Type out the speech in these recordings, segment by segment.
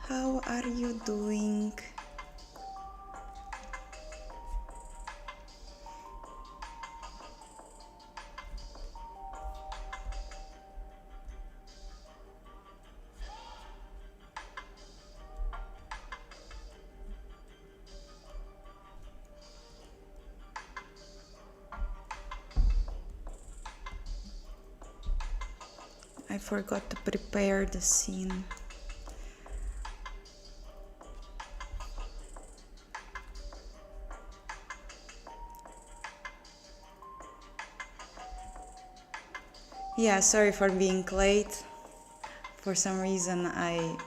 How are you doing? I forgot to prepare the scene. Yeah, sorry for being late. For some reason I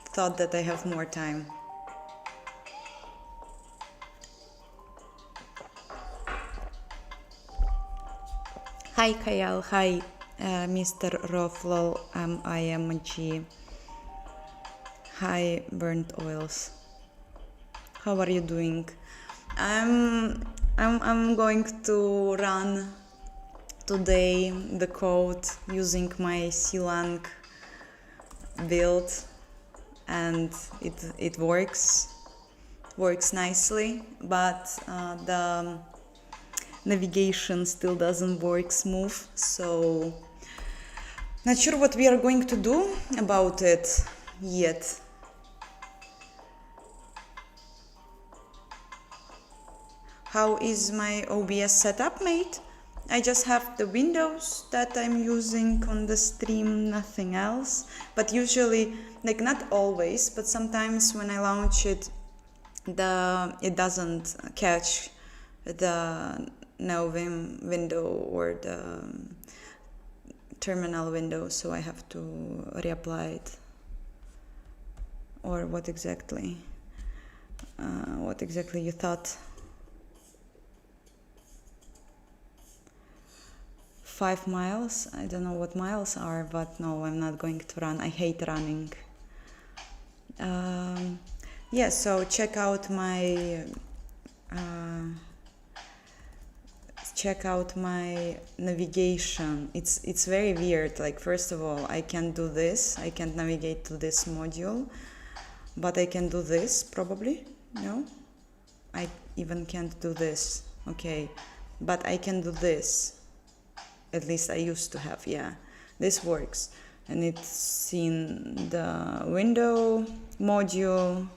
thought that I have more time. Hi Kayal, hi Mr. Roflol, IMG. Hi Burnt Oils. How are you doing? I'm going to run today the code using my Clang build, and it works nicely, but the navigation still doesn't work smooth, so not sure what we are going to do about it yet. How is my OBS setup, mate? I just have the windows that I'm using on the stream, nothing else. But usually, like not always, but sometimes when I launch it, it doesn't catch the Novim window or the terminal window, so I have to reapply it. Or what exactly? What exactly you thought? 5 miles? I don't know what miles are, but no, I'm not going to run. I hate running. Yeah, so check out my navigation. It's very weird. Like, first of all, I can't do this. I can't navigate to this module, but I can do this probably. No, I even can't do this. Okay, but I can do this. At least I used to have, yeah. This works. And it's in the window module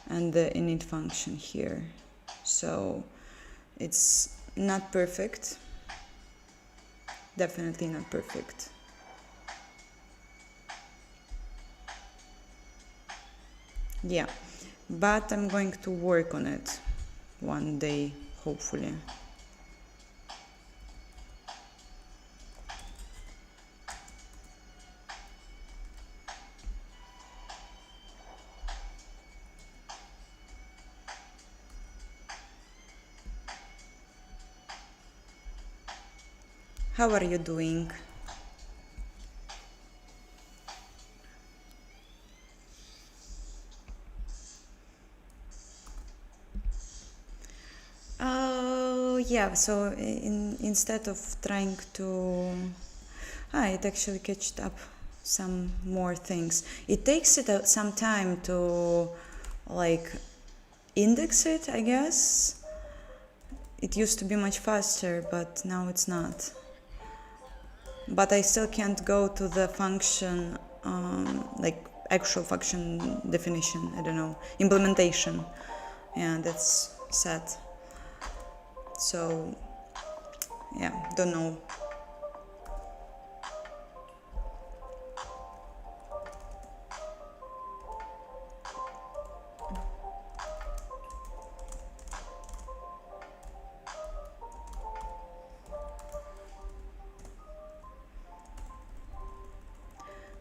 and the init function here. So it's not perfect. Definitely not perfect. Yeah, but I'm going to work on it one day, hopefully. How are you doing? Yeah, so instead of trying to... it actually catched up some more things. It takes it some time to like index it, I guess. It used to be much faster, but now it's not. But I still can't go to the function, like actual function definition, I don't know, implementation. Yeah, that's sad. So, yeah, don't know.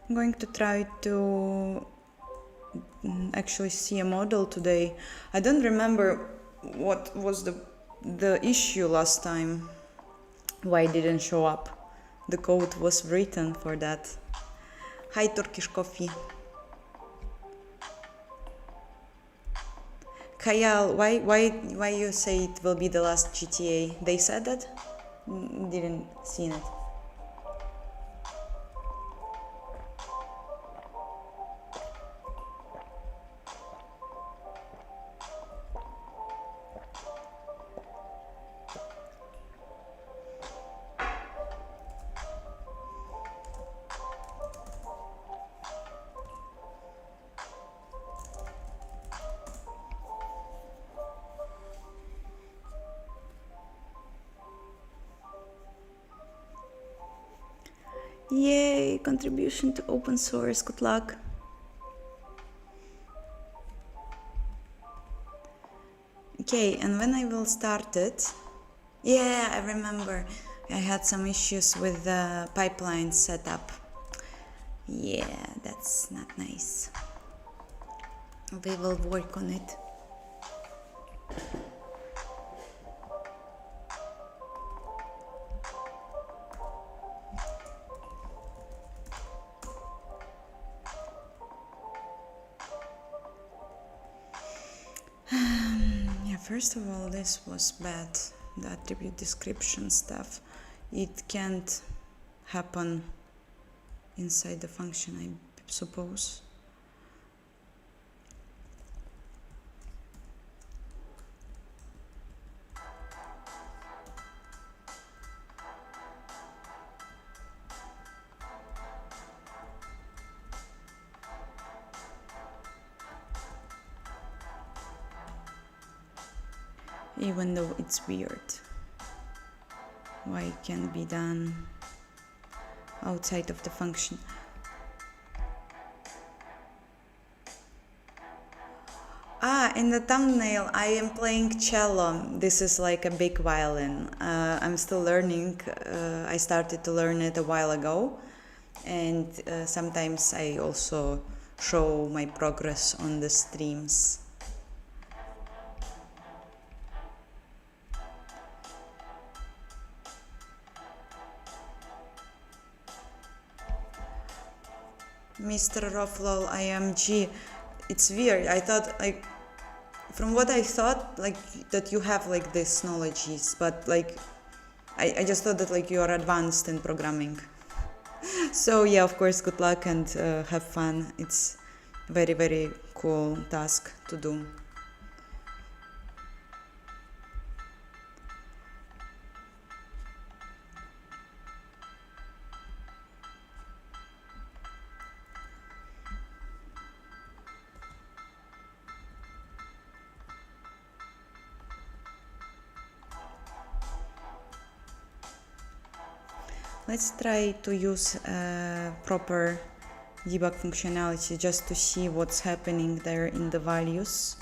I'm going to try to actually see a model today. I don't remember what was the issue last time, why it didn't show up. The code was written for that. Hi Turkish Coffee. Kayal, why you say it will be the last GTA? They said that? Didn't see it. Yay, contribution to open source, good luck. Okay, and when I will start it, yeah, I remember I had some issues with the pipeline setup. Yeah, that's not nice. We will work on it. Yeah, first of all, this was bad. The attribute description stuff. It can't happen inside the function, I suppose. Even though it's weird. Why it can be done outside of the function. In the thumbnail I am playing cello. This is like a big violin. I'm still learning. I started to learn it a while ago, and sometimes I also show my progress on the streams. Mr. Roflol IMG, it's weird. I thought, like, from what I thought, like, that you have like this knowledges, but like I just thought that like you are advanced in programming. So yeah, of course, good luck and have fun. It's very, very cool task to do. Let's try to use proper debug functionality just to see what's happening there in the values.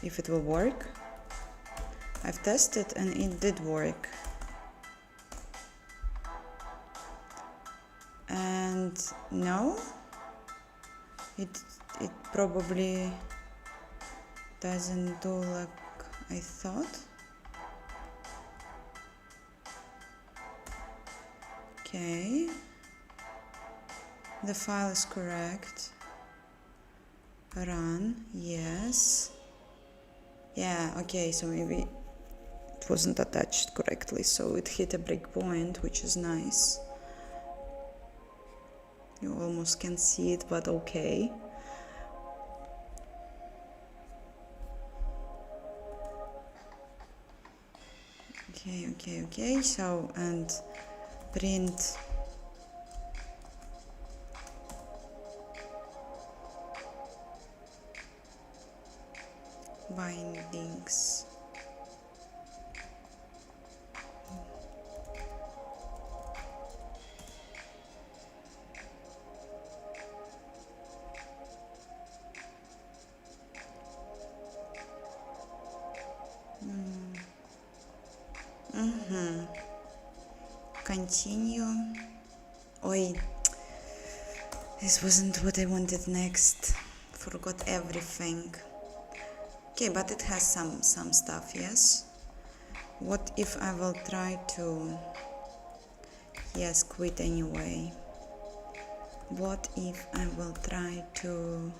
If it will work. I've tested and it did work. And no, it probably doesn't do like I thought. Okay, the file is correct. Run, yes. Yeah, okay, so maybe it wasn't attached correctly, so it hit a breakpoint, which is nice. You almost can't see it, but okay. Okay, so, and print bindings. Continue. Oi, this wasn't what I wanted next. Forgot everything. Okay, but it has some stuff, yes? What if I will try to... Yes, quit anyway. What if I will try to...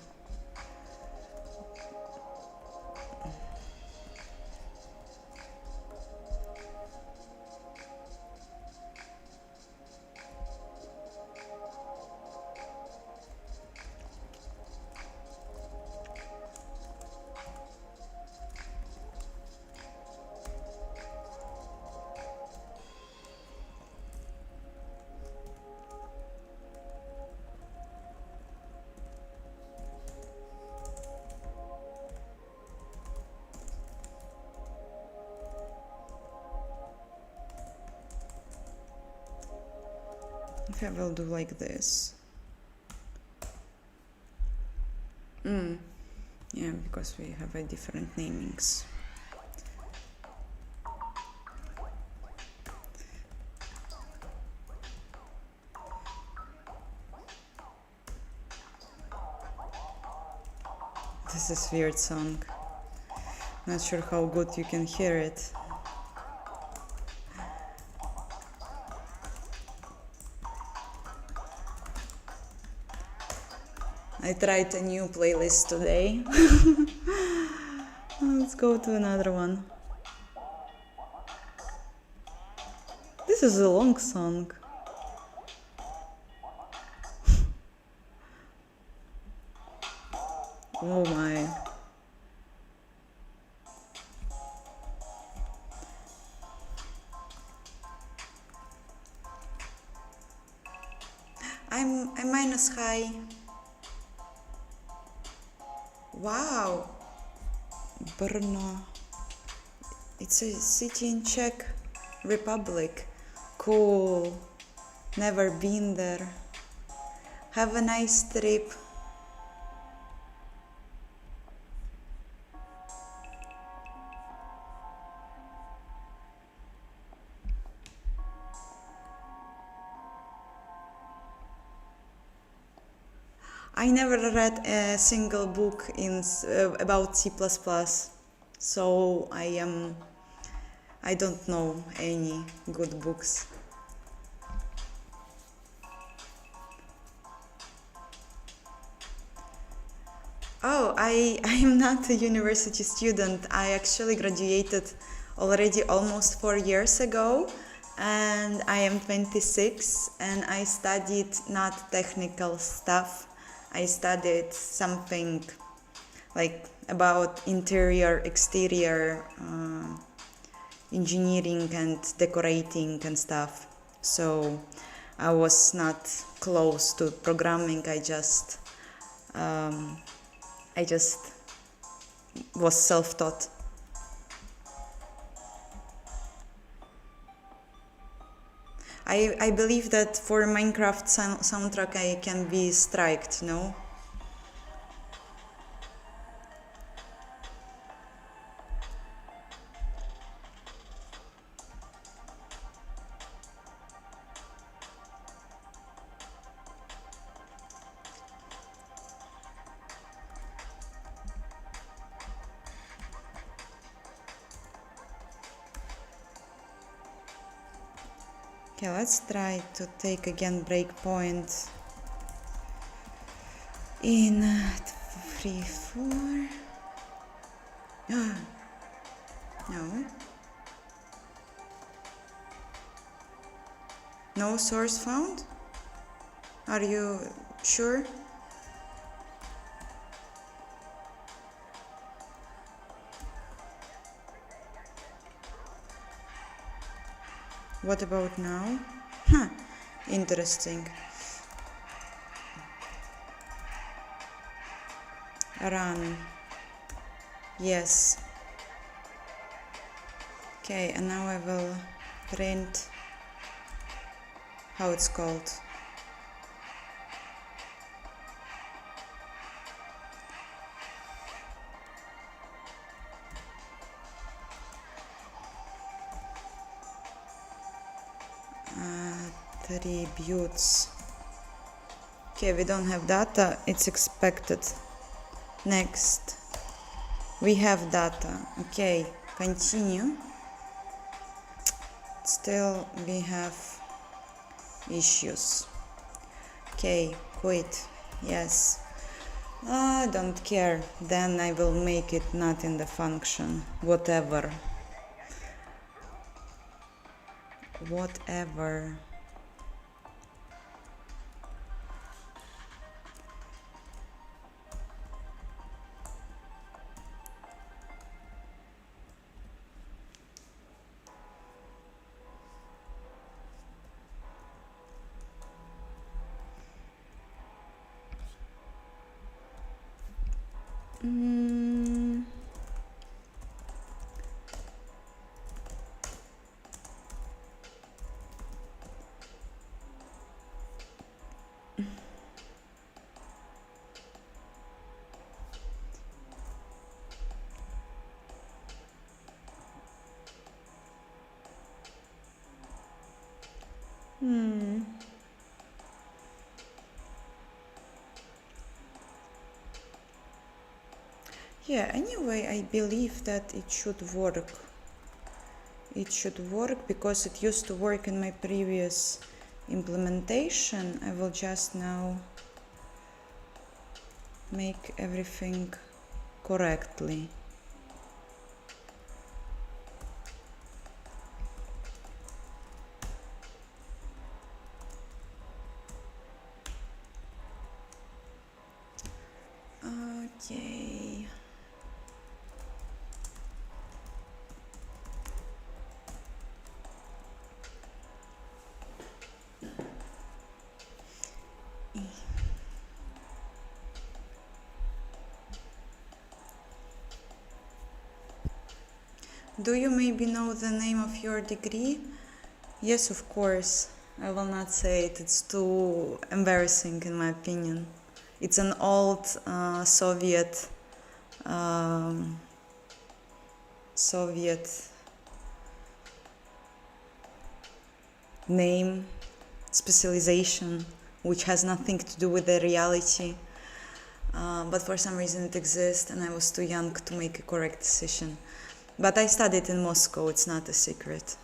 If I will do like this. Yeah, because we have a different namings. This is weird song. Not sure how good you can hear it. I tried a new playlist today. Let's go to another one. This is a long song. Oh my. I'm minus high. Wow. Brno. It's a city in Czech Republic. Cool. Never been there. Have a nice trip. I never read a single book about C++, so I don't know any good books. Oh, I'm not a university student. I actually graduated already almost 4 years ago, and I am 26, and I studied not technical stuff. I studied something like about interior, exterior engineering and decorating and stuff. So I was not close to programming. I just was self-taught. I believe that for Minecraft soundtrack I can be striked, no? Okay, let's try to take again breakpoint in 3, 4. No. No source found? Are you sure? What about now? Huh, interesting. Run. Yes. Okay, and now I will print how it's called. Attributes. Okay, we don't have data, it's expected. Next, we have data. Okay, continue. Still we have issues. Okay, quit. Yes. I don't care. Then I will make it not in the function. Whatever. Whatever. Yeah, anyway, I believe that it should work. It should work because it used to work in my previous implementation. I will just now make everything correctly. Okay. Do you maybe know the name of your degree? Yes, of course. I will not say it. It's too embarrassing in my opinion. It's an old Soviet name, specialization, which has nothing to do with the reality. But for some reason it exists, and I was too young to make a correct decision. But I studied in Moscow, it's not a secret.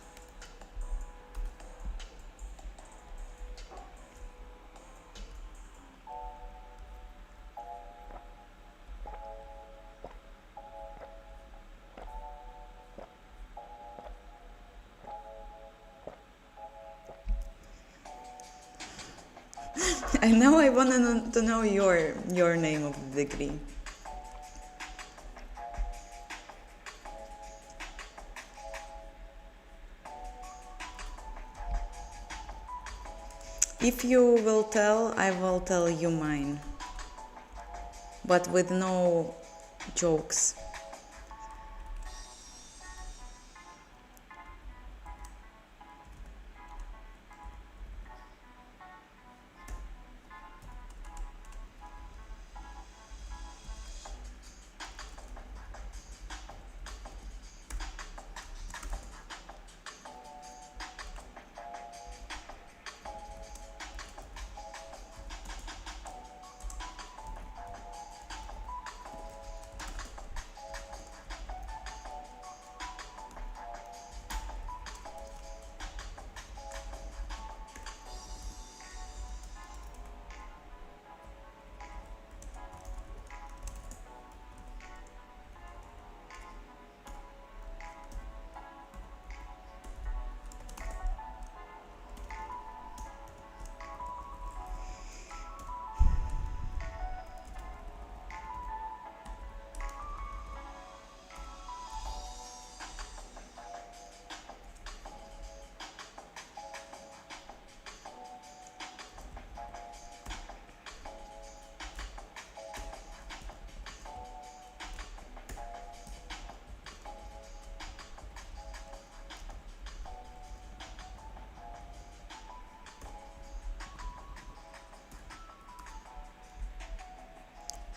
I know I want to know your name of the degree. If you will tell, I will tell you mine. But with no jokes.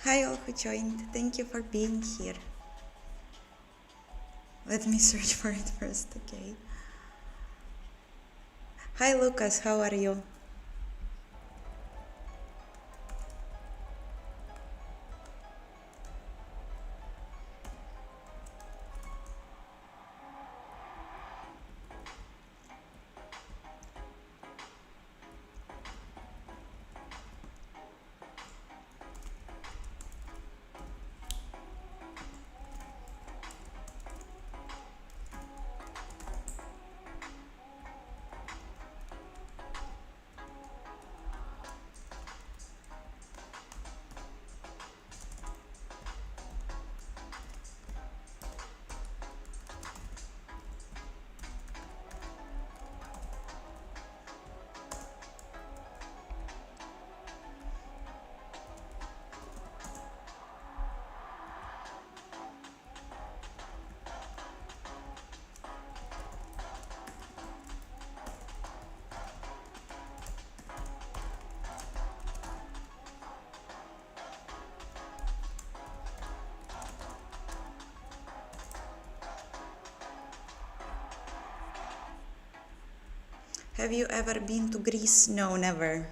Hi all who joined, thank you for being here. Let me search for it first, okay? Hi Lucas, how are you? Have you ever been to Greece? No, never.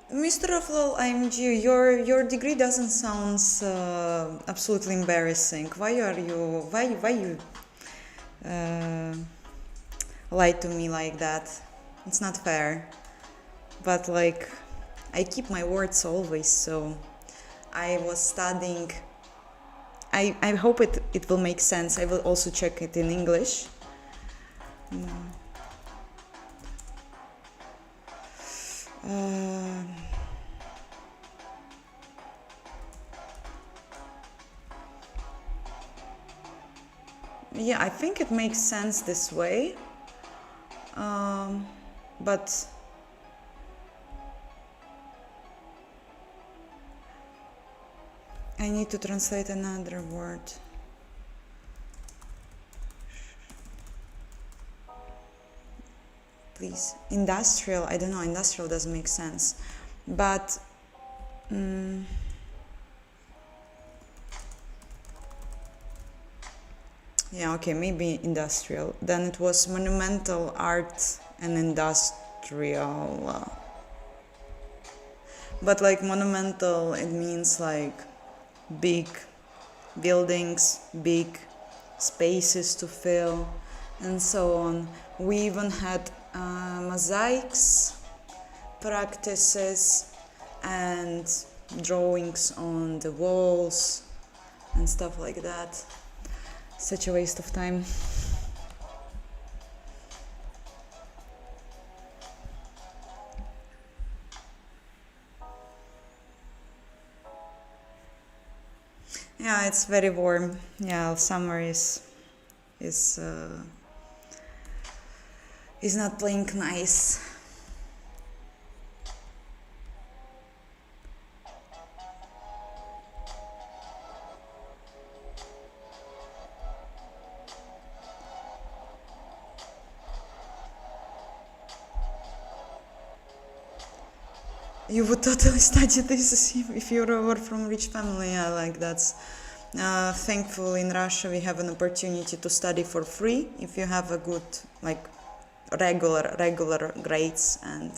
Mr. Aflal, IMG, your degree doesn't sound absolutely embarrassing. Why you lied to me like that? It's not fair. But like, I keep my words always, so I was studying. I hope it will make sense. I will also check it in English. Yeah, I think it makes sense this way, but I need to translate another word. Please, industrial, I don't know, industrial doesn't make sense, but yeah, okay, maybe industrial. Then it was monumental art and industrial. But like monumental, it means like big buildings, big spaces to fill, and so on. We even had mosaics practices and drawings on the walls and stuff like that. Such a waste of time. Yeah, it's very warm. Yeah, summer is not playing nice. You would totally study this if you were from rich family. Yeah, like that's thankful in Russia we have an opportunity to study for free if you have a good like regular grades and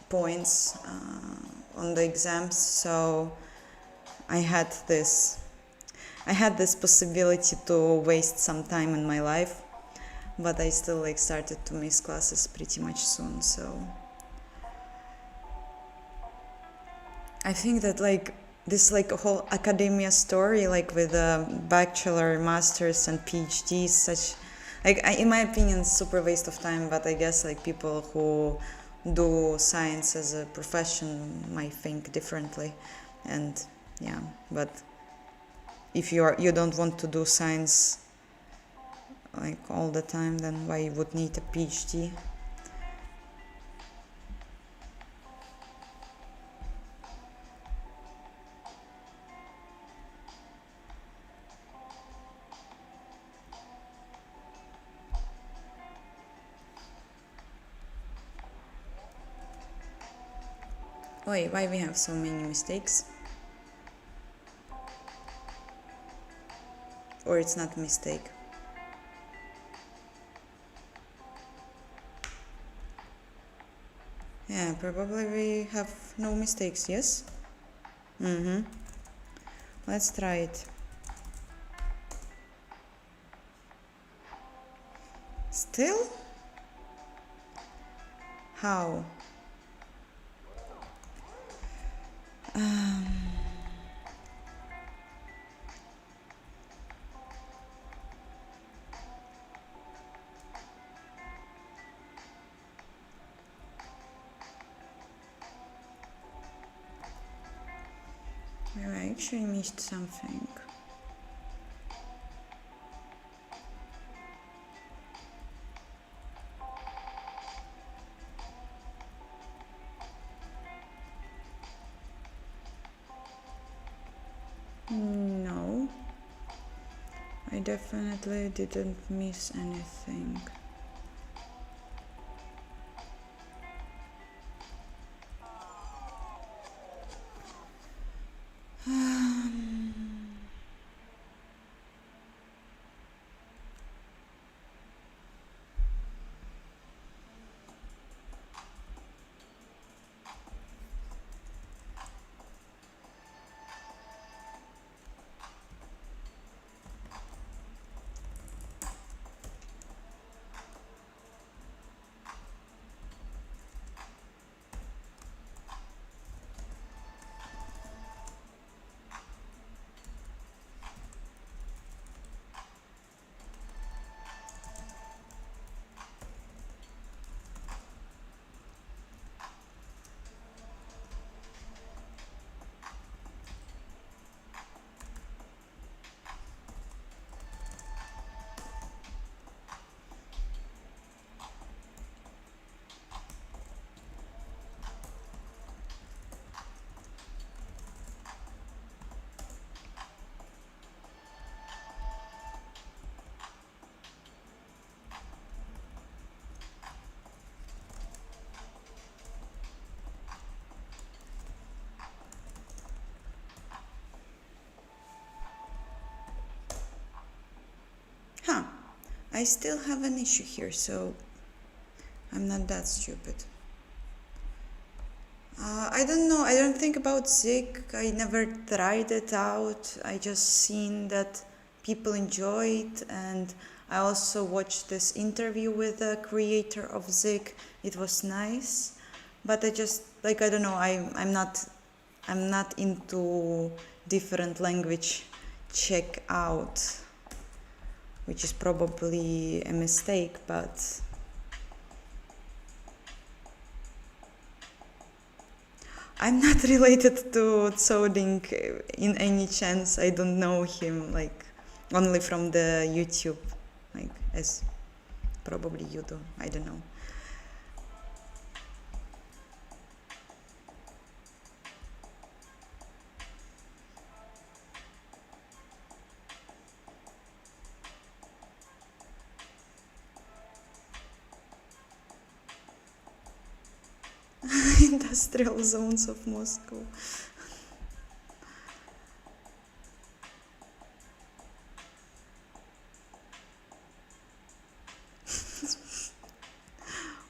points on the exams. So I had this possibility to waste some time in my life, but I still like started to miss classes pretty much soon. So I think that like this like a whole academia story like with a bachelor, masters and PhDs such like in my opinion super waste of time, but I guess like people who do science as a profession might think differently. And yeah, but if you don't want to do science like all the time, then why you would need a PhD? Wait, why we have so many mistakes? Or it's not a mistake? Yeah, probably we have no mistakes, yes? Let's try it. Still? How? I actually missed something. No, I definitely didn't miss anything. I still have an issue here, so I'm not that stupid. I don't know, I don't think about Zig. I never tried it out. I just seen that people enjoy it, and I also watched this interview with the creator of Zig. It was nice, but I just, like, I don't know, I'm not into different language check out, which is probably a mistake, but I'm not related to Tsoding in any chance. I don't know him, like, only from the YouTube, like, as probably you do. I don't know. Industrial zones of Moscow.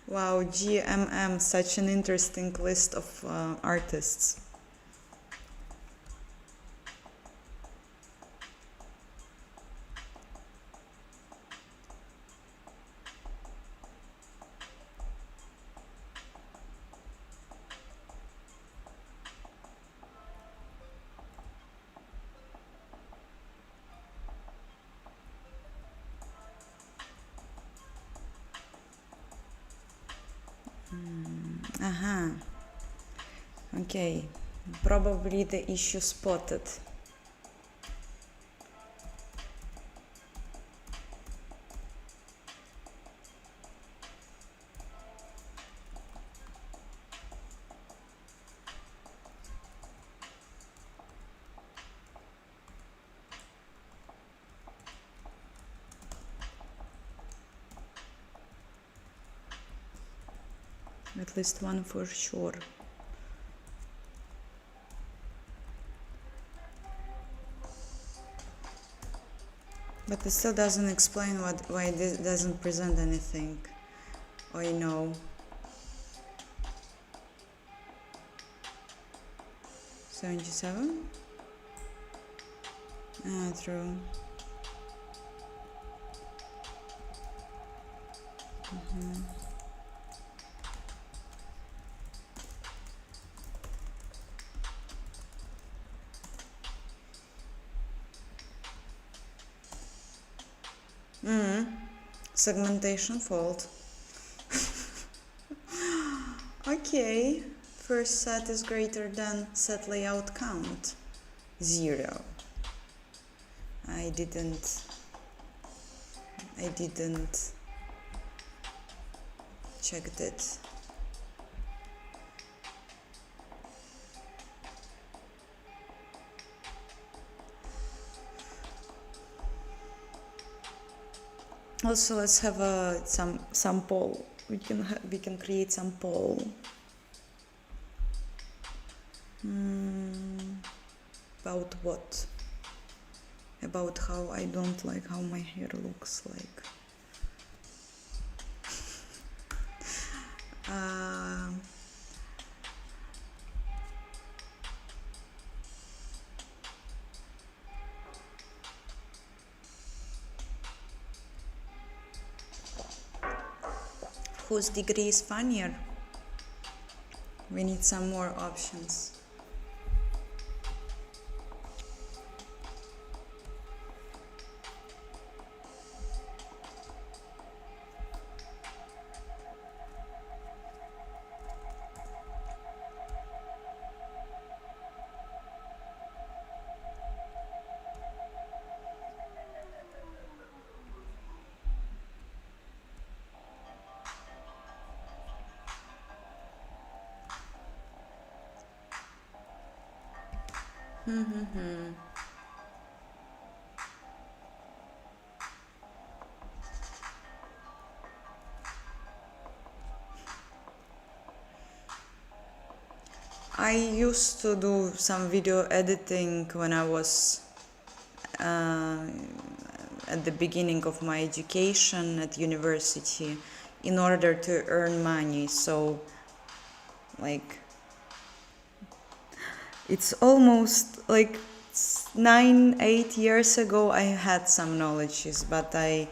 Wow, GMM, such an interesting list of artists. Aha. Okay, probably the issue spotted. At least one for sure. But it still doesn't explain why this doesn't present anything. Oh, you know. 77? Ah, true. Segmentation fault. Okay, first set is greater than set layout count. 0. I didn't check that. Also, let's have some poll. We can create some poll. About what? About how I don't like how my hair looks like. Whose degree is funnier? We need some more options. I used to do some video editing when I was at the beginning of my education at university in order to earn money. So like it's almost like 9-8 years ago I had some knowledges, but I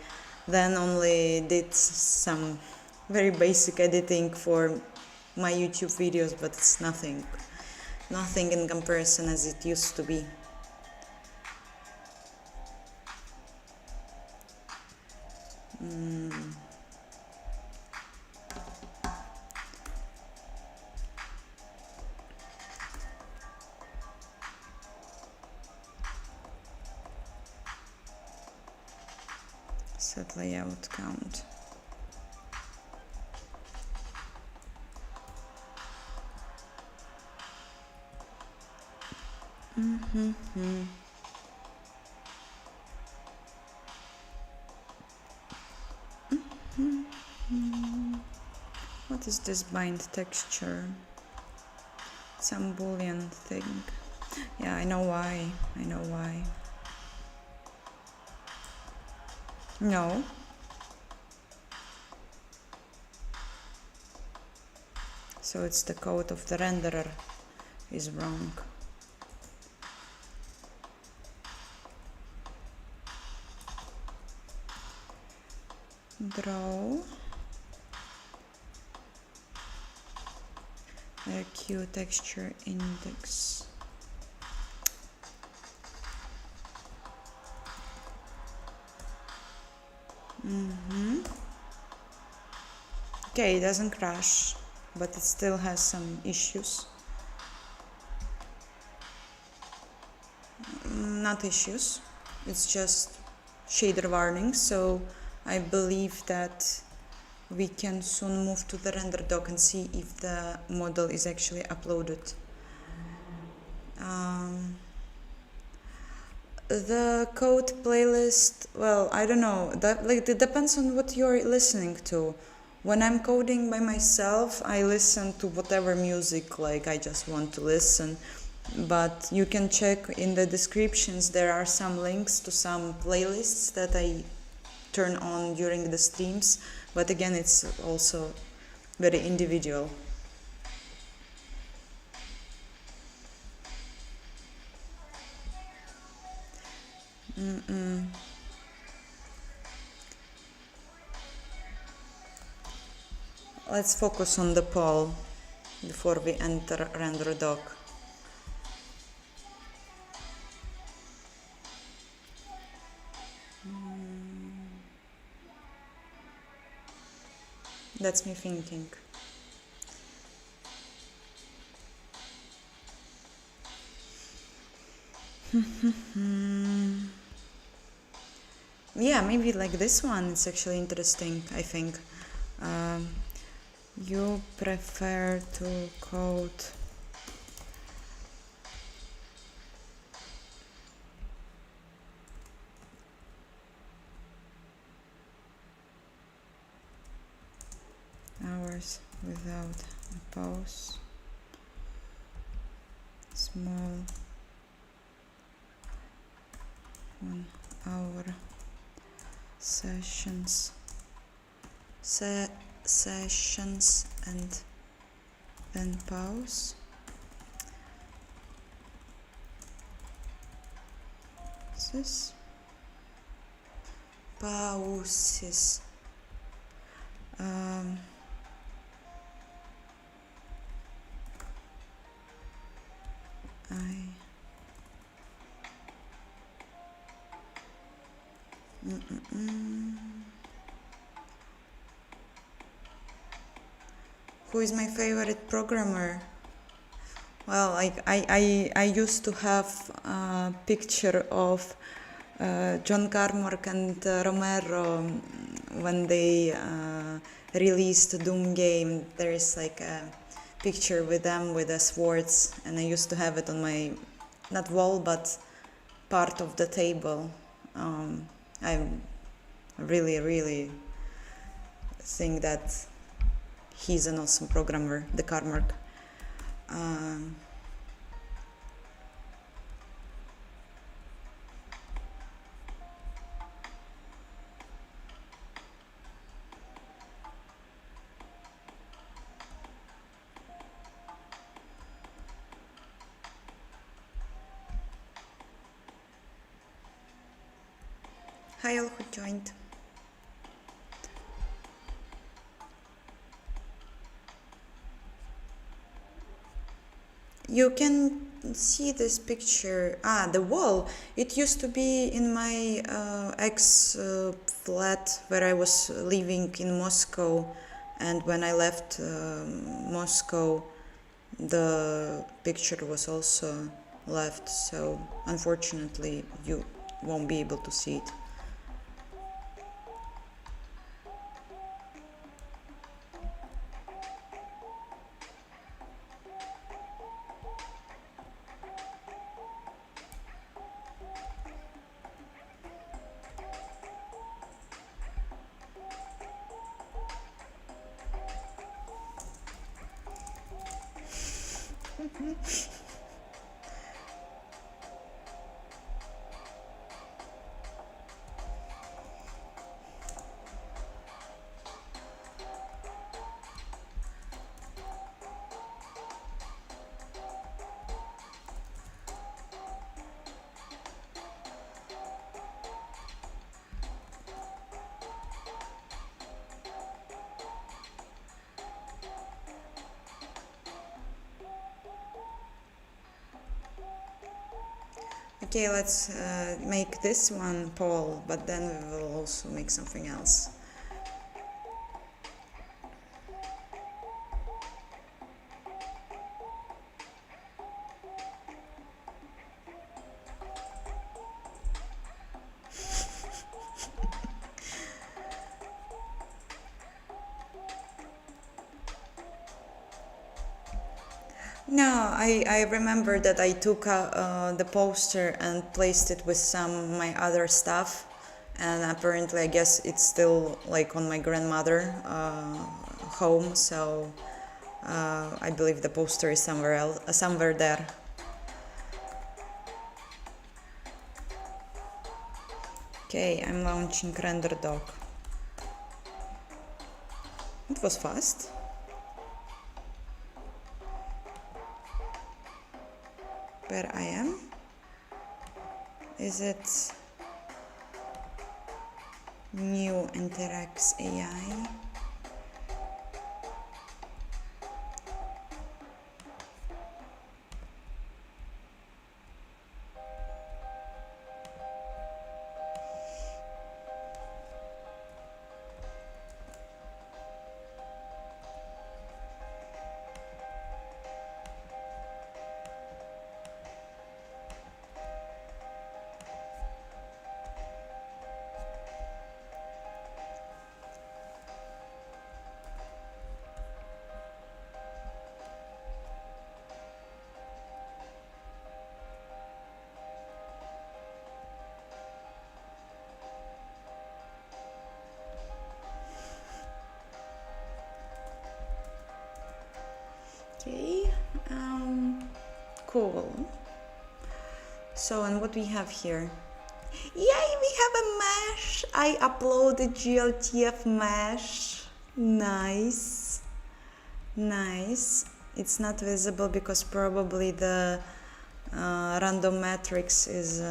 then only did some very basic editing for my YouTube videos, but it's nothing in comparison as it used to be. Set layout count. What is this bind texture? Some boolean thing. Yeah, I know why. No. So it's the code of the renderer is wrong. Draw RQ texture index. Okay, it doesn't crash, but it still has some issues. Not issues, it's just shader warnings. So I believe that we can soon move to the render doc and see if the model is actually uploaded. The code playlist, well, I don't know, that like it depends on what you're listening to. When I'm coding by myself, I listen to whatever music like I just want to listen. But you can check in the descriptions, there are some links to some playlists that I turn on during the streams, but again it's also very individual. Let's focus on the poll before we enter render doc. That's me thinking. Yeah, maybe like this one, it's actually interesting, I think. You prefer to code hours without a pause, small 1 hour sessions and then pause. This pauses. Who is my favorite programmer? Well, I used to have a picture of John Carmack and Romero when they released Doom game. There is like a picture with them with the swords, and I used to have it on my, not wall, but part of the table. I really think that he's an awesome programmer, the Carmack. Hi all who joined. You can see this picture. The wall. It used to be in my ex flat where I was living in Moscow, and when I left Moscow, the picture was also left. So unfortunately, you won't be able to see it. Okay, let's make this one Paul, but then we will also make something else. No, I remember that I took the poster and placed it with some of my other stuff, and apparently I guess it's still like on my grandmother home, so I believe the poster is somewhere else, somewhere there. Okay, I'm launching render doc. It was fast. Where I am? Is it new interacts AI? Okay, cool. So, and what we have here? Yay, we have a mesh! I uploaded GLTF mesh. Nice. Nice. It's not visible because probably the random matrix is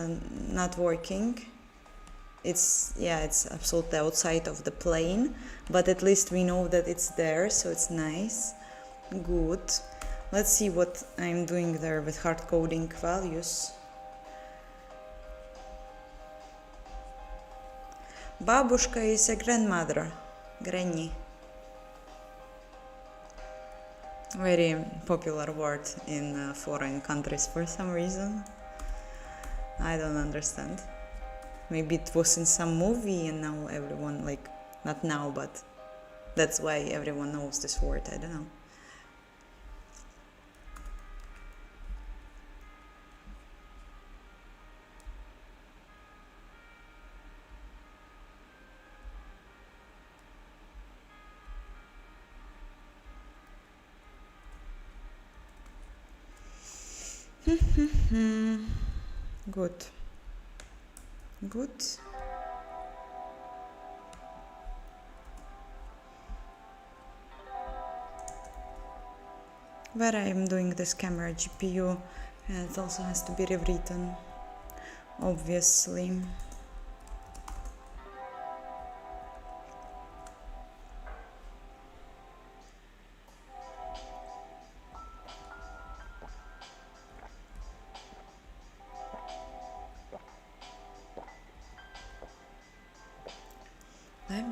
not working. It's absolutely outside of the plane, but at least we know that it's there, so it's nice. Good. Let's see what I'm doing there with hard coding values. Babushka is a grandmother, granny. Very popular word in foreign countries for some reason. I don't understand. Maybe it was in some movie and now everyone, like, not now, but that's why everyone knows this word. I don't know. Good. Good. Where I am doing this camera GPU, it also has to be rewritten, obviously.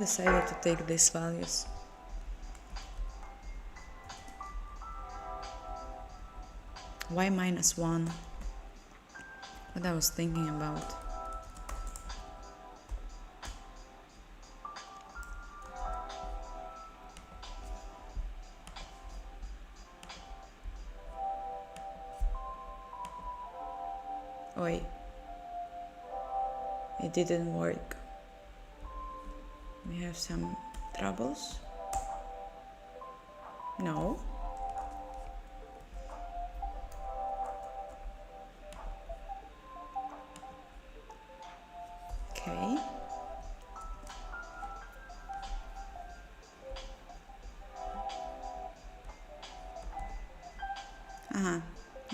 decided to take these values? Why -1? What I was thinking about. Oi. It didn't work. We have some troubles? No. Okay.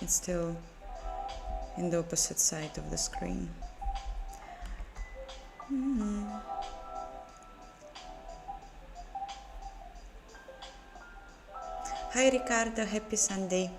It's still in the opposite side of the screen. Hi Ricardo, happy Sunday.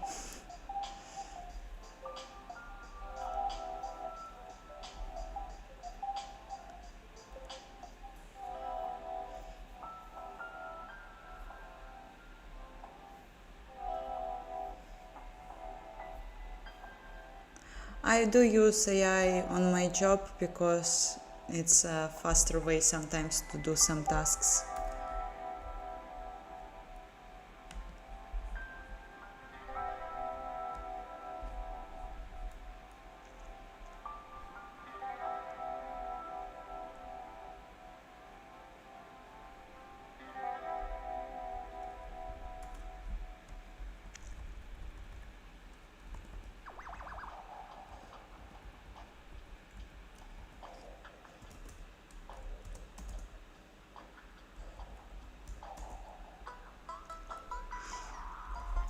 I do use AI on my job because it's a faster way sometimes to do some tasks.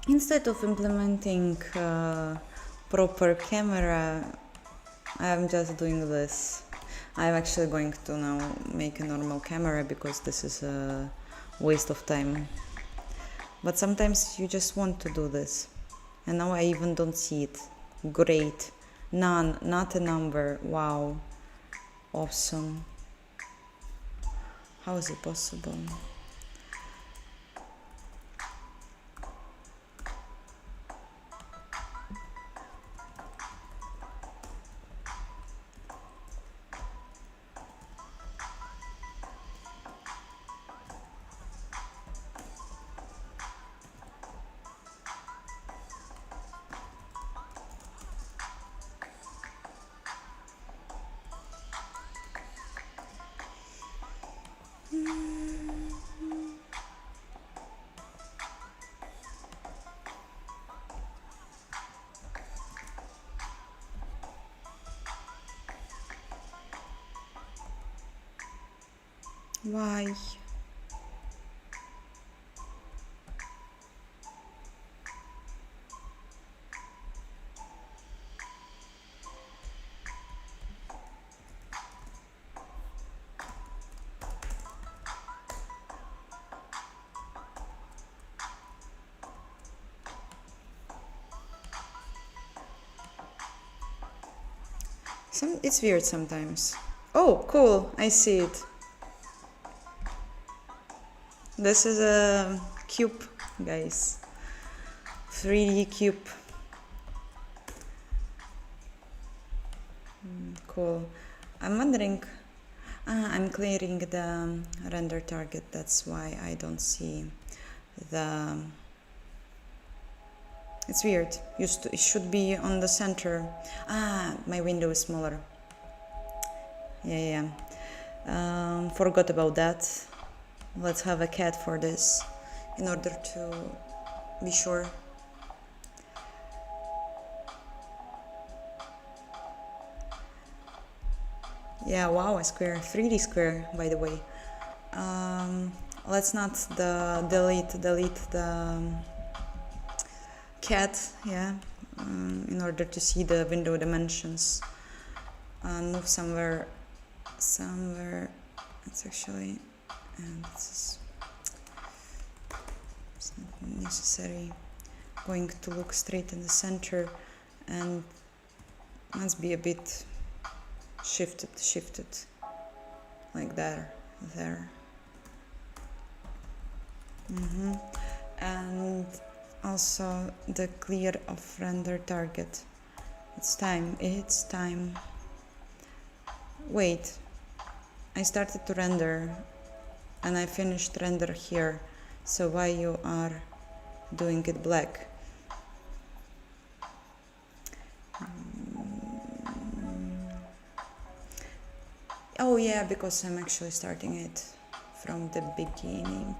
Instead of implementing proper camera, I'm just doing this. I'm actually going to now make a normal camera because this is a waste of time. But sometimes you just want to do this. And now I even don't see it. Great. None, not a number. Wow. Awesome. How is it possible? Why? It's weird sometimes. Oh, cool. I see it. This is a cube, guys. 3D cube. Cool. I'm wondering, I'm clearing the render target, that's why I don't see the, it's weird, it should be on the center. My window is smaller. Yeah. Forgot about that. Let's have a cat for this in order to be sure. Yeah, wow, a square, 3D square, by the way. Let's not delete the cat, yeah, in order to see the window dimensions. Move somewhere, it's actually, and it's not necessary. Going to look straight in the center, and must be a bit shifted like that, there. And also the clear of render target. It's time. Wait, I started to render and I finished render here. So why you are doing it black? Oh yeah, because I'm actually starting it from the beginning.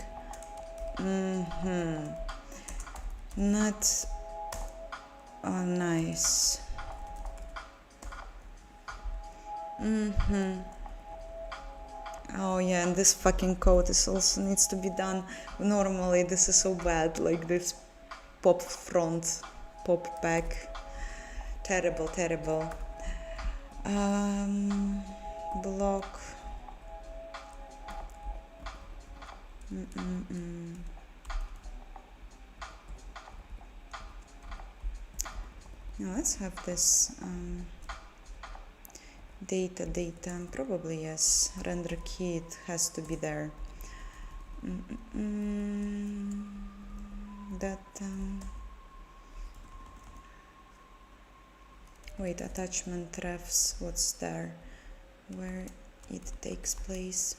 Not nice. Oh yeah, and this fucking code is also needs to be done. Normally this is so bad, like this pop front, pop back. Terrible, terrible. Block. Now let's have this data, probably yes, render key, it has to be there. That wait, attachment refs, what's there, where it takes place.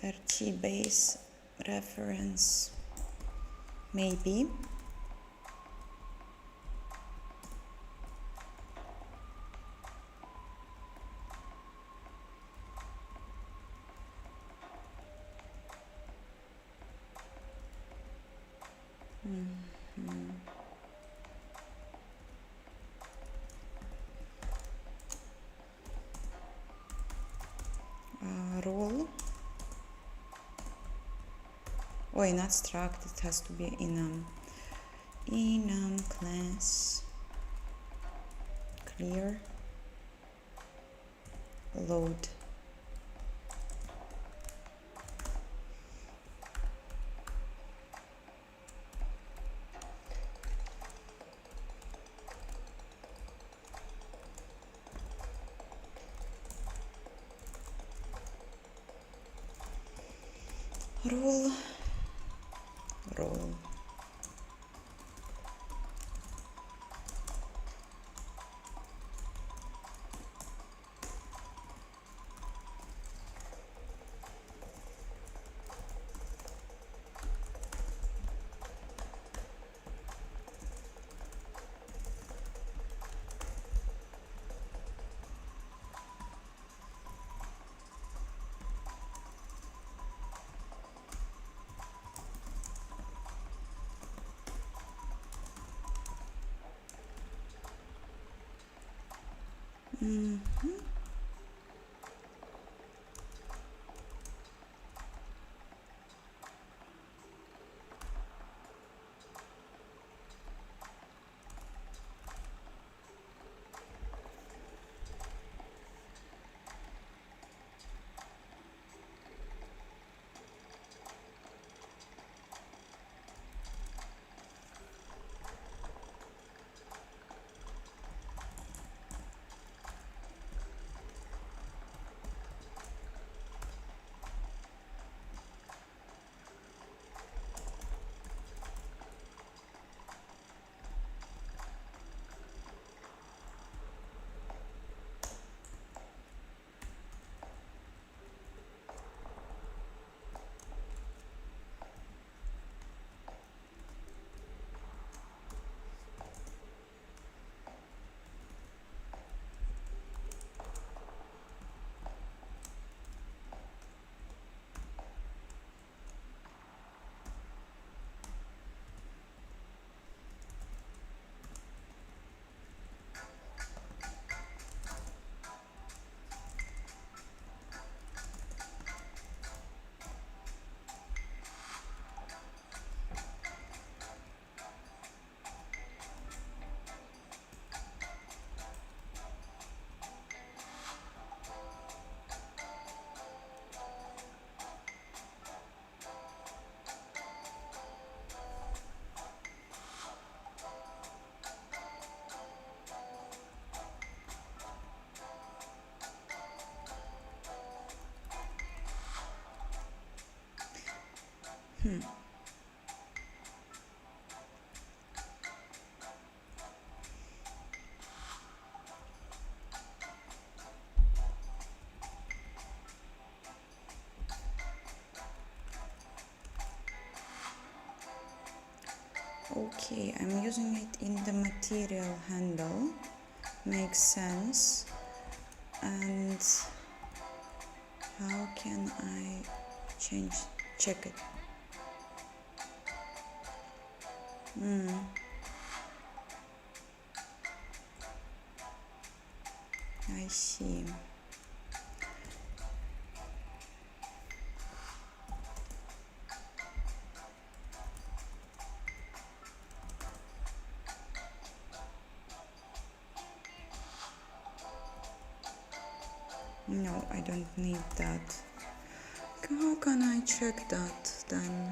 RT base reference, maybe. Role. Oh, in abstract it has to be enum class clear load. Role. Okay, I'm using it in the material handle. Makes sense. And how can I check it? I see. No, I don't need that. How can I check that then?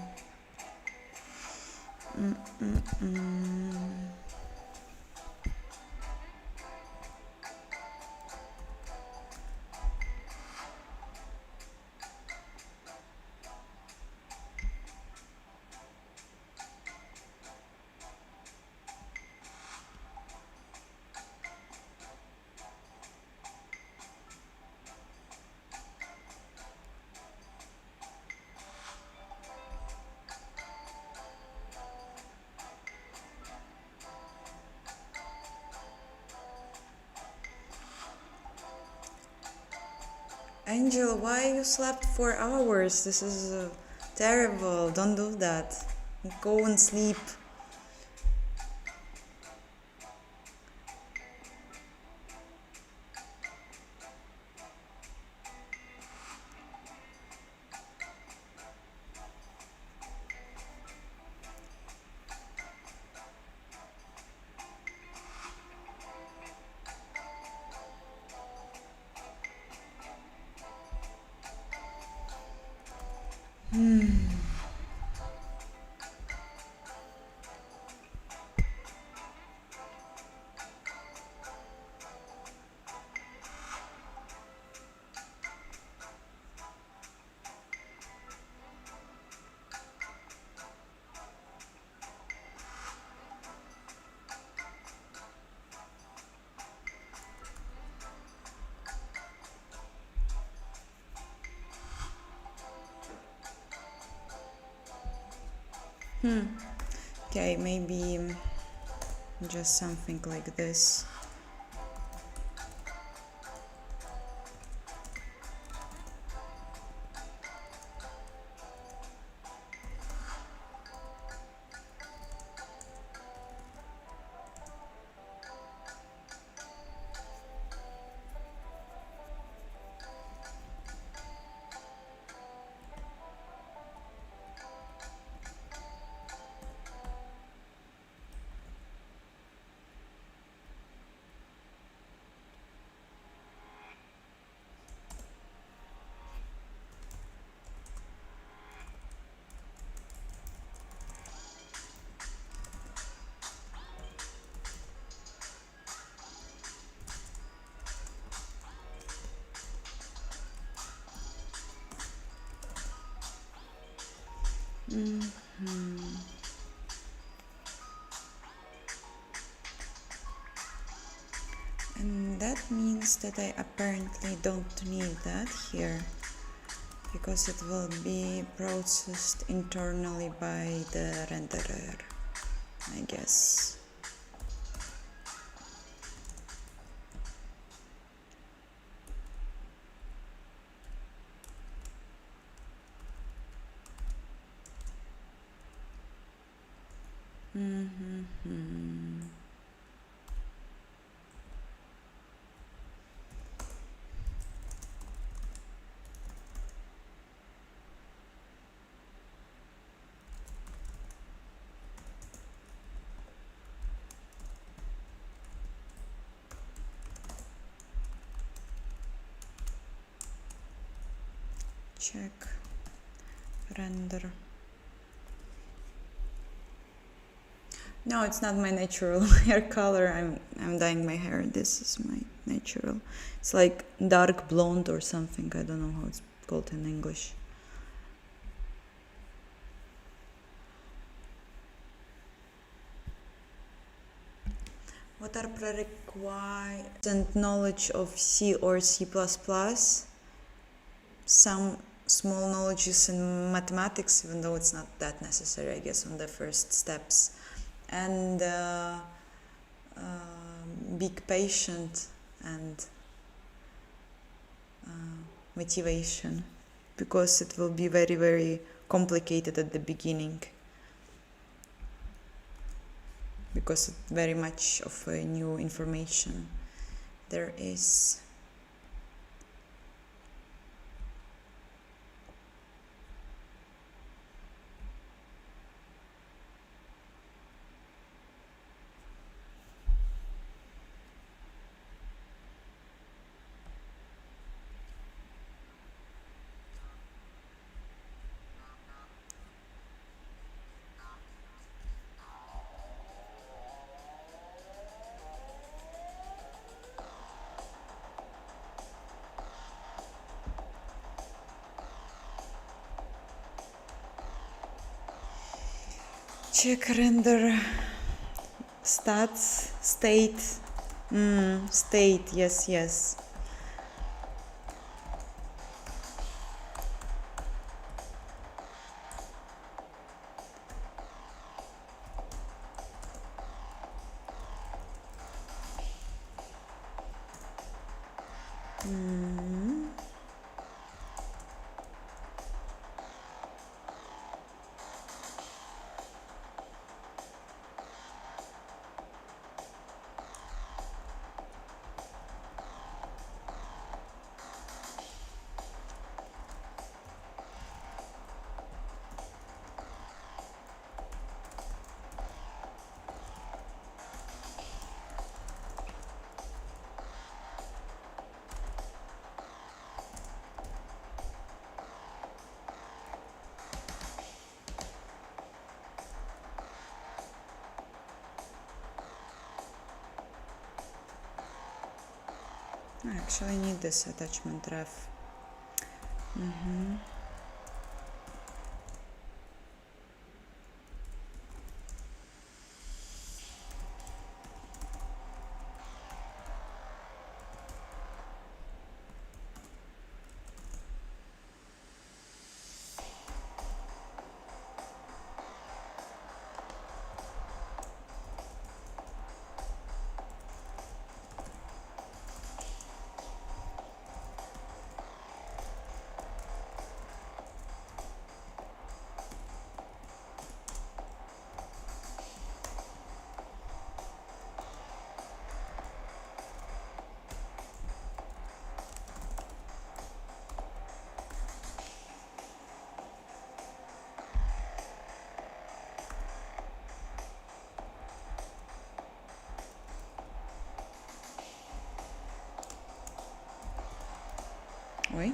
Angel, why you slept 4 hours? This is terrible. Don't do that. Go and sleep. Okay, maybe just something like this. And that means that I apparently don't need that here, because it will be processed internally by the renderer, I guess. Check render. No, it's not my natural hair color. I'm dyeing my hair. This is my natural. It's like dark blonde or something. I don't know how it's called in English. What are prerequisites and knowledge of C or C++? Some small knowledges in mathematics, even though it's not that necessary, I guess, on the first steps. And big patient and motivation, because it will be very, very complicated at the beginning, because it's very much of new information there is. Check render stats, state, state, yes. I actually need this attachment ref. Oi.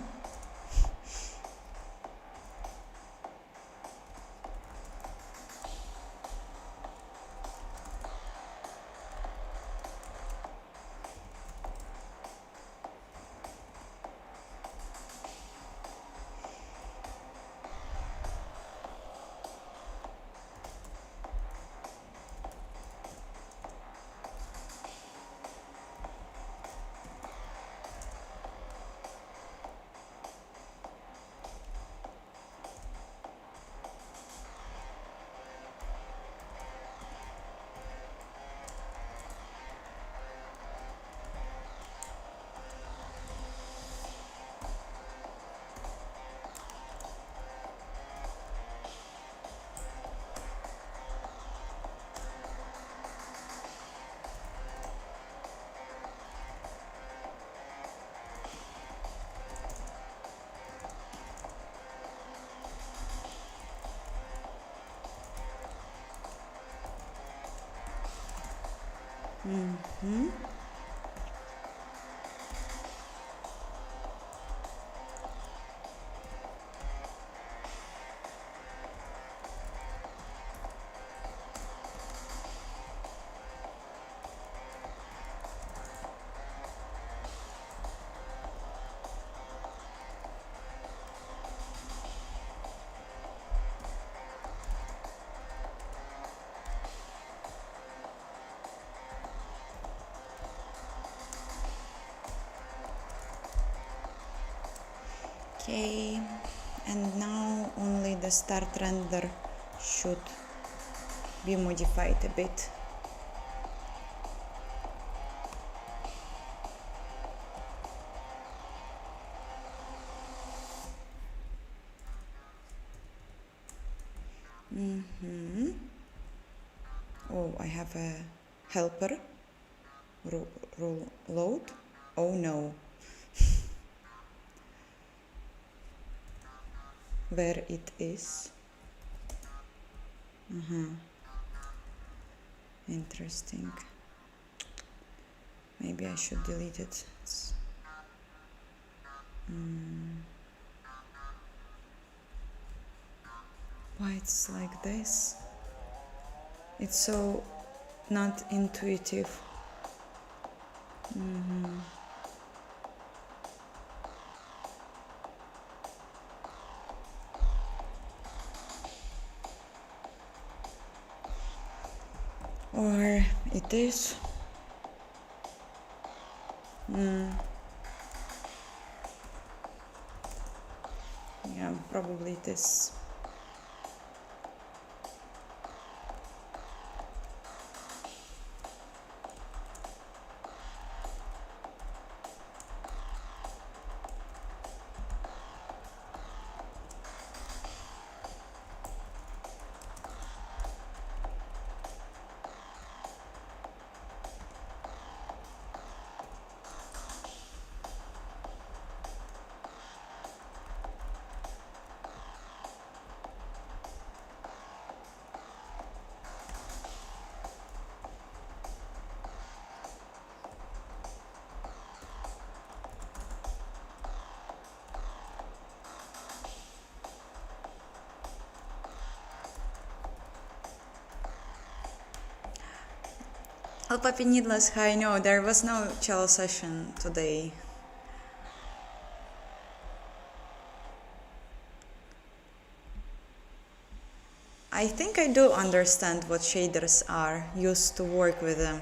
Okay, and now only the start render should be modified a bit. Oh, I have a helper rule load. Oh no. Where it is. Interesting. Maybe I should delete it. Why it's like this? It's so not intuitive. Or it is. Yeah, probably it is. Oh, Papi Needless, hi, no, there was no cello session today. I think I do understand what shaders are, used to work with them.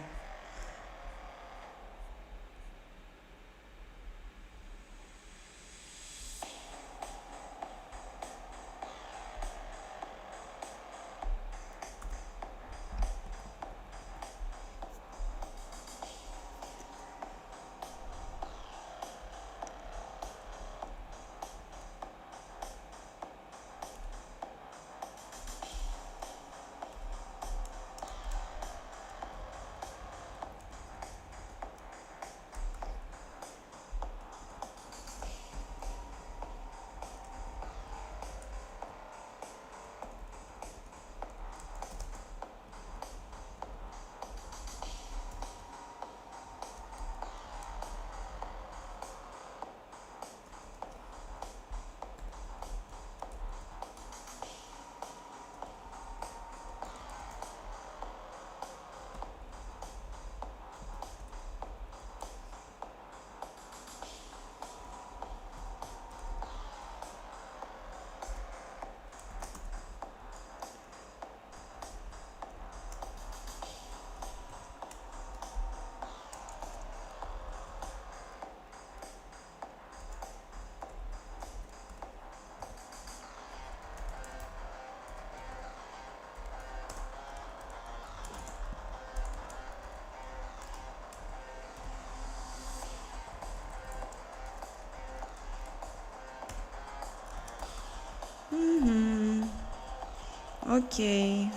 Okay,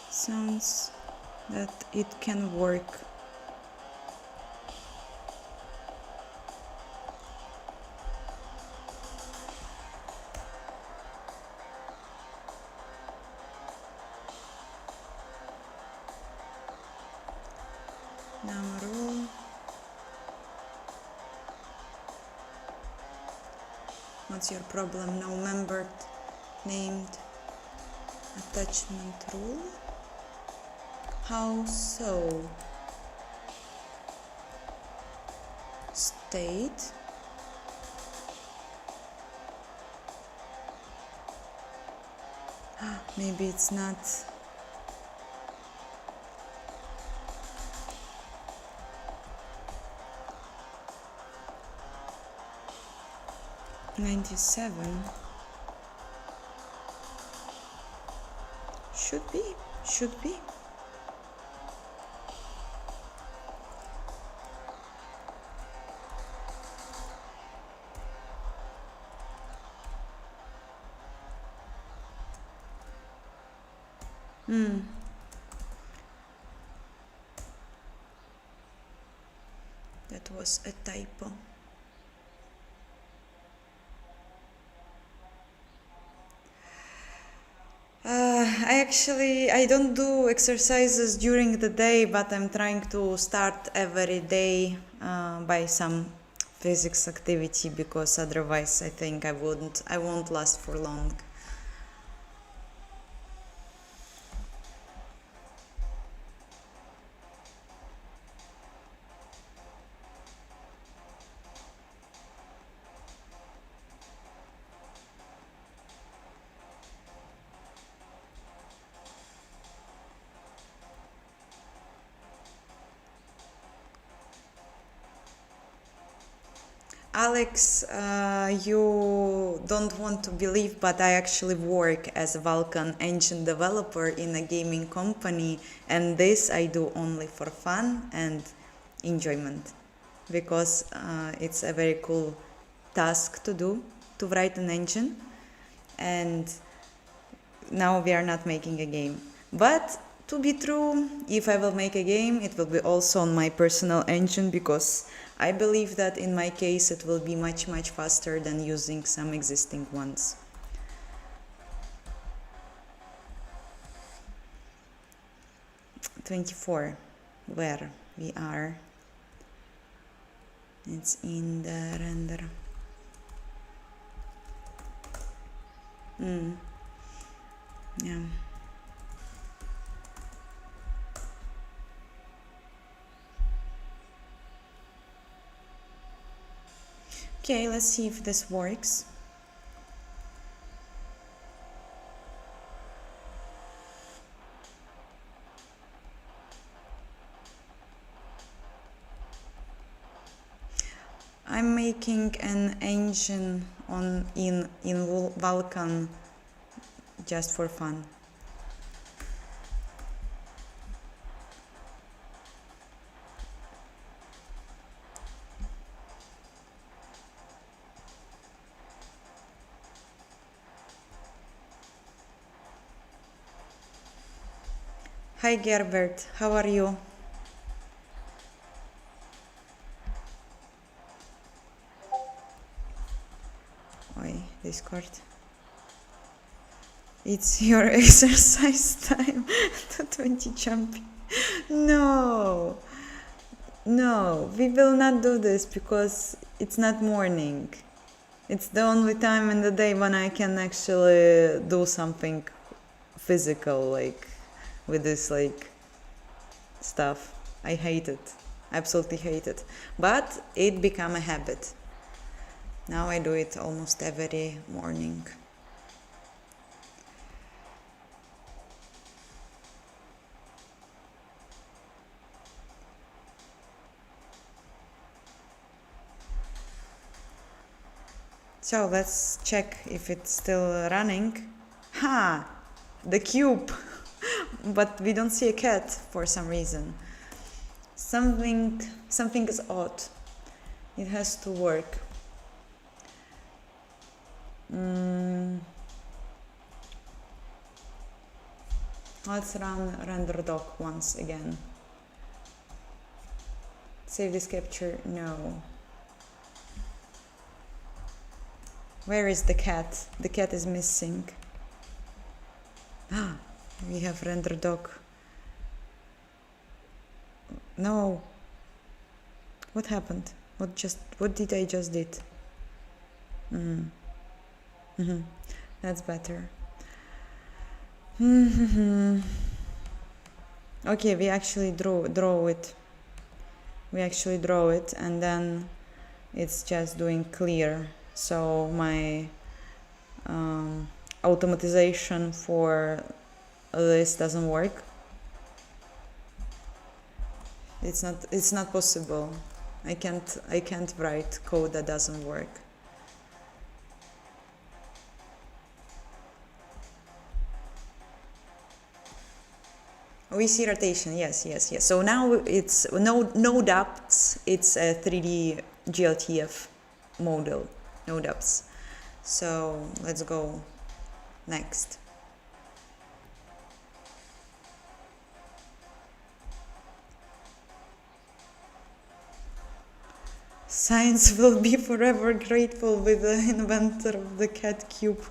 sounds that it can work. Number. What's your problem? No member named attachment rule? How so? State. Maybe it's not. 97. Should be. That was a typo. I don't do exercises during the day, but I'm trying to start every day by some physics activity, because otherwise I think I won't last for long. Alex, you don't want to believe, but I actually work as a Vulkan engine developer in a gaming company, and this I do only for fun and enjoyment, because it's a very cool task to do, to write an engine, and now we are not making a game. But to be true, if I will make a game, it will be also on my personal engine, because I believe that in my case it will be much faster than using some existing ones. "24", where we are? It's in the render. Yeah. Okay, let's see if this works. I'm making an engine in Vulkan just for fun. Hi Gerbert, how are you? Oi, Discord. It's your exercise time. 20 jumping. No, we will not do this because it's not morning. It's the only time in the day when I can actually do something physical, like with this stuff. I hate it. Absolutely hate it. But it became a habit. Now I do it almost every morning. So let's check if it's still running. Ha! The cube! But we don't see a cat for some reason. Something is odd. It has to work. Let's run render doc once again. Save this capture. No. Where is the cat? The cat is missing. Ah, we have render doc. No. What happened? What did I just did? That's better. Okay, we actually draw it. We actually draw it, and then it's just doing clear. So my automatization for this doesn't work. It's not possible. I can't write code that doesn't work. We see rotation, yes. So now it's no depths, it's a 3D GLTF model, no depths. So let's go next. Science will be forever grateful with the inventor of the cat cube.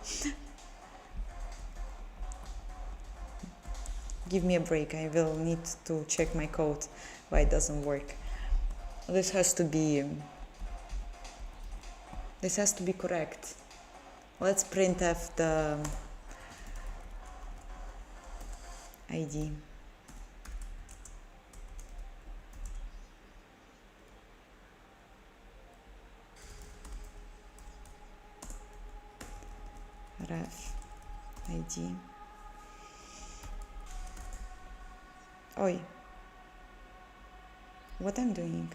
Give me a break, I will need to check my code why it doesn't work. This has to be correct. Let's printf the ID. Ref ID. Oi. What I'm doing?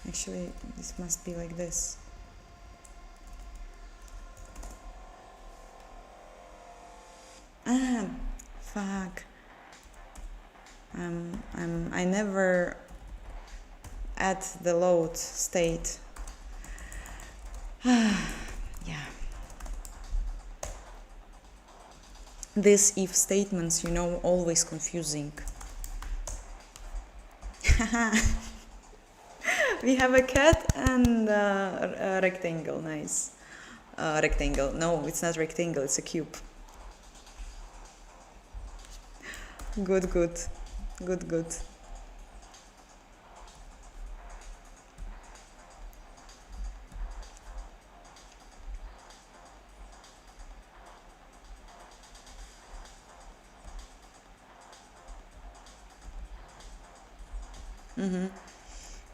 Actually, this must be like this. Ah, fuck. I never add the load state. Yeah. These if statements, always confusing. We have a cat and a rectangle, nice. Rectangle, no, it's not rectangle, it's a cube. Good.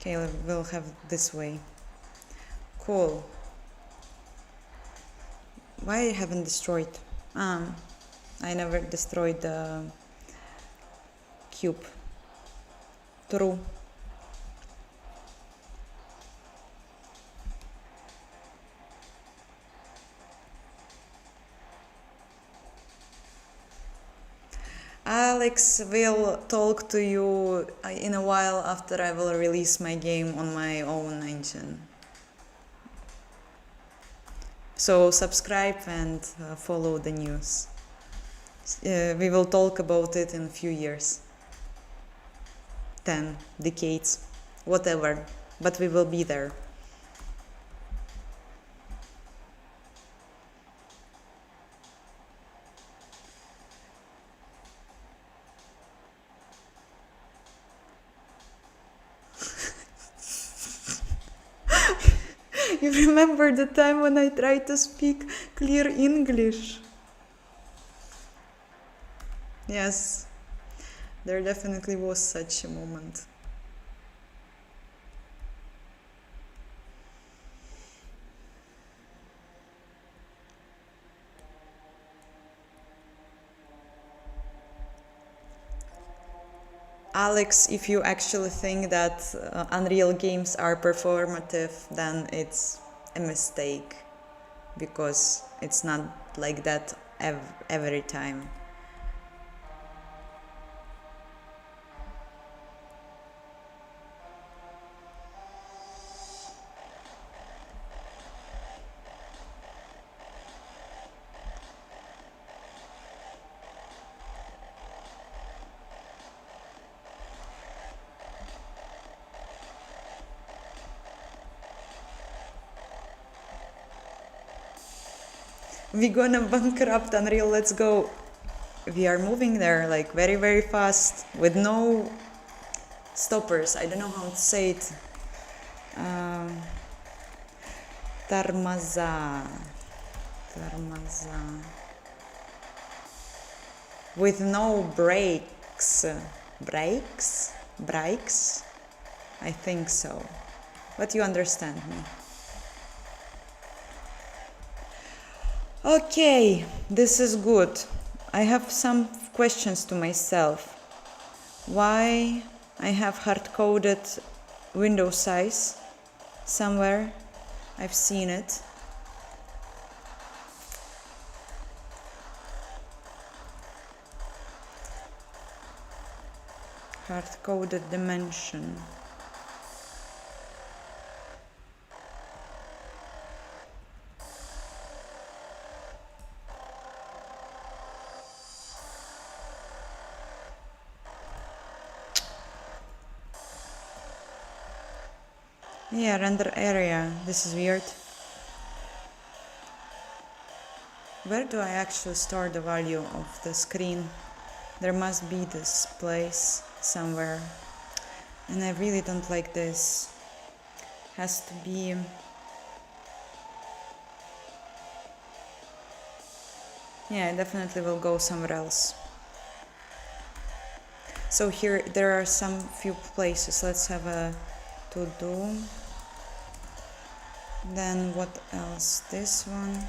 Okay, we'll have this way. Cool. Why I haven't destroyed? I never destroyed the cube. True. Alex will talk to you in a while after I will release my game on my own engine. So subscribe and follow the news. We will talk about it in a few years. 10 decades, whatever, but we will be there. You remember the time when I tried to speak clear English? Yes, there definitely was such a moment. Alex, if you actually think that Unreal games are performative, then it's a mistake, because it's not like that every time. We're gonna bankrupt Unreal, let's go. We are moving there like very, very fast with no stoppers. I don't know how to say it. Tarmaza. With no brakes. Brakes? I think so. But you understand me. Okay, this is good. I have some questions to myself. Why I have hard-coded window size somewhere? I've seen it. hard-coded dimension. Yeah, render area. This is weird. Where do I actually store the value of the screen? There must be this place somewhere. And I really don't like this. Has to be... Yeah, I definitely will go somewhere else. So here there are some few places. Let's have a to do. Then what else? This one.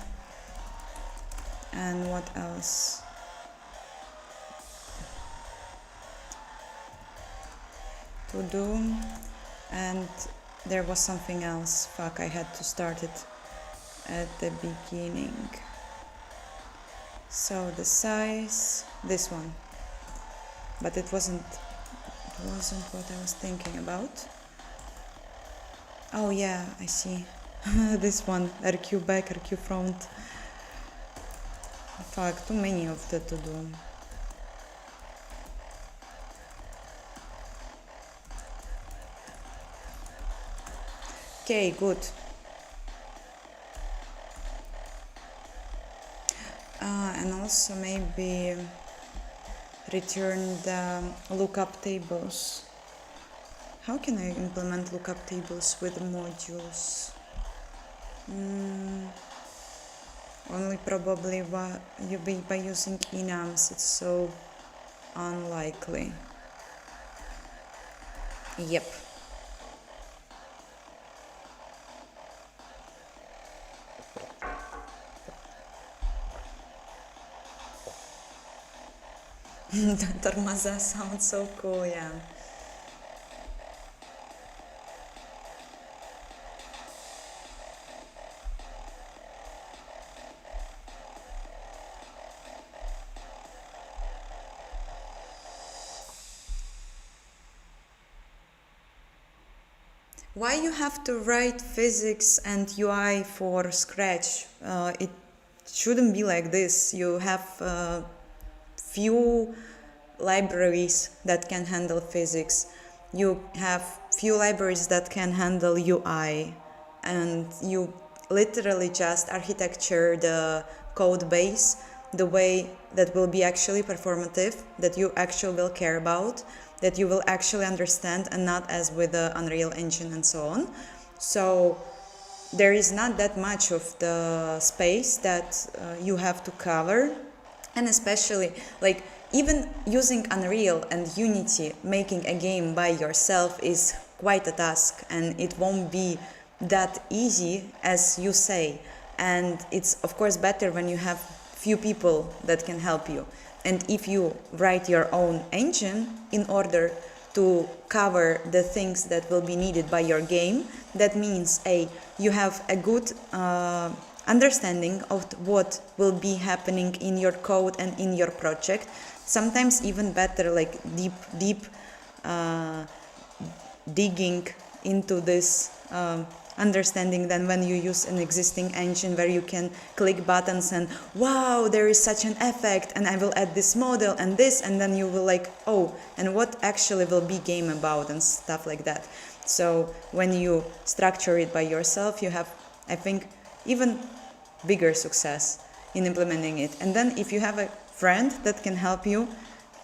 And what else? To do. And there was something else. Fuck, I had to start it at the beginning. So the size, this one. But it wasn't what I was thinking about. Oh yeah, I see. This one, RQ back, RQ front. Fuck, too many of the to do. Okay, good. And also maybe return the lookup tables. How can I implement lookup tables with modules? Only probably by using enums. It's so unlikely. Yep. Tormaza sounds so cool, yeah. Why you have to write physics and UI for Scratch? It shouldn't be like this. You have few libraries that can handle physics. You have few libraries that can handle UI, and you literally just architecture the code base the way that will be actually performative, that you actually will care about, that you will actually understand, and not as with the Unreal Engine and so on. So there is not that much of the space that you have to cover, and especially like even using Unreal and Unity, making a game by yourself is quite a task, and it won't be that easy as you say. And it's of course better when you have few people that can help you. And if you write your own engine in order to cover the things that will be needed by your game, that means you have a good understanding of what will be happening in your code and in your project. Sometimes even better, like deep digging into this understanding than when you use an existing engine where you can click buttons and wow, there is such an effect, and I will add this model and this, and then you will like, oh, and what actually will be game about and stuff like that. So when you structure it by yourself, you have, I think, even bigger success in implementing it. And then if you have a friend that can help you,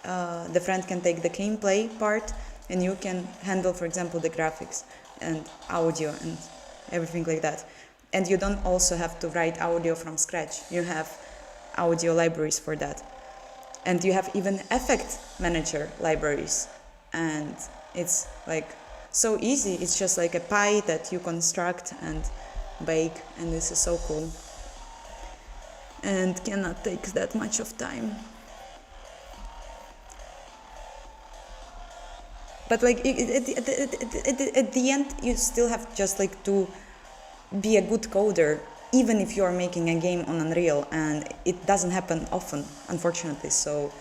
the friend can take the gameplay part, and you can handle, for example, the graphics and audio and everything like that. And you don't also have to write audio from scratch. You have audio libraries for that. And you have even effect manager libraries. And it's like so easy. It's just like a pie that you construct and bake, and this is so cool. And cannot take that much of time. But like at the end, you still have just like to be a good coder, even if you are making a game on Unreal, and it doesn't happen often, unfortunately. So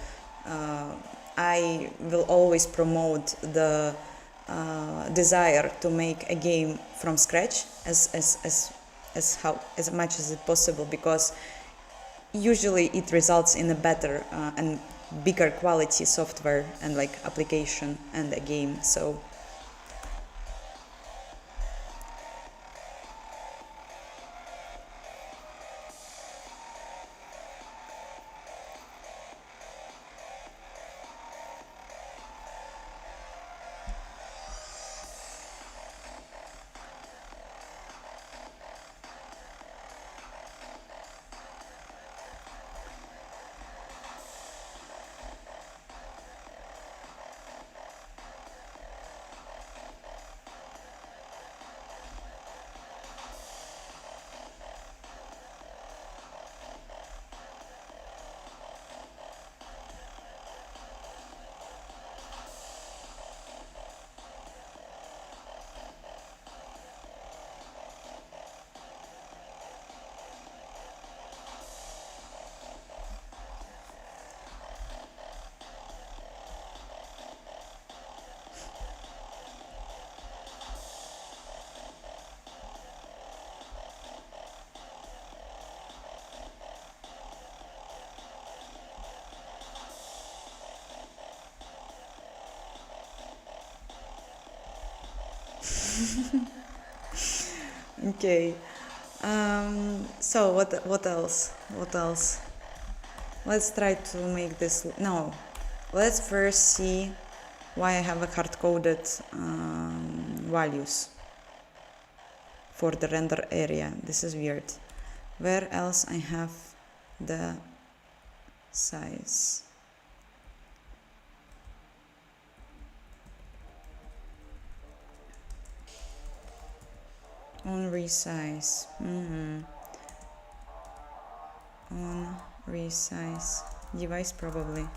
I will always promote the desire to make a game from scratch as much as it possible, because usually it results in a better and bigger quality software and like application and a game. So okay. So what else? What else? Let's try to make this. No, let's first see why I have a hard-coded values for the render area. This is weird. Where else I have the size? On resize. On resize device, probably.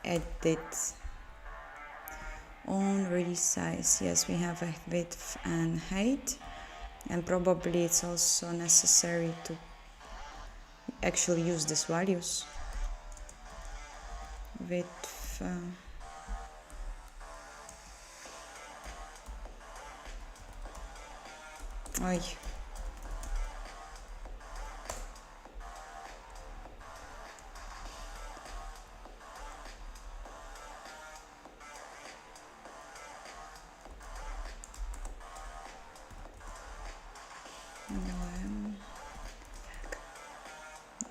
Edit. On resize. Yes, we have a width and height, and probably it's also necessary to actually use these values. Width. Oi.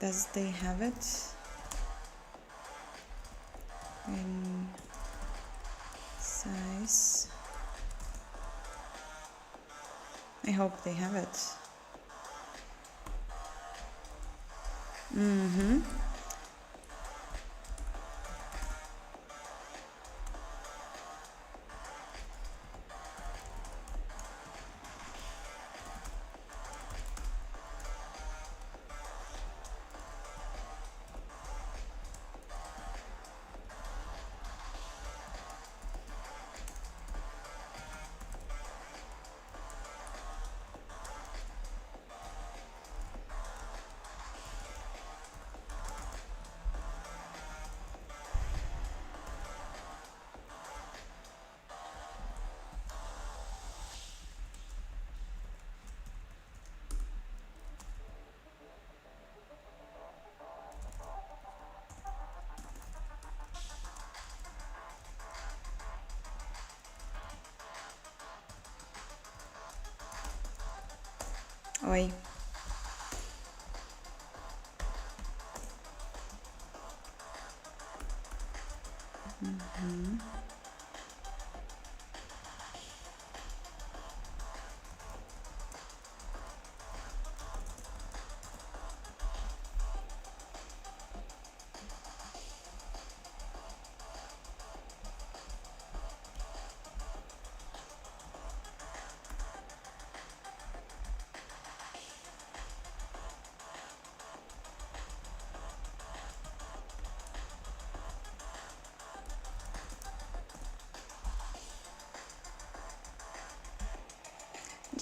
Does they have it in size? I hope they have it. Oi.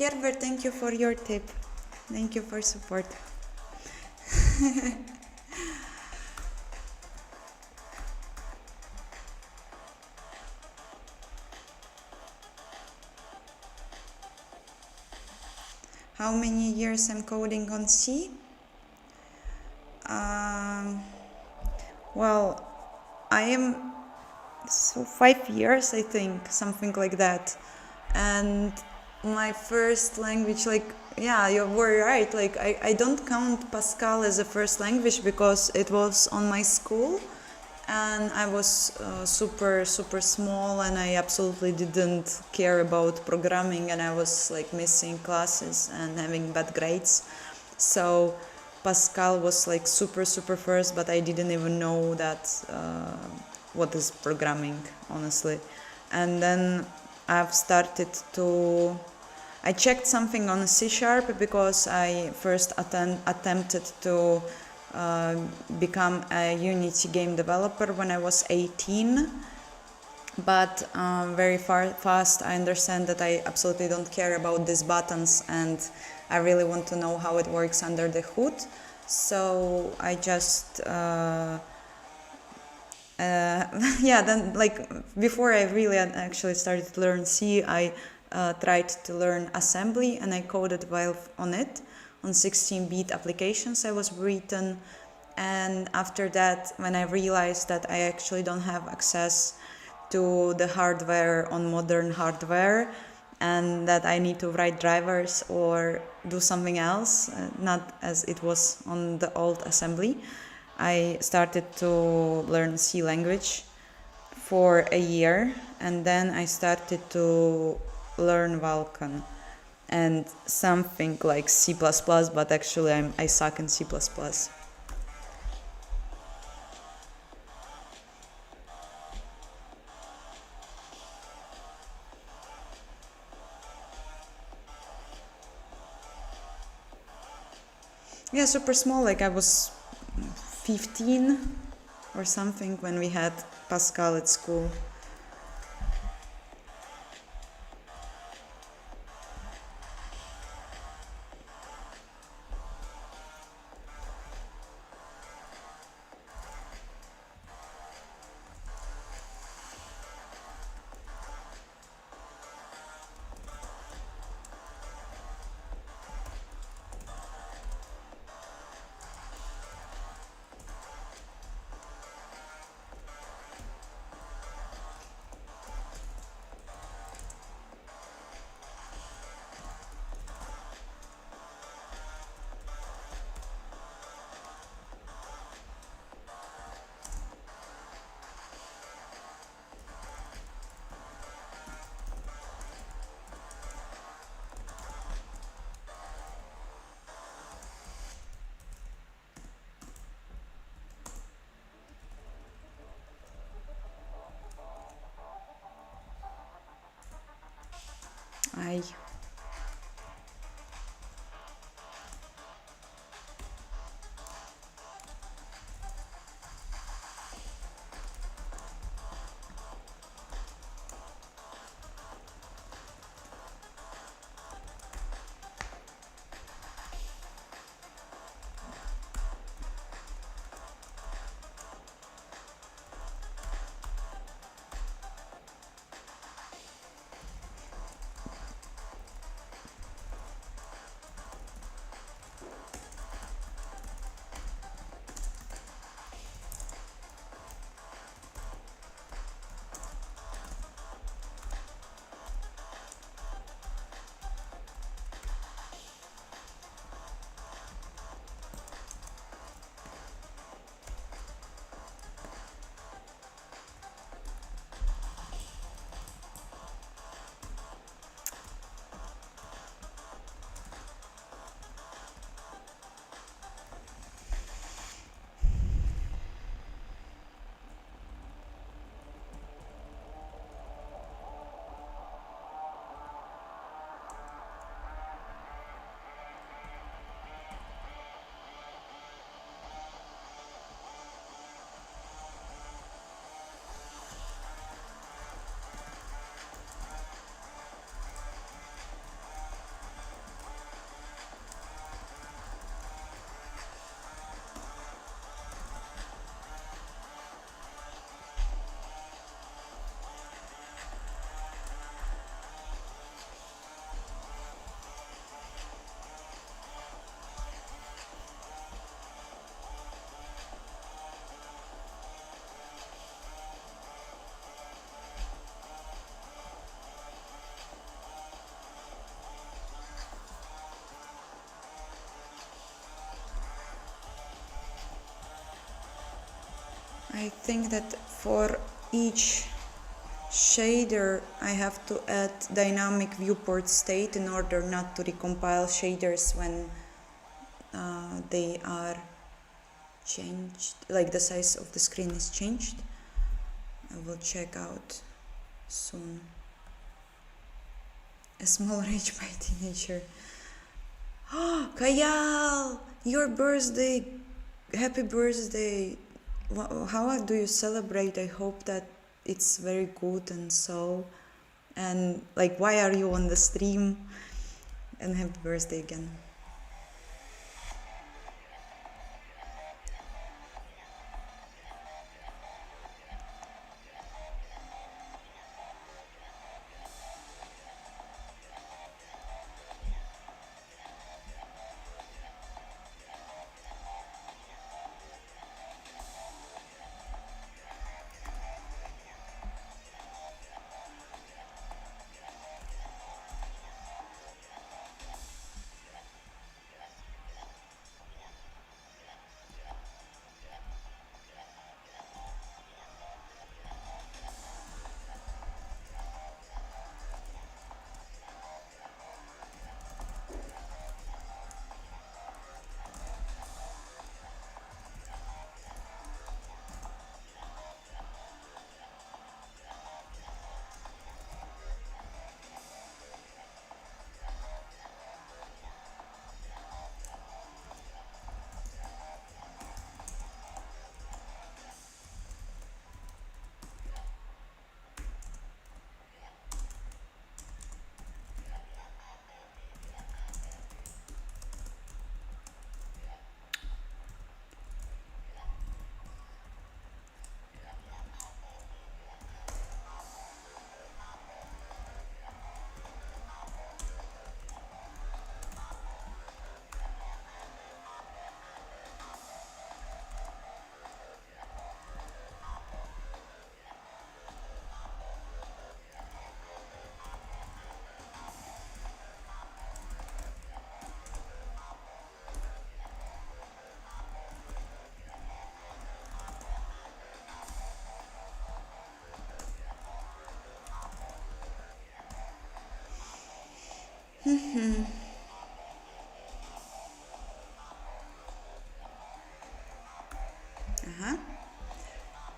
Gerber, thank you for your tip. Thank you for support. how many years I'm coding on C? Well, I am 5 years, I think, something like that. And my first language, like, yeah, you were right. Like, I don't count Pascal as a first language because it was on my school, and I was super small, and I absolutely didn't care about programming, and I was like missing classes and having bad grades. So Pascal was like super first, but I didn't even know that what is programming, honestly. And then I've started to I checked something on C Sharp because I first attempted to become a Unity game developer when I was 18. But very fast I understand that I absolutely don't care about these buttons, and I really want to know how it works under the hood. So I just yeah, then like before I really actually started to learn C, I tried to learn assembly, and I coded while on it. On 16-bit applications I was written, and after that, when I realized that I actually don't have access to the hardware on modern hardware, and that I need to write drivers or do something else, not as it was on the old assembly, I started to learn C language for a year, and then I started to learn Vulkan and something like C++, but actually I suck in C++. Yeah, super small, like I was 15 or something when we had Pascal at school. I I think that for each shader I have to add dynamic viewport state in order not to recompile shaders when they are changed, like the size of the screen is changed. I will check out soon. A small rage by teenager. Oh, Kayal, your birthday! Happy birthday! How do you celebrate? I hope that it's very good and so. And like, why are you on the stream? And happy birthday again.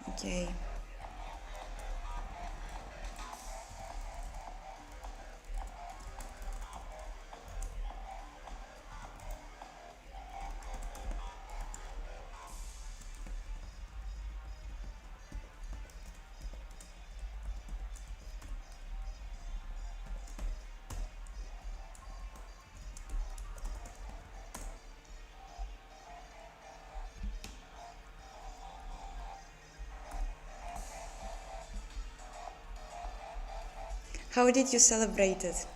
Okay. How did you celebrate it?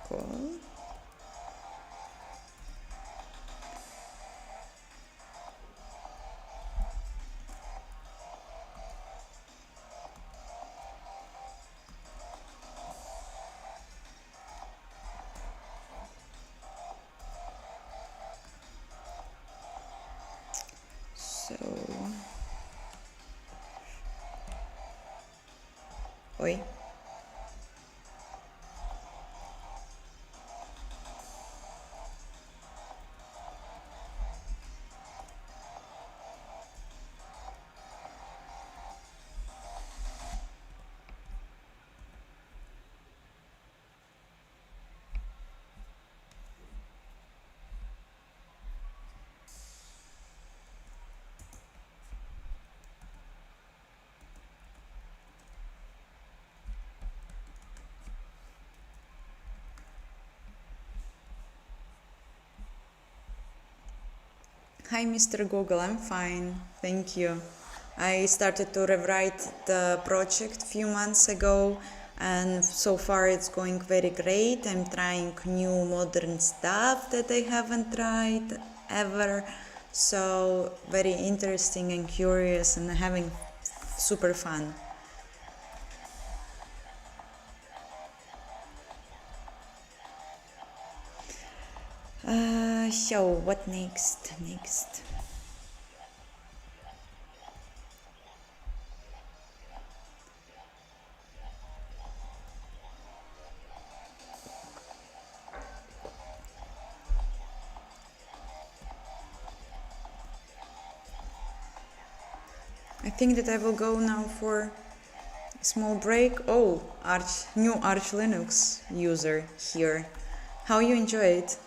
Cool. So, oi. Hi, Mr. Google. I'm fine. Thank you. I started to rewrite the project a few months ago, and so far it's going very great. I'm trying new modern stuff that I haven't tried ever. So very interesting and curious, and having super fun. So what next? I think that I will go now for a small break. Oh, new Arch Linux user here. How you enjoy it?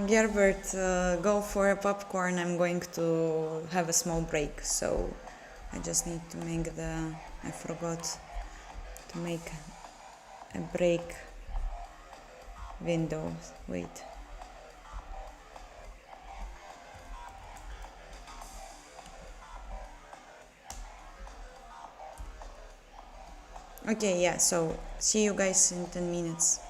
Gerbert, go for a popcorn. I'm going to have a small break, so I just need to make I forgot to make a break window. Wait. Okay, yeah, so see you guys in 10 minutes.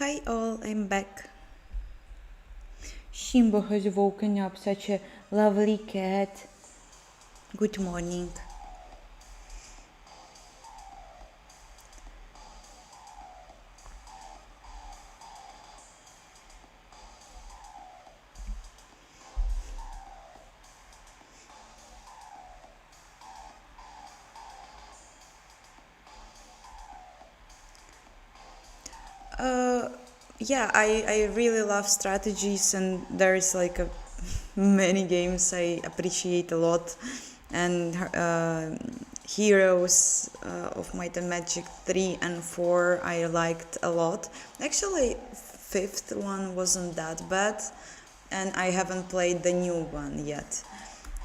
Hi all, I'm back. Shimbo has woken up, such a lovely cat. Good morning. Yeah, I really love strategies, and there's like many games I appreciate a lot, and Heroes of Might and Magic 3 and 4 I liked a lot. Actually, fifth one wasn't that bad, and I haven't played the new one yet.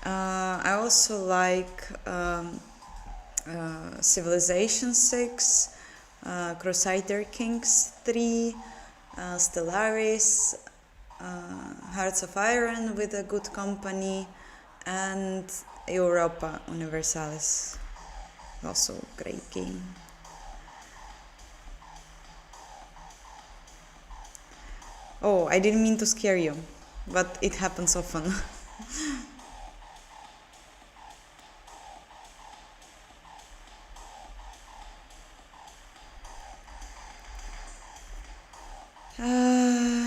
I also like Civilization 6, Crusader Kings 3, Stellaris, Hearts of Iron with a good company, and Europa Universalis. Also great game. Oh, I didn't mean to scare you, but it happens often.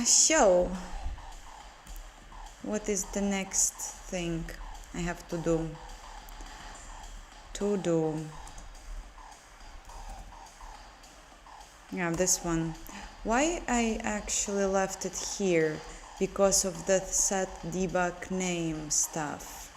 So, what is the next thing I have to do? Yeah, this one. Why I actually left it here? Because of the set debug name stuff.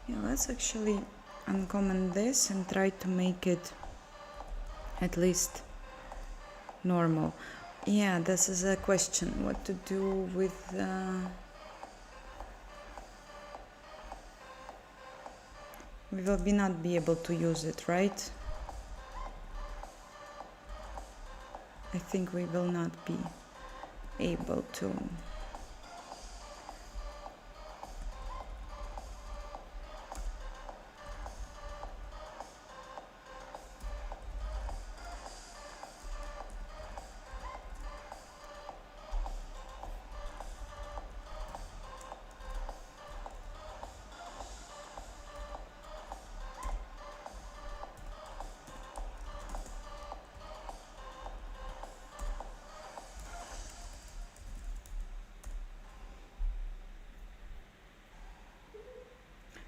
Yeah, let's actually uncomment this and try to make it at least normal. Yeah, this is a question. What to do with... we will not be able to use it, right? I think we will not be able to.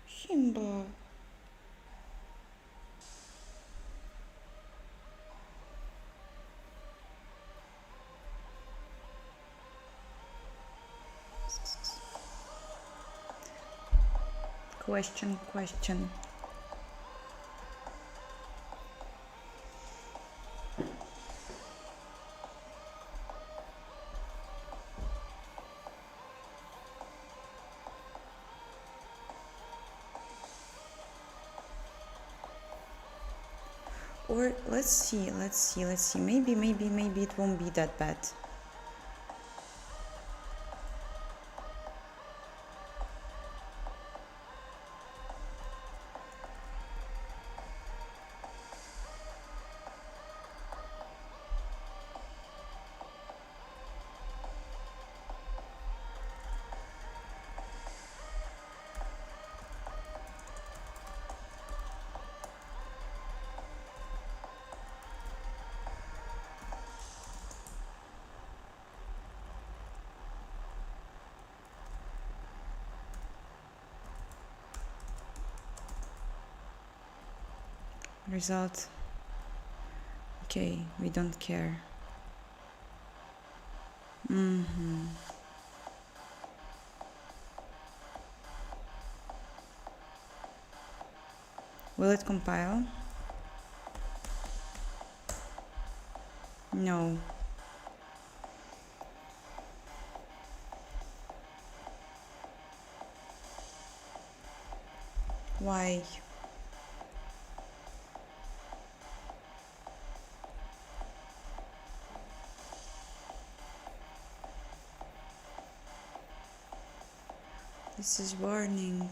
Simba. Question. Or let's see. Maybe it won't be that bad. result. Okay, we don't care. Will it compile? No. Why? This is warning.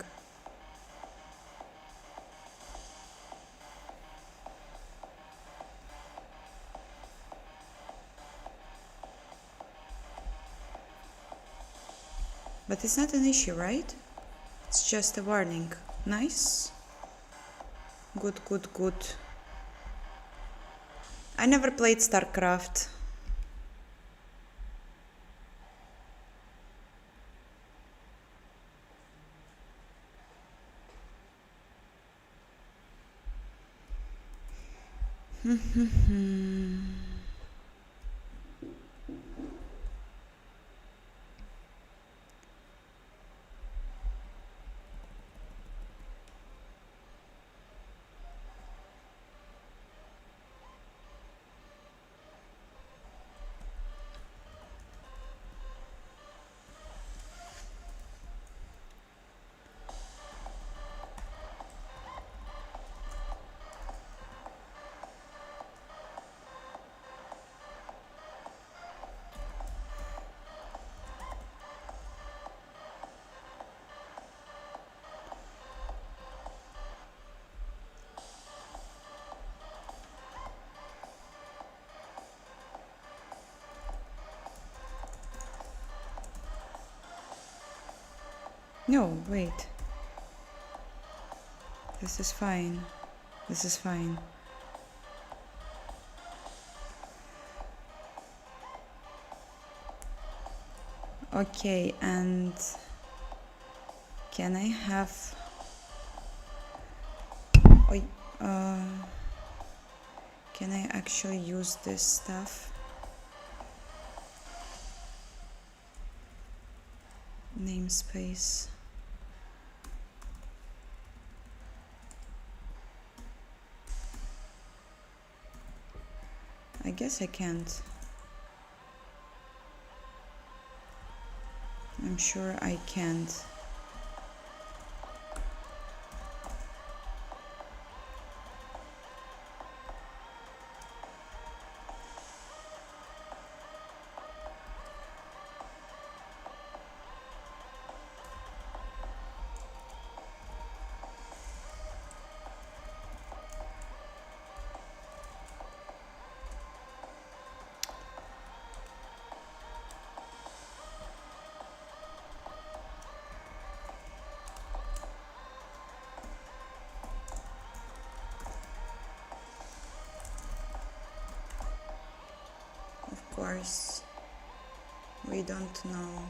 But it's not an issue, right? It's just a warning. Nice. Good, good, good. I never played StarCraft. No, wait. This is fine. This is fine. Okay, and can I have... can I actually use this stuff? Namespace. I guess I can't. I'm sure I can't. Of course, we don't know.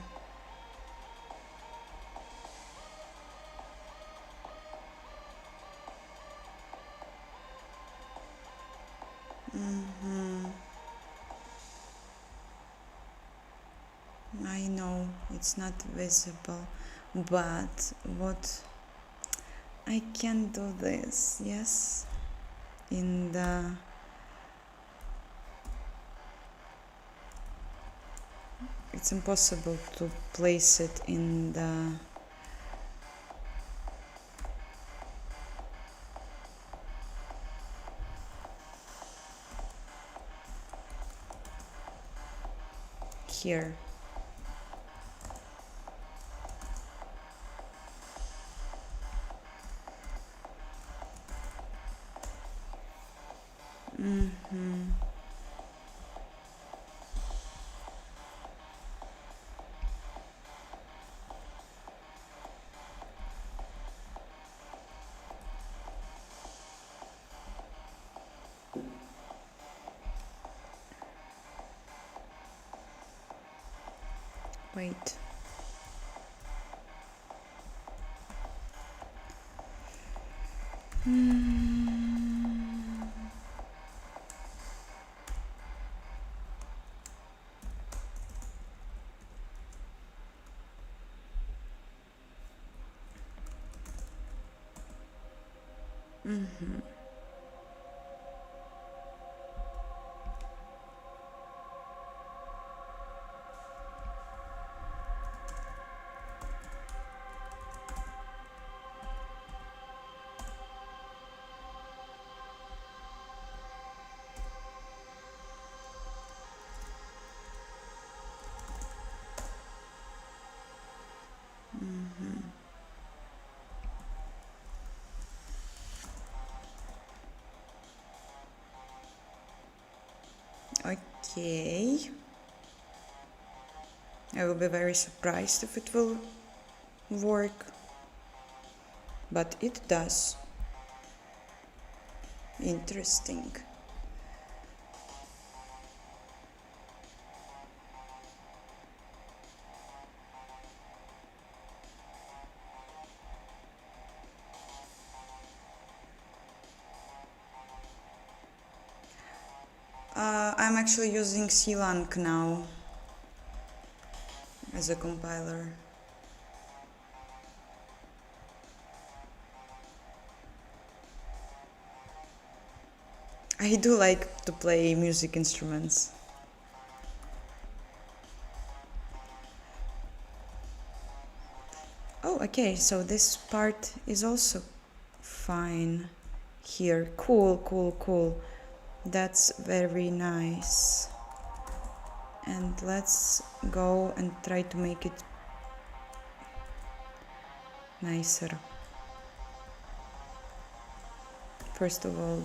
I know it's not visible, but what I can do this, yes, in the it's impossible to place it in the here. Wait. Okay. I will be very surprised if it will work, but it does. Interesting. I'm actually using Clang now as a compiler. I do like to play music instruments. Oh, okay, so this part is also fine here. Cool, cool, cool. That's very nice. And let's go and try to make it nicer. First of all,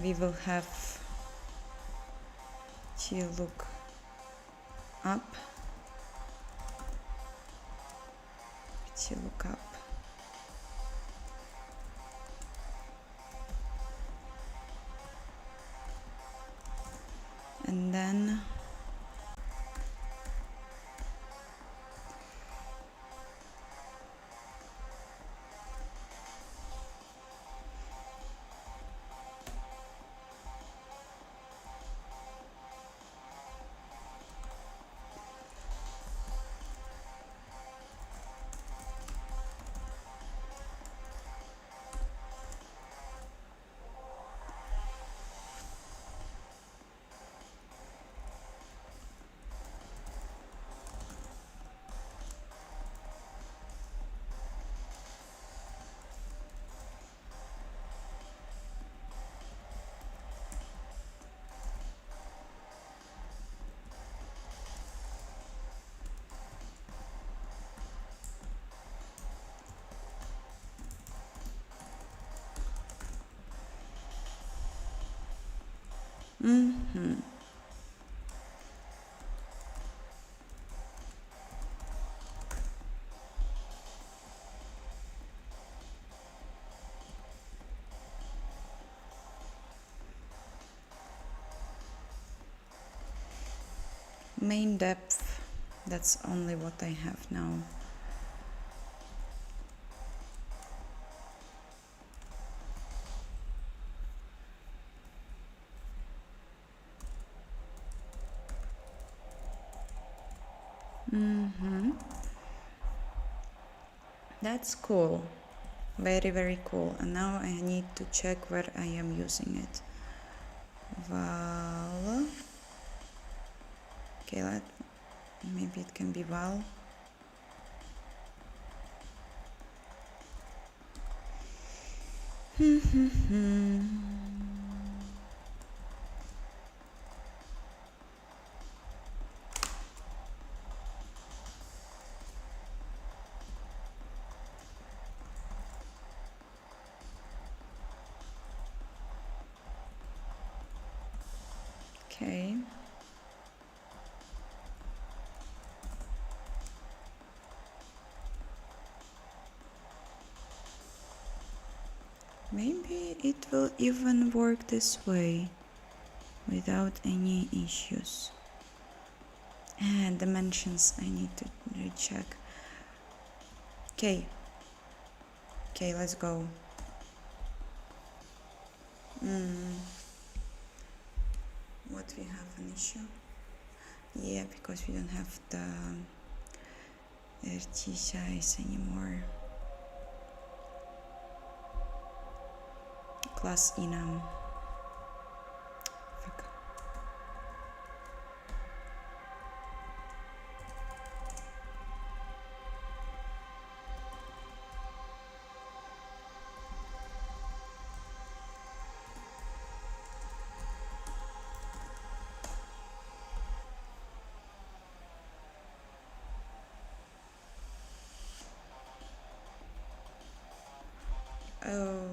we will have to look up. To look up. And then main depth, that's only what I have now. That's cool. Very, very cool. And now I need to check where I am using it. Val. Okay, maybe it can be val. Okay. Maybe it will even work this way without any issues. And dimensions I need to recheck. Okay. Okay, let's go. What we have an issue? Yeah, because we don't have the RT size anymore. Class enum. Fuck. Oh.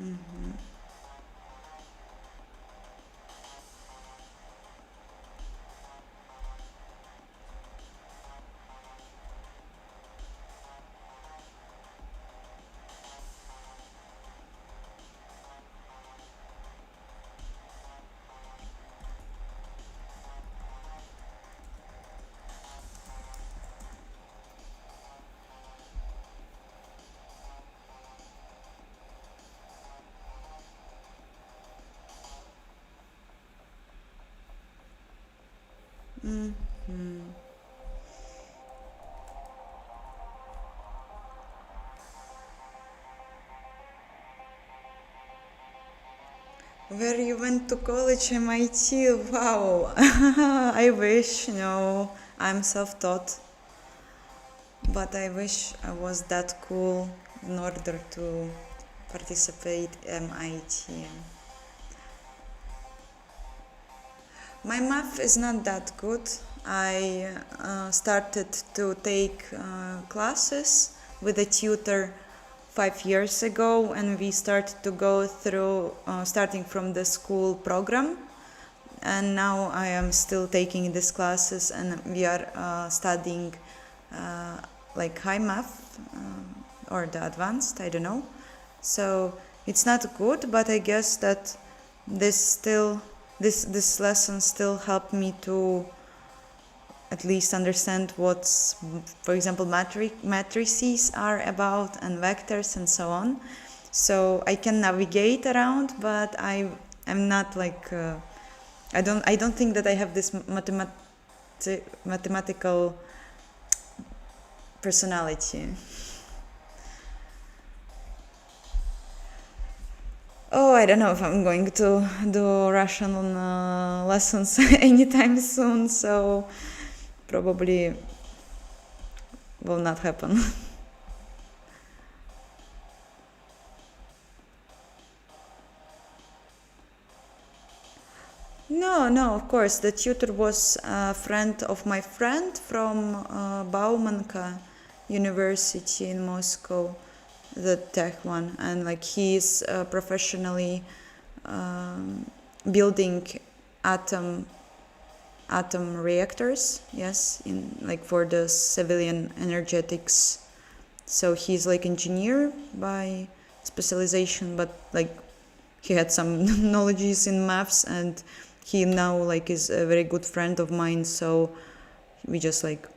Mm-hmm. Mm-hmm. Where you went to college, MIT? Wow. I wish, I'm self-taught. But I wish I was that cool in order to participate MIT. My math is not that good. I started to take classes with a tutor 5 years ago, and we started to go through starting from the school program. And now I am still taking these classes, and we are studying like high math or the advanced, I don't know. So it's not good, but I guess that this lesson still helped me to at least understand what's, for example, matrices are about and vectors and so on. So I can navigate around, but I'm not like I don't think that I have this mathematical personality. Oh, I don't know if I'm going to do Russian lessons anytime soon, so probably will not happen. No, of course. The tutor was a friend of my friend from Baumanka University in Moscow, the tech one, and like he's professionally building atom reactors, yes, in like for the civilian energetics. So he's like engineer by specialization, but like he had some knowledges in maths, and he now like is a very good friend of mine. So we just like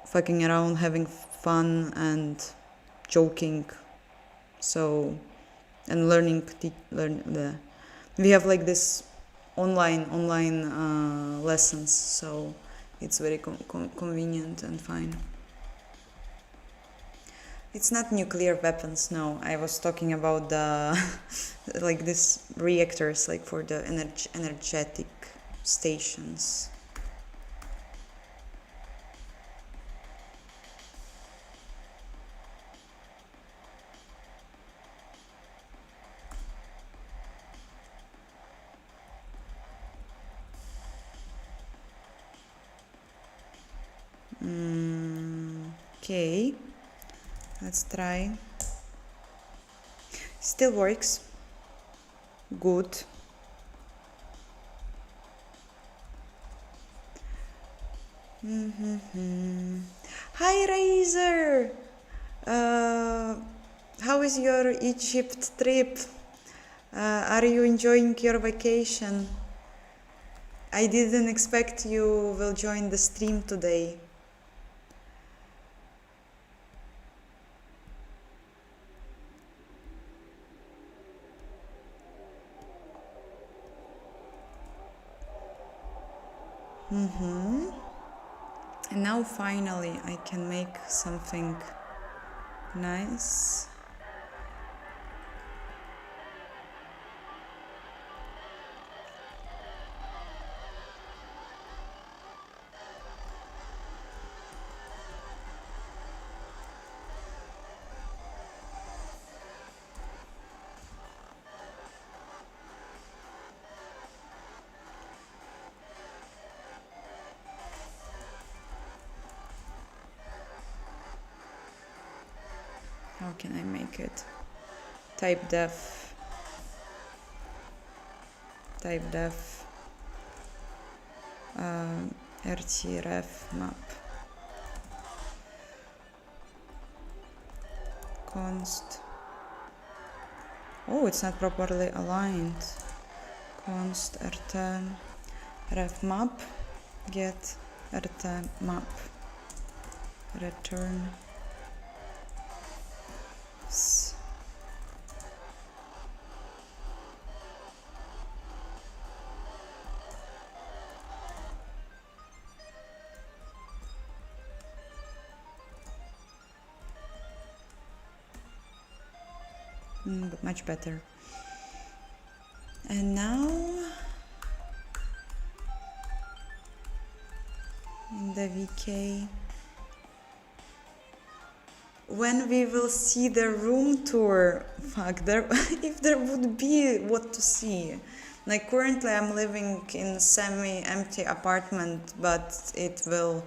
fucking around, having fun and joking. So and we have like this online lessons, so it's very convenient and fine. It's not nuclear weapons, no. I was talking about the like this reactors, like for the energetic stations. Okay, let's try. Still works. Good. Hi, Razor. How is your Egypt trip? Are you enjoying your vacation? I didn't expect you will join the stream today. And now finally I can make something nice. How can I make it? Type def rtref map const. Oh, it's not properly aligned. Const rt ref map get rt map return but much better. And now in the VK, when we will see the room tour, if there would be what to see. Like currently I'm living in semi-empty apartment, but it will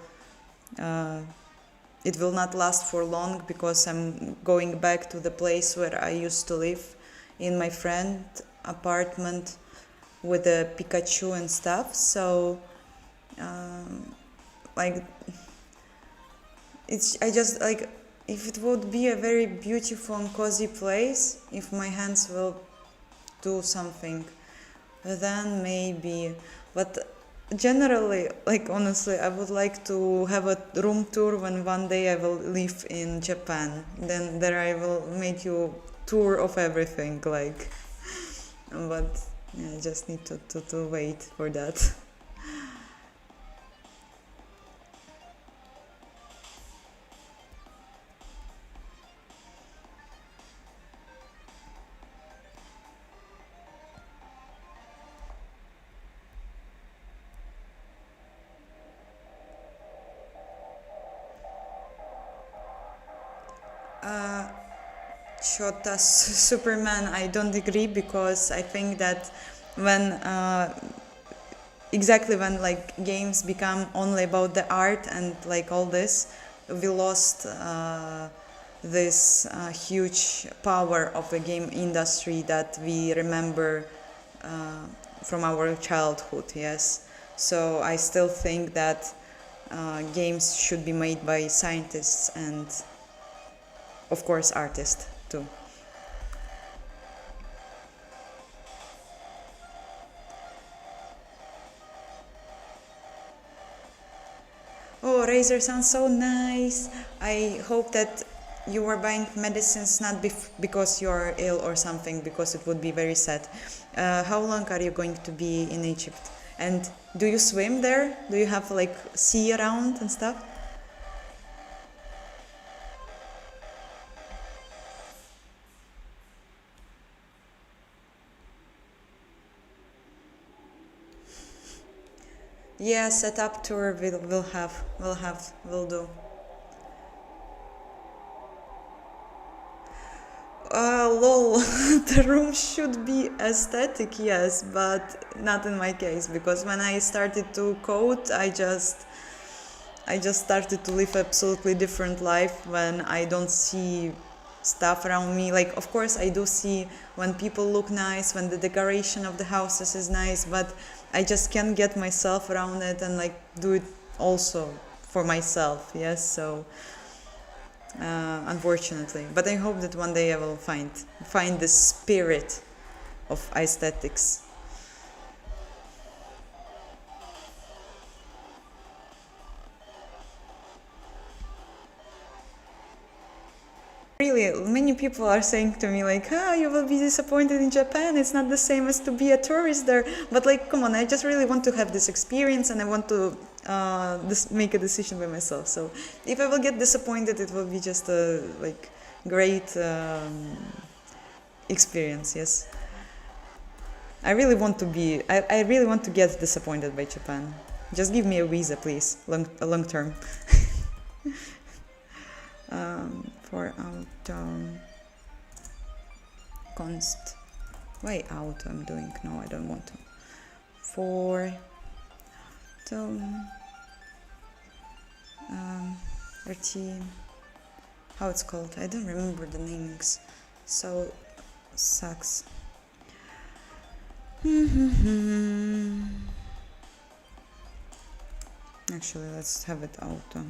not last for long because I'm going back to the place where I used to live in my friend apartment with the Pikachu and stuff. So I just like, if it would be a very beautiful and cozy place, if my hands will do something, then maybe. But generally, like honestly, I would like to have a room tour when one day I will live in Japan. Then there I will make you tour of everything, like. But yeah, I just need to wait for that. Chotas Superman, I don't agree, because I think that when exactly when like games become only about the art and like all this, we lost this huge power of the game industry that we remember from our childhood. Yes, so I still think that games should be made by scientists and of course artists too. Oh, Razer sounds so nice. I hope that you were buying medicines not because you're ill or something, because it would be very sad. How long are you going to be in Egypt? And do you swim there? Do you have like sea around and stuff? Yeah, setup tour we'll do. Lol, the room should be aesthetic, yes, but not in my case, because when I started to code, I just started to live absolutely different life when I don't see stuff around me. Like, of course, I do see when people look nice, when the decoration of the houses is nice, but I just can't get myself around it and like do it also for myself. Yes, so unfortunately, but I hope that one day I will find the spirit of aesthetics. Really, many people are saying to me like, "Ah, you will be disappointed in Japan. It's not the same as to be a tourist there." But like, come on, I just really want to have this experience, and I want to make a decision by myself. So if I will get disappointed, it will be just a like great experience. Yes, I really want to be. I really want to get disappointed by Japan. Just give me a visa, please, long term. For auto const. Why auto I'm doing? No, I don't want to. For RT, how it's called? I don't remember the namings. So sucks. Actually, let's have it auto.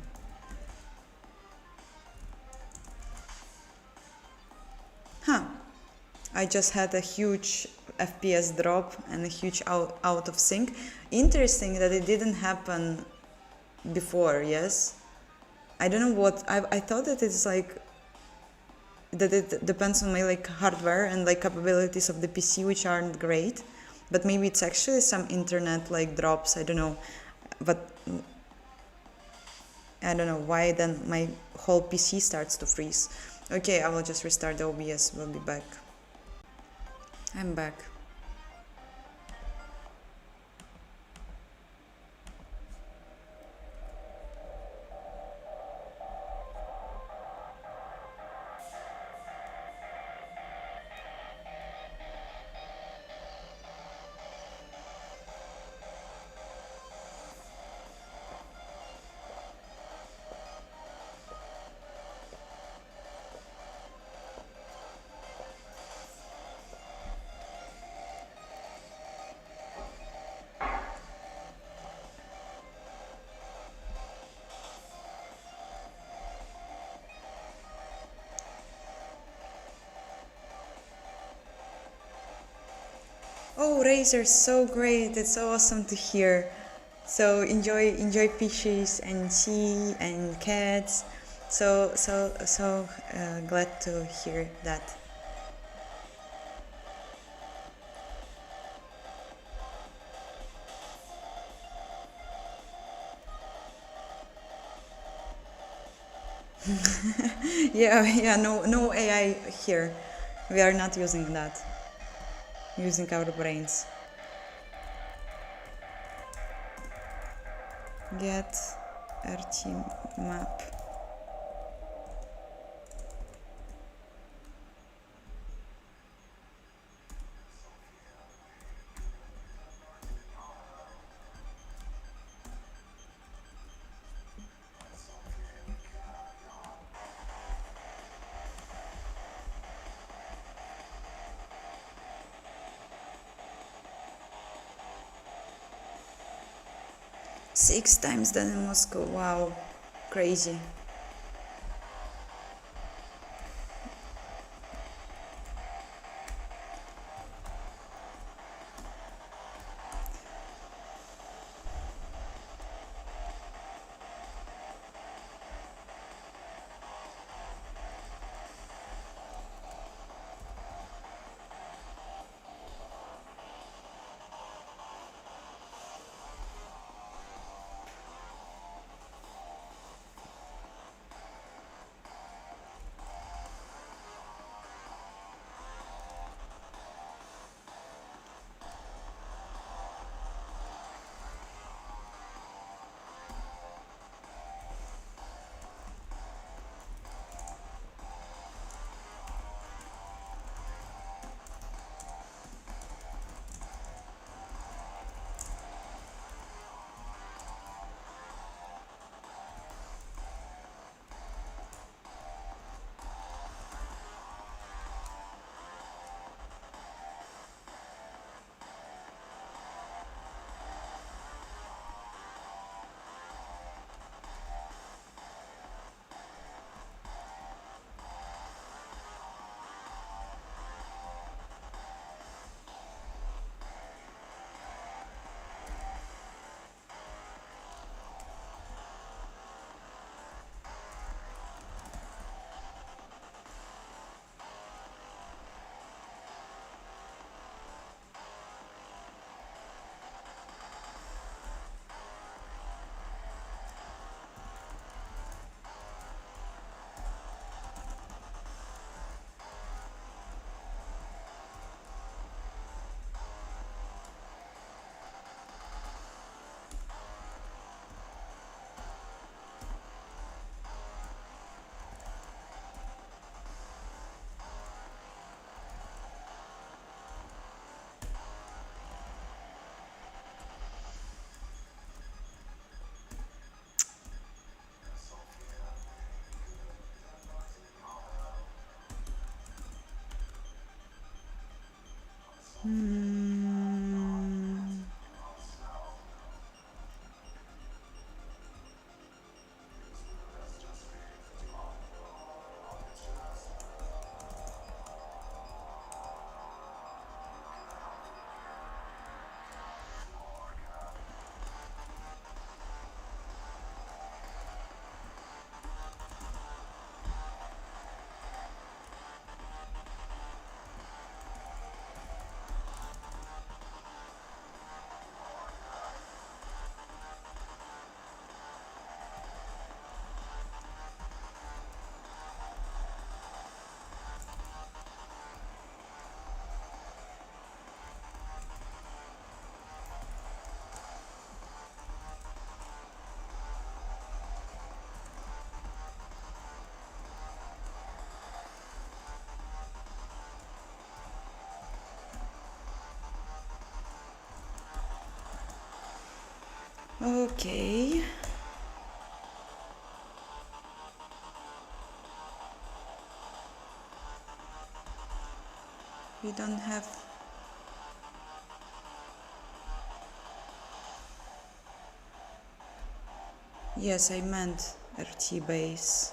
Huh. I just had a huge FPS drop and a huge out of sync. Interesting that it didn't happen before, yes? I don't know what, I thought that it's like, that it depends on my like hardware and like capabilities of the PC, which aren't great. But maybe it's actually some internet like drops, I don't know. But I don't know why then my whole PC starts to freeze. Okay, I will just restart the OBS, we'll be back. I'm back. Oh, Razer, so great! It's so awesome to hear. So enjoy fishes and sea and cats. So glad to hear that. Yeah, no AI here. We are not using that. Using our brains. Get RT map. Six times than in Moscow. Wow, crazy. Okay. We don't have. Yes, I meant RT base.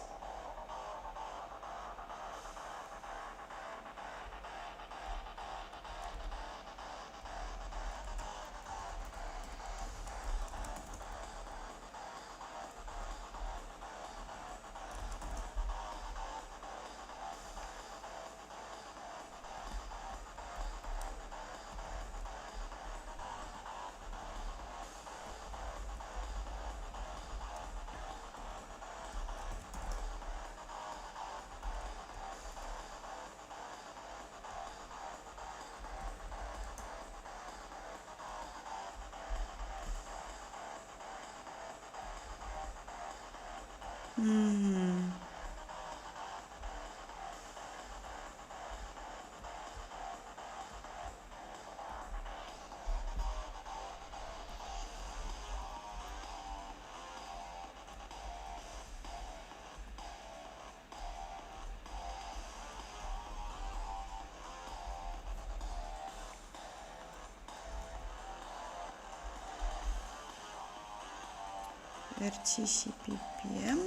RTCPPM.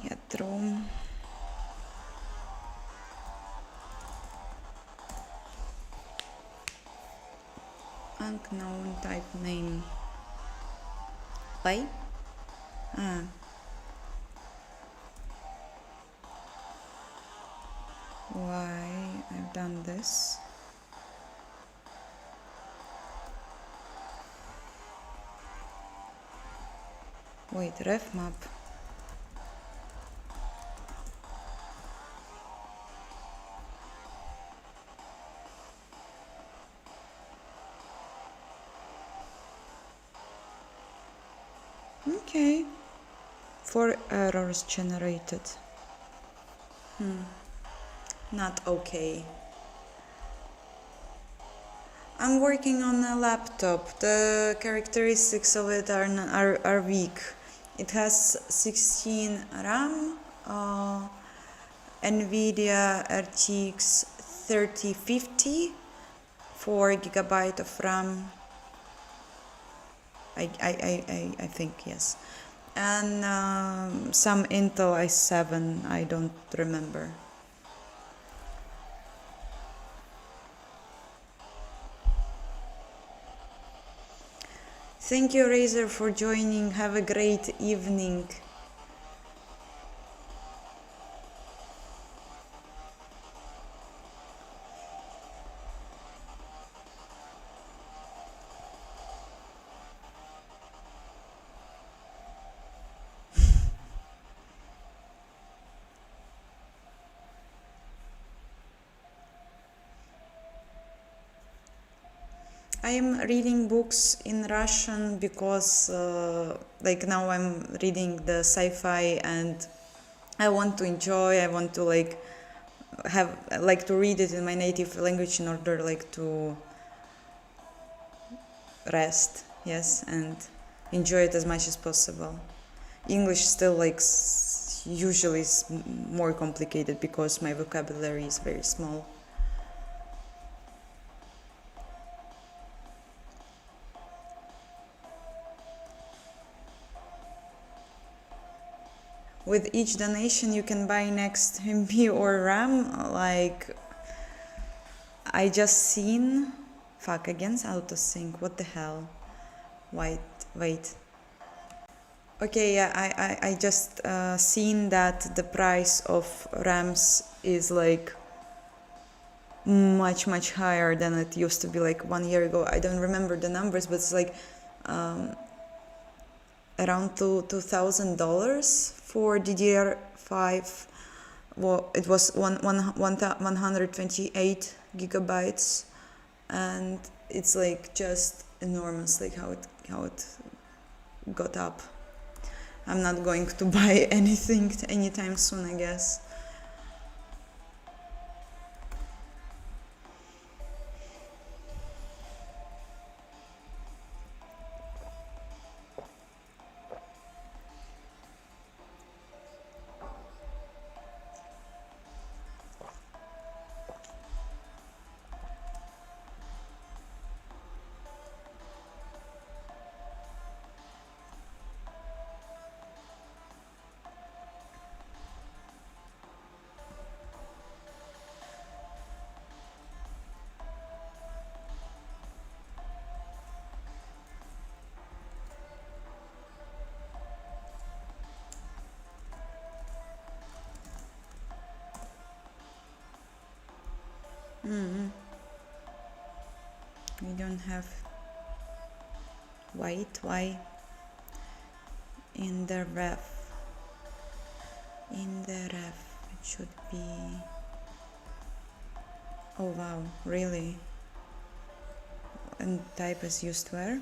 Ядро. Unknown type name. Why? Why I've done this? Wait, ref map. Okay. 4 errors generated. Not okay. I'm working on a laptop. The characteristics of it are weak. It has 16 RAM, NVIDIA RTX 3050, 4 GB of RAM. I think, yes. And some Intel i7, I don't remember. Thank you, Razer, for joining. Have a great evening. I am reading books in Russian because like now I'm reading the sci-fi and I want to enjoy, I want to like to read it in my native language in order like to rest, yes, and enjoy it as much as possible. English still like usually is more complicated because my vocabulary is very small. With each donation you can buy next MB or RAM. Like I just seen against autosync, what the hell. Wait. Okay, yeah, I just seen that the price of RAMs is like much higher than it used to be like 1 year ago. I don't remember the numbers, but it's like around $2,000 for DDR5. Well, it was 128 gigabytes, and it's like just enormous, like how it got up. I'm not going to buy anything anytime soon, I guess. We don't have white. Why? In the ref. In the ref it should be. Oh wow, really? And type is used where?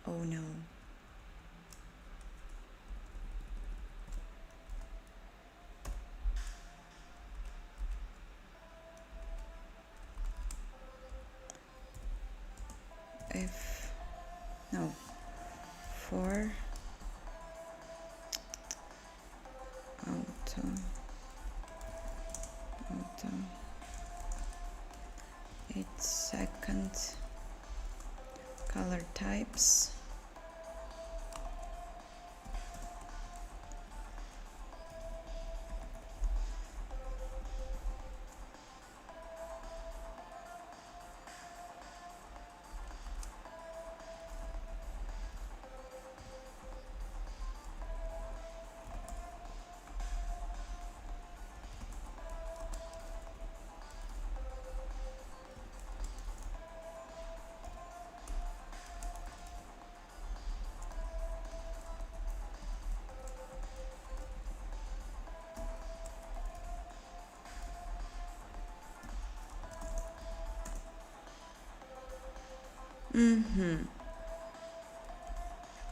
Oh no. If no for auto 8-second color types.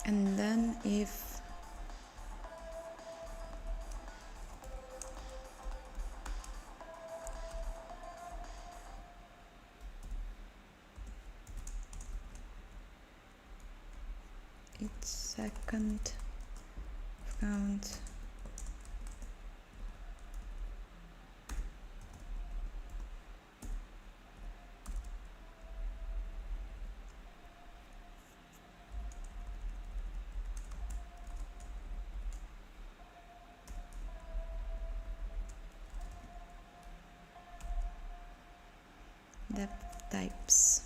And then if it's second count depth types.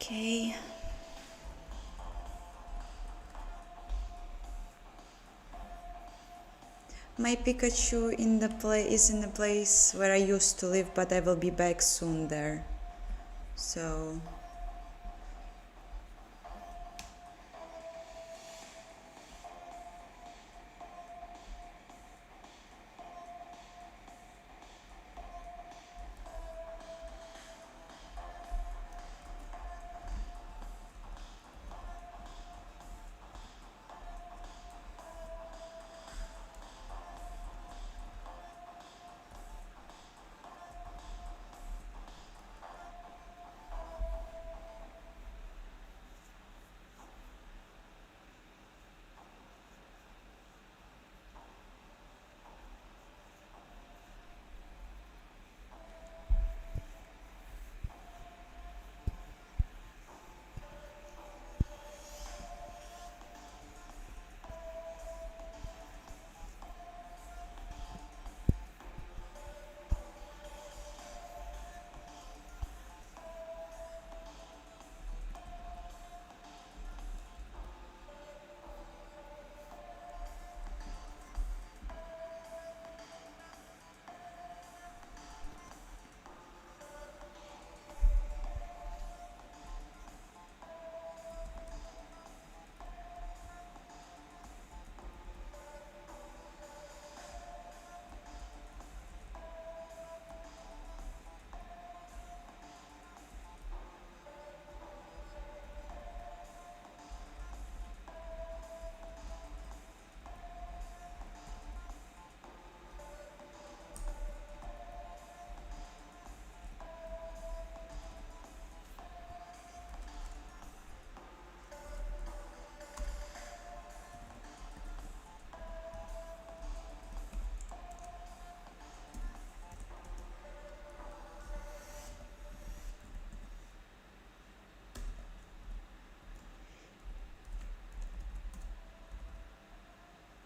Okay. My Pikachu is in the place where I used to live, but I will be back soon there. So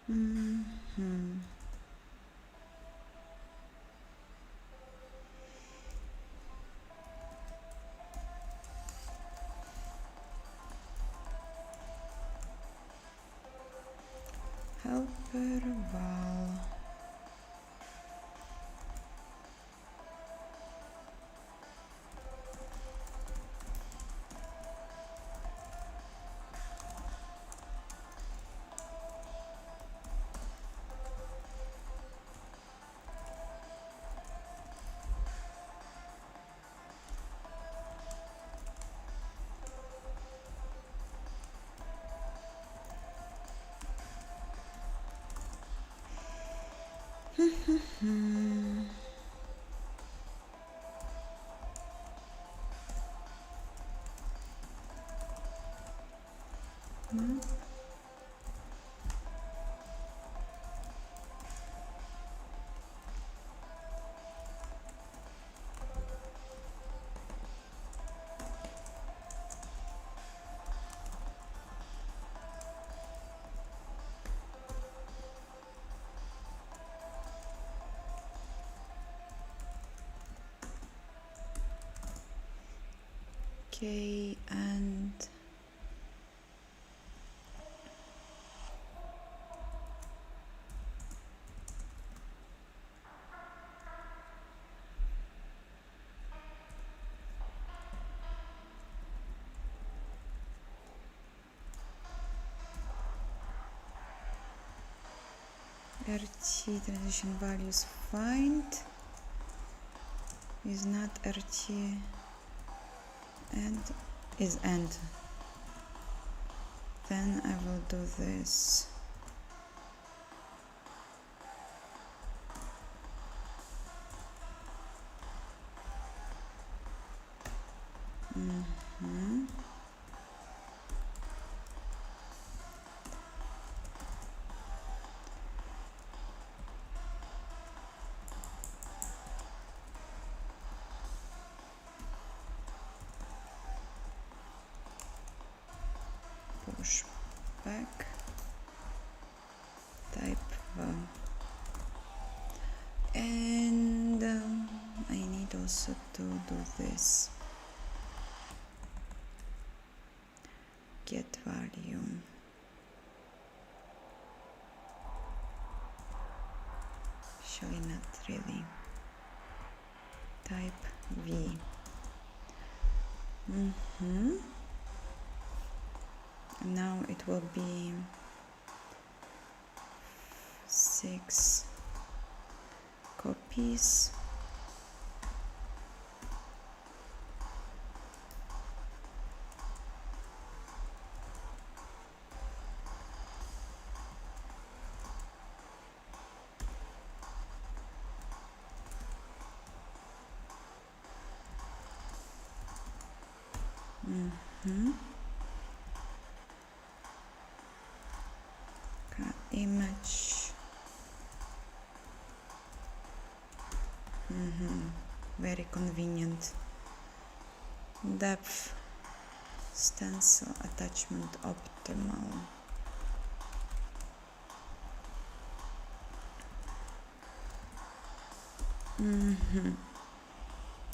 Mhm. Helper val. Okay, and RT transition values find is not RT and is end. Then I will do this. Push back type and I need also to do this get value. Actually not really. Type V. Now it will be 6 copies. Image. Very convenient. Depth stencil attachment optimal.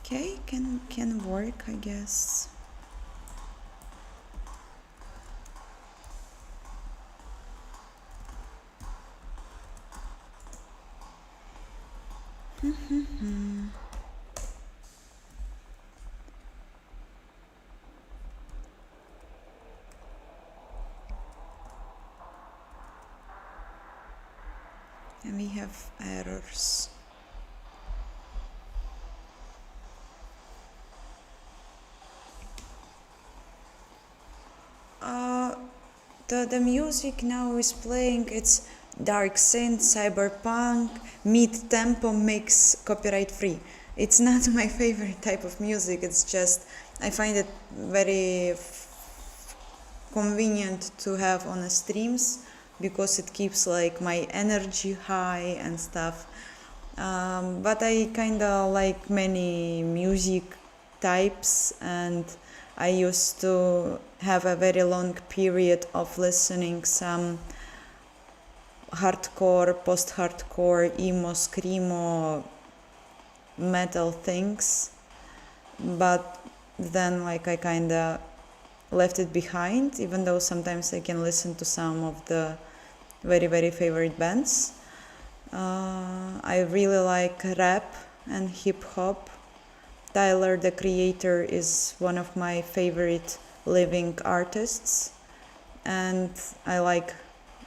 Okay, can work, I guess. And we have errors. The music now is playing. It's dark synth, cyberpunk, mid-tempo mix, copyright free. It's not my favorite type of music. It's just I find it very convenient to have on the streams because it keeps like my energy high and stuff. But I kind of like many music types, and I used to have a very long period of listening some hardcore, post-hardcore, emo, screamo, metal things, but then like I kinda left it behind, even though sometimes I can listen to some of the very favorite bands. I really like rap and hip hop. Tyler, the Creator, is one of my favorite living artists, and I like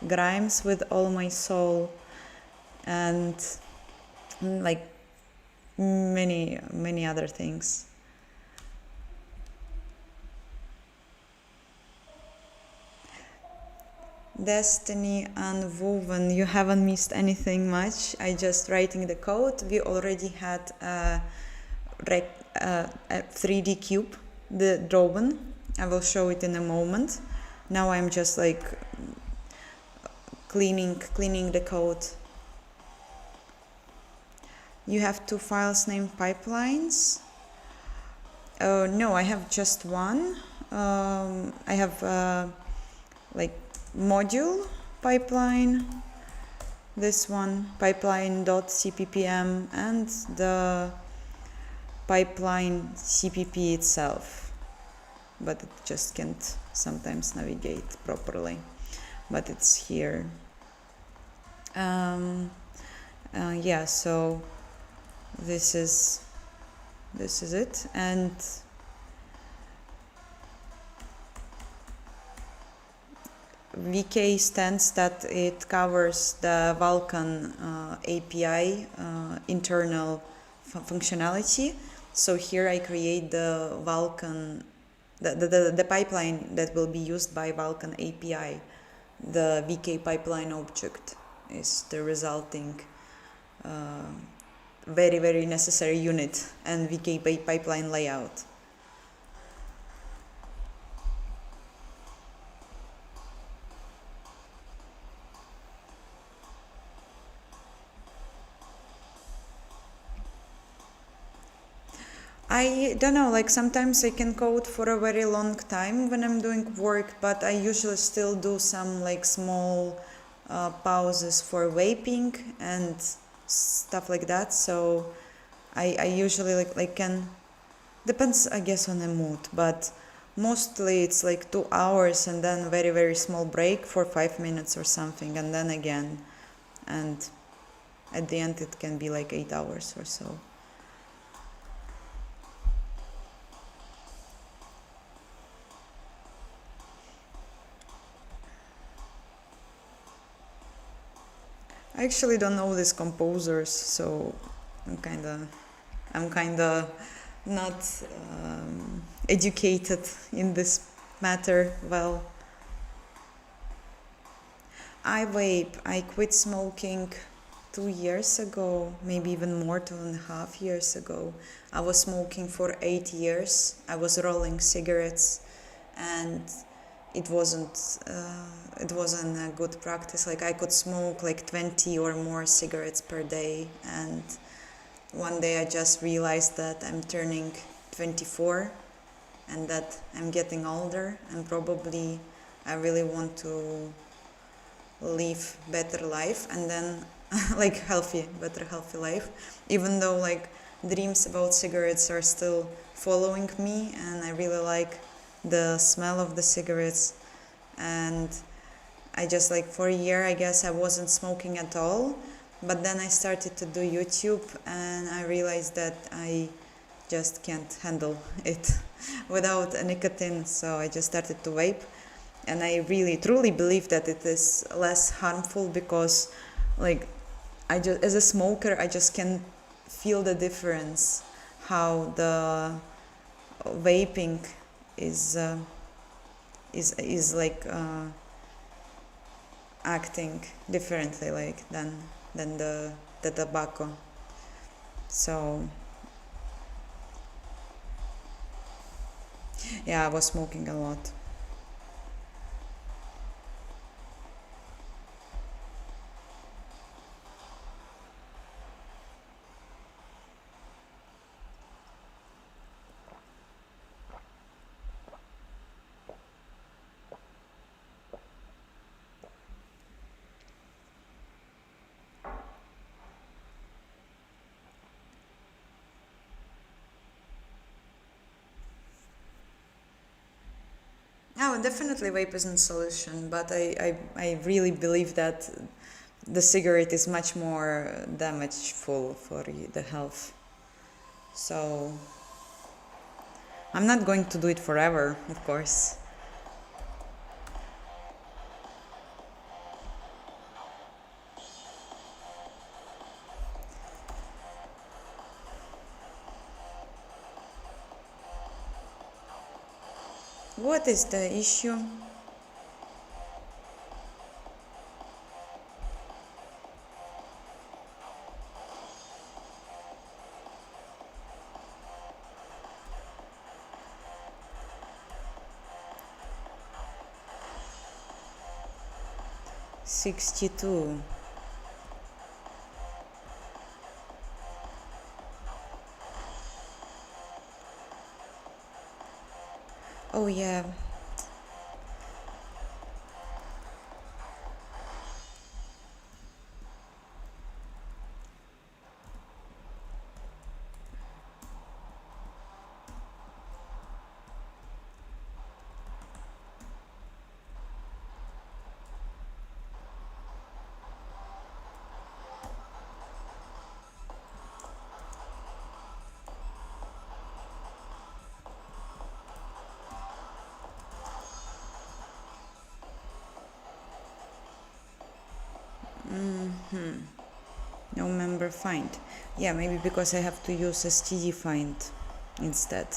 Grimes with all my soul, and like many other things. Destiny Unwoven, you haven't missed anything much. I just writing the code. We already had a 3D cube, the drawing. I will show it in a moment. Now I'm just like cleaning the code. You have two files named pipelines. No, I have just one. I have like module pipeline, this one, pipeline.cppm, and the pipeline cpp itself, but it just can't sometimes navigate properly, but it's here. Yeah, so this is it, and VK stands that it covers the Vulkan API internal functionality. So here I create the Vulkan, the pipeline that will be used by Vulkan API. The VK pipeline object is the resulting very necessary unit and VK pipeline layout. I don't know, like sometimes I can code for a very long time when I'm doing work, but I usually still do some like small pauses for vaping and stuff like that. So I usually like can, depends I guess on the mood, but mostly it's like 2 hours and then very small break for 5 minutes or something, and then again, and at the end it can be like 8 hours or so. I actually don't know these composers, so I'm kinda not educated in this matter well. I vape. I quit smoking 2 years ago, maybe even more, 2.5 years ago. I was smoking for 8 years. I was rolling cigarettes, and it wasn't a good practice. Like I could smoke like 20 or more cigarettes per day, and one day I just realized that I'm turning 24 and that I'm getting older, and probably I really want to live better life, and then like better healthy life, even though like dreams about cigarettes are still following me, and I really like the smell of the cigarettes. And I just like for a year I guess I wasn't smoking at all, but then I started to do YouTube and I realized that I just can't handle it without a nicotine, so I just started to vape. And I really truly believe that it is less harmful, because like I just, as a smoker, I just can feel the difference how the vaping is like acting differently like than the tobacco. So yeah, I was smoking a lot. no, definitely vape isn't a solution, but I really believe that the cigarette is much more damageful for the health. So I'm not going to do it forever, of course. What is the issue? $62. Oh yeah. No member find. Yeah, maybe because I have to use std find instead.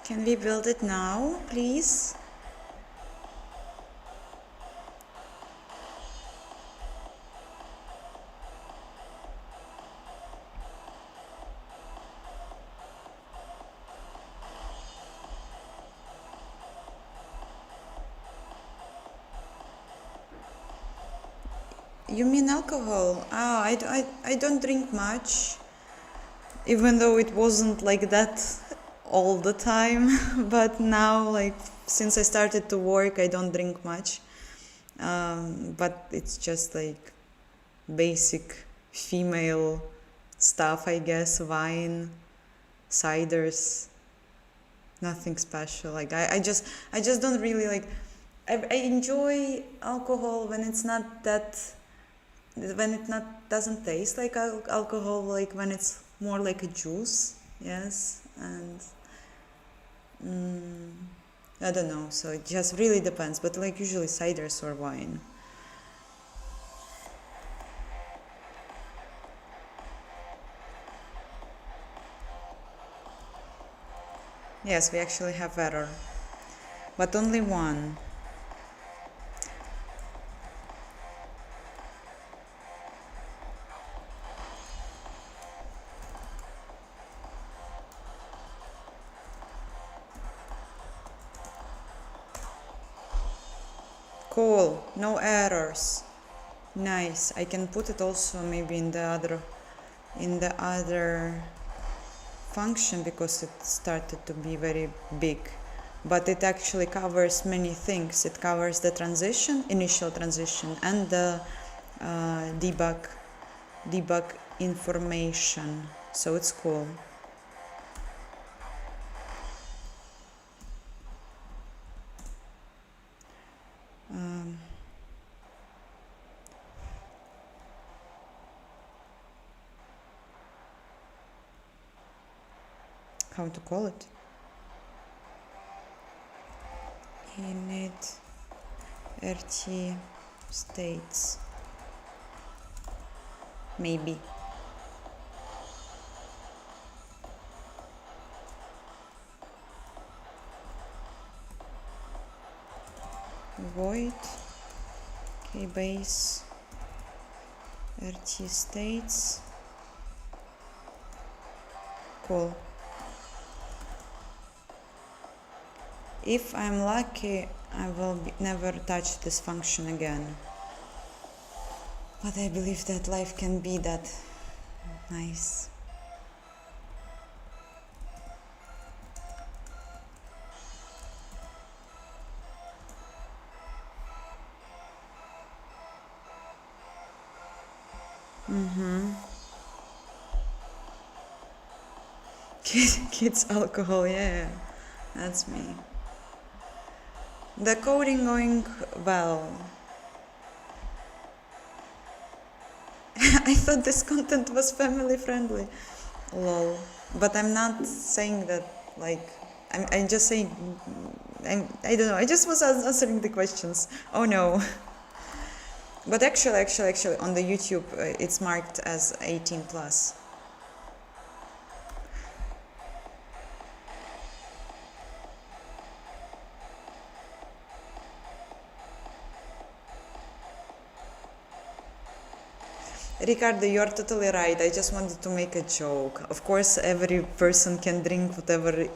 Can we build it now, please? You mean alcohol? Ah, I don't drink much, even though it wasn't like that all the time. But now, like, since I started to work, I don't drink much. But it's just like basic female stuff, I guess. Wine, ciders, nothing special. Like I just don't really like. I enjoy alcohol when it's not that, when it not doesn't taste like alcohol, like when it's more like a juice. Yes, and I don't know. So it just really depends. But like usually ciders or wine. Yes, we actually have error, but only one. Cool, no errors. Nice. I can put it also maybe in the other function because it started to be very big. But it actually covers many things. It covers the transition, initial transition, and the debug information. So it's cool. How to call it? Init rt states, maybe. void keybase rt states. Cool. If I'm lucky, I will never touch this function again. But I believe that life can be that nice. Kids alcohol, yeah, that's me. The coding going well. I thought this content was family friendly. Lol. But I'm not saying that, like, I'm just saying, I don't know, I just was answering the questions. Oh no. But actually, on the YouTube, it's marked as 18 plus. Ricardo, you're totally right. I just wanted to make a joke. Of course, every person can drink whatever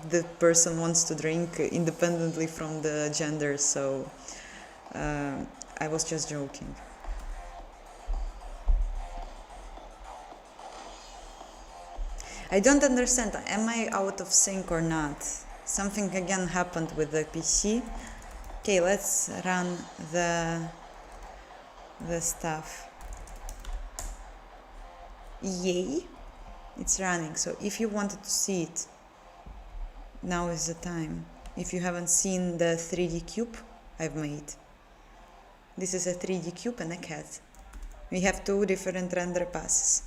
the person wants to drink independently from the gender, so I was just joking. I don't understand. Am I out of sync or not? Something again happened with the PC. Okay, let's run the stuff. Yay, it's running. So if you wanted to see it, now is the time. If you haven't seen the 3D cube I've made, this is a 3D cube and a cat. We have two different render passes.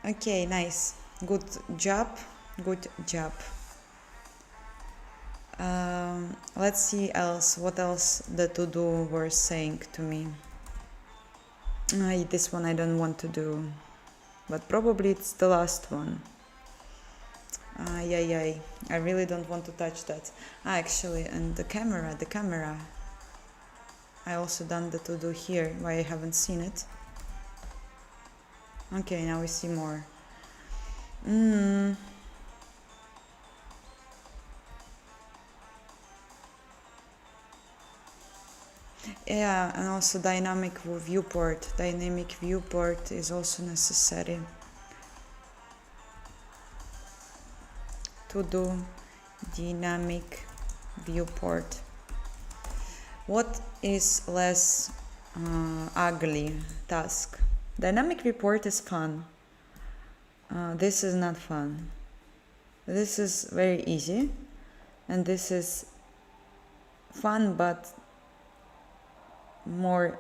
Okay, nice. Good job. Good job. Let's see what else the to-do were saying to me. This one I don't want to do, but probably it's the last one. I really don't want to touch that. Actually, and the camera. I also done the to-do here, why I haven't seen it. Okay, now we see more. Yeah, and also dynamic viewport. Dynamic viewport is also necessary to do dynamic viewport. What is less ugly task? Dynamic viewport is fun. This is not fun. This is very easy, and this is fun, but more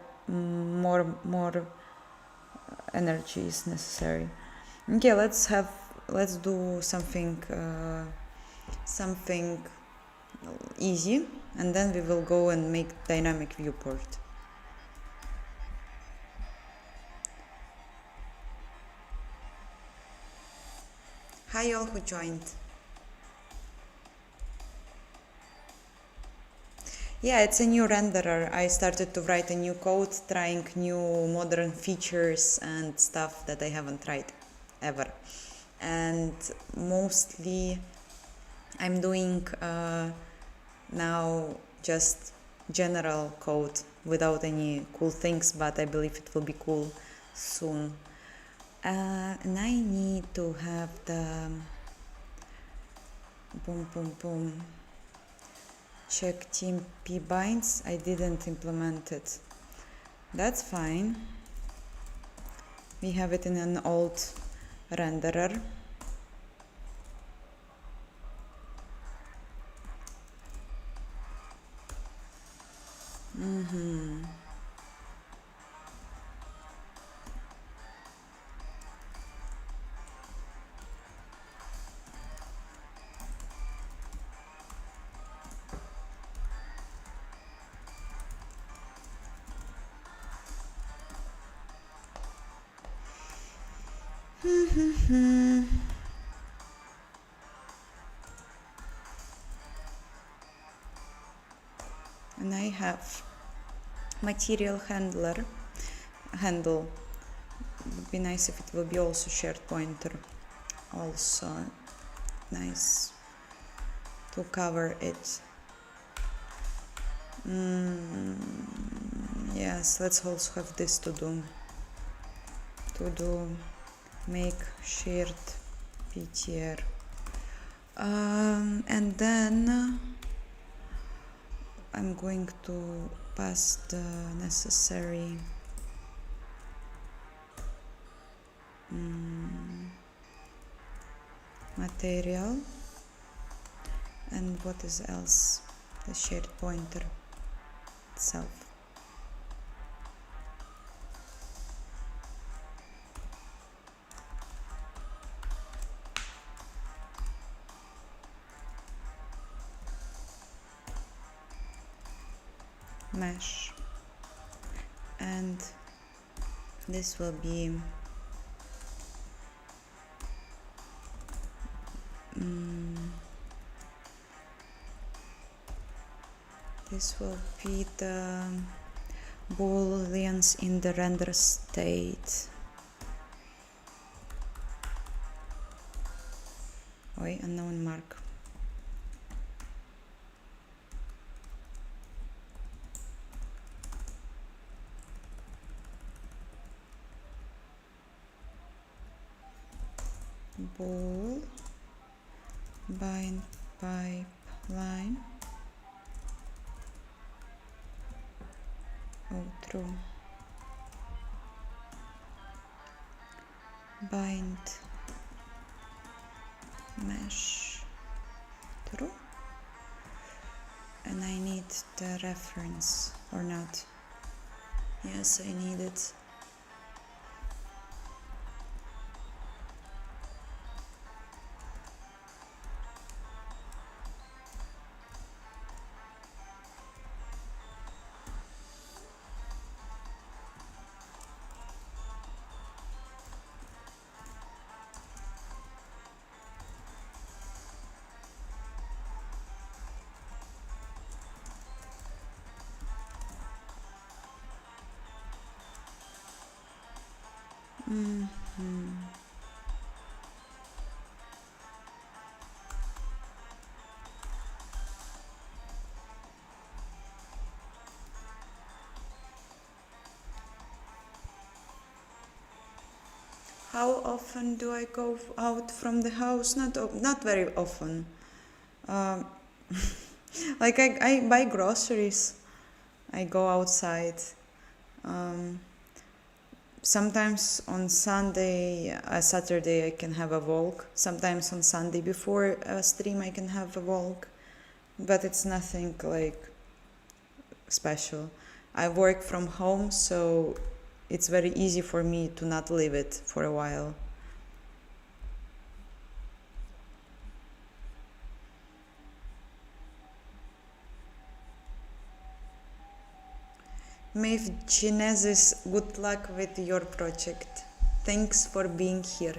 energy is necessary. Okay, let's do something easy, and then we will go and make dynamic viewport. Hi all who joined. Yeah, it's a new renderer. I started to write a new code, trying new modern features and stuff that I haven't tried ever. And mostly I'm doing now just general code without any cool things, but I believe it will be cool soon. And I need to have the check team p binds. I didn't implement it. That's fine. We have it in an old renderer. And I have material handle. Would be nice if it will be also shared pointer. Also nice to cover it. Yes, let's also have this to do. Make shared PTR. And then I'm going to pass the necessary material. And what is else? The shared pointer itself. Mesh, and this will be the booleans in the render state. Unknown mark. Bool bind pipeline. True. Bind mesh. True. And I need the reference or not. Yes, I need it. How often do I go out from the house? Not very often. Like I buy groceries. I go outside. Sometimes on Saturday I can have a walk. Sometimes on Sunday before a stream I can have a walk. But it's nothing like special. I work from home, so it's very easy for me to not leave it for a while. Maeve Genesis, good luck with your project. Thanks for being here.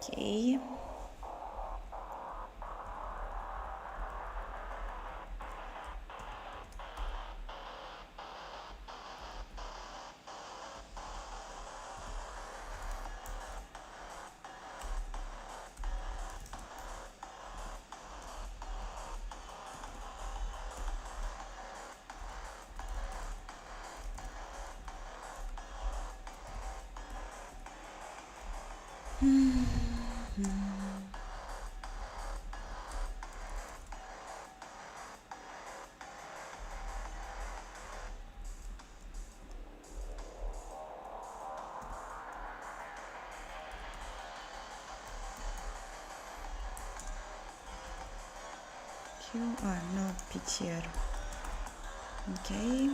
Okay. No, PTR. Okay.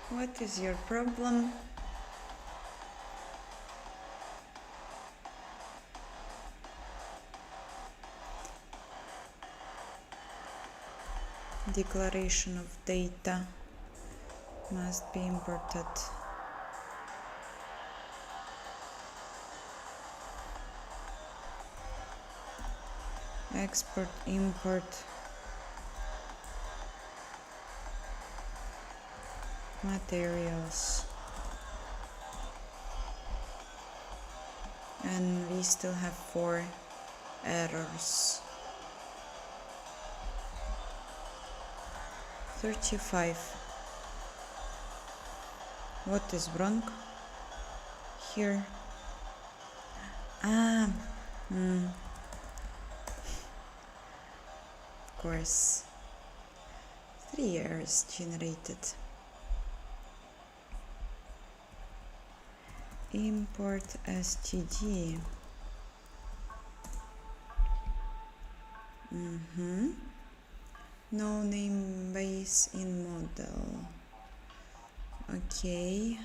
What is your problem? Declaration of data must be imported. Export, import, materials. And we still have 4 errors. 35. What is wrong here? Ah, of course. 3 errors generated. Import std. No name base in model. Okay.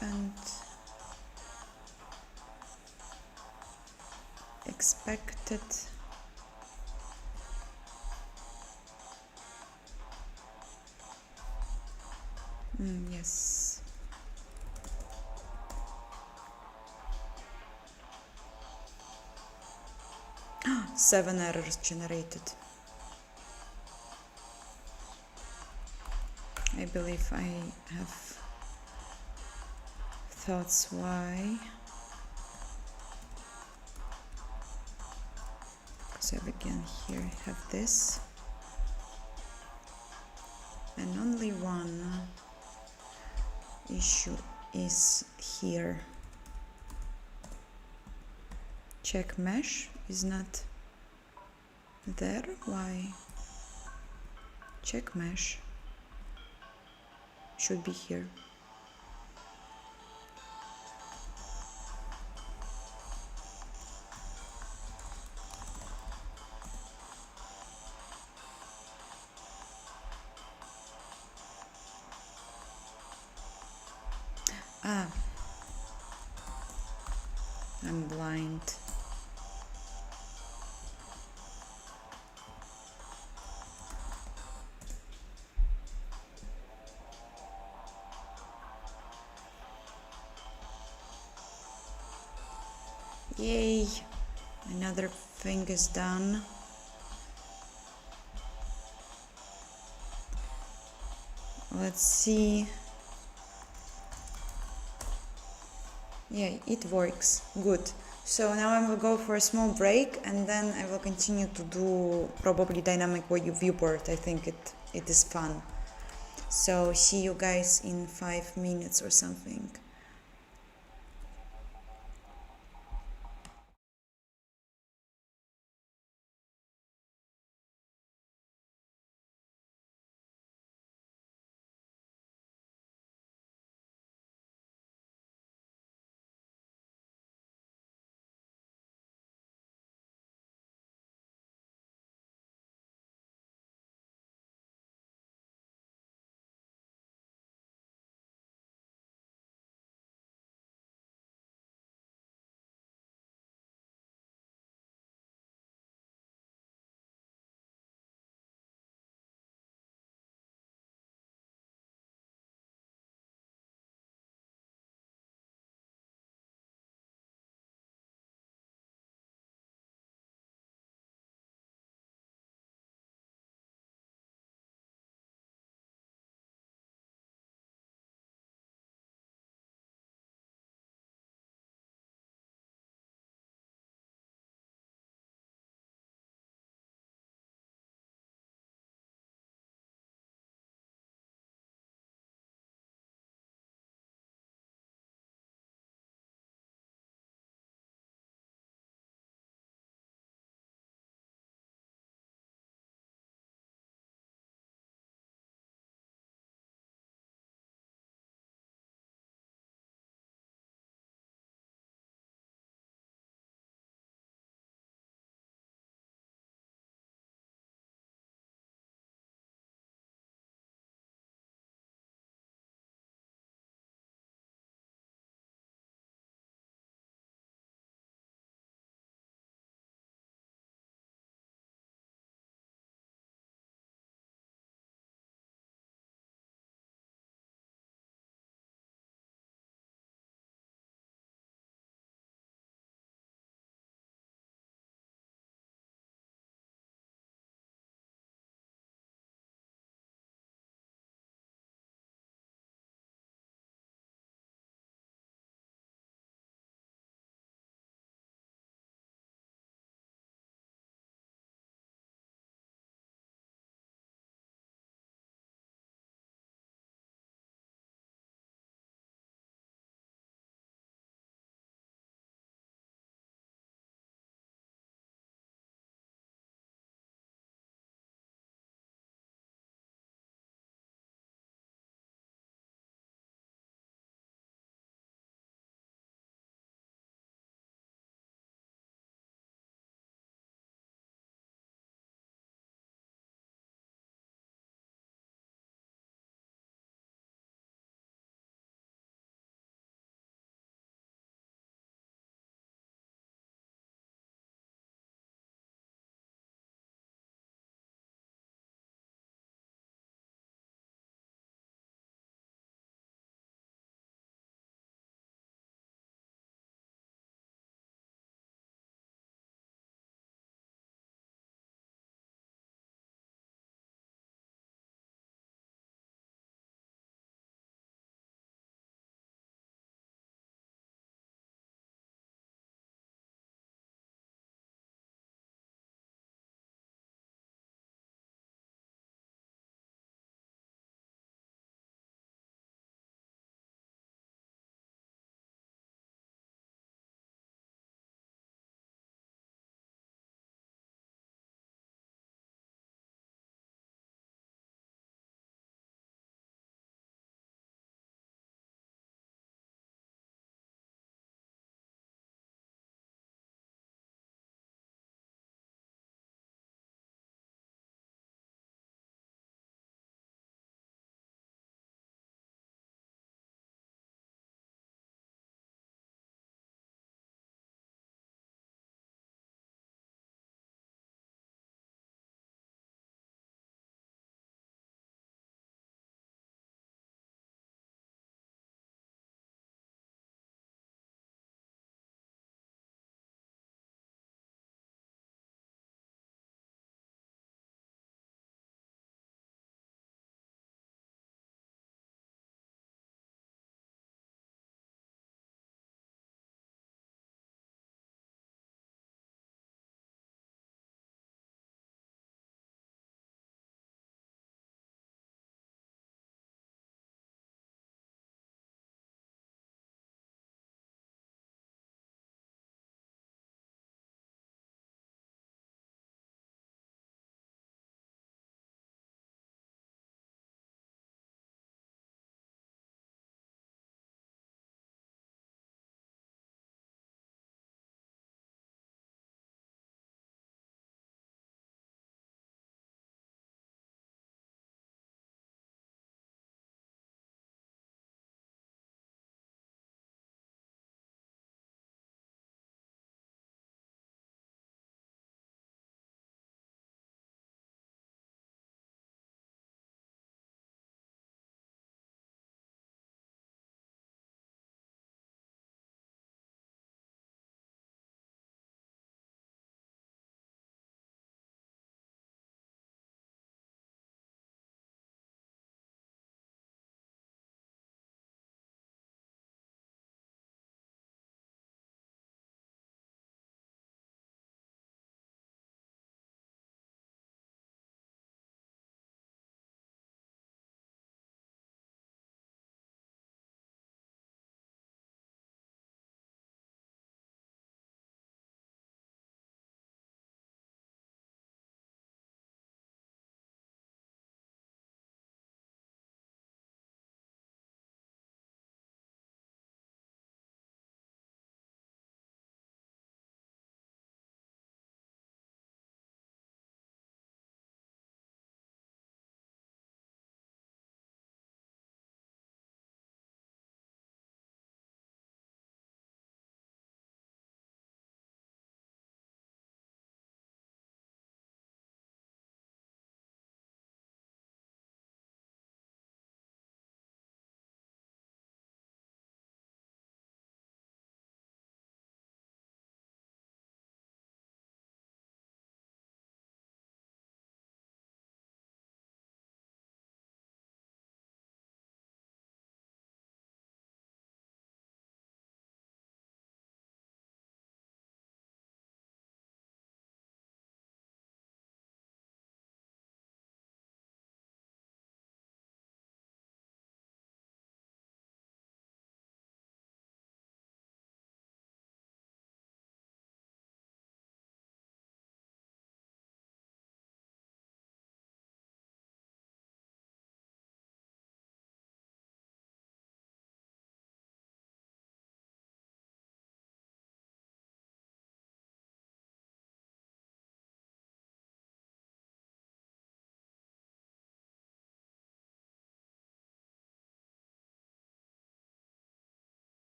And expected yes. Seven errors generated. I believe I have thoughts why. So again here I have this. And only one issue is here. Check mesh is not there. Why? Check mesh should be here. Ah, I'm blind. Yay! Another thing is done. Let's see. Yeah, it works. Good. So now I will go for a small break and then I will continue to do probably dynamic viewport. I think it is fun. So see you guys in 5 minutes or something.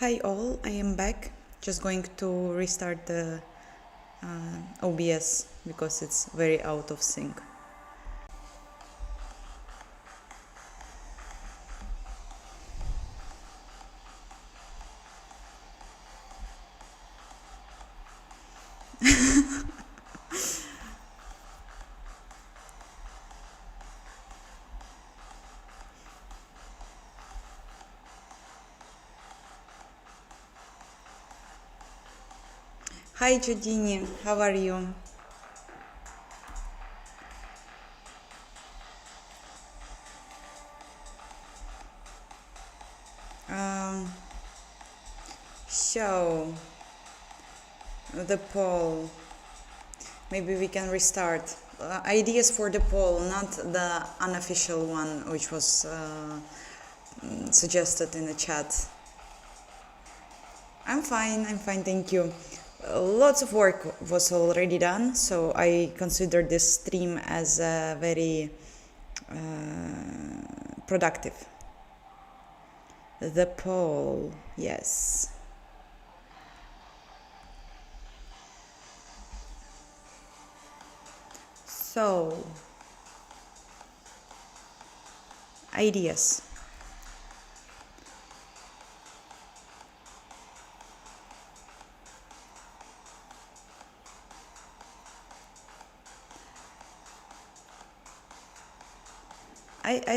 Hi all, I am back. Just going to restart the OBS because it's very out of sync. Hi Judini, how are you? Um, so, the poll. Maybe we can restart. Ideas for the poll, not the unofficial one which was suggested in the chat. I'm fine, thank you. Lots of work was already done, so I consider this stream as very productive. The poll, yes. So, ideas.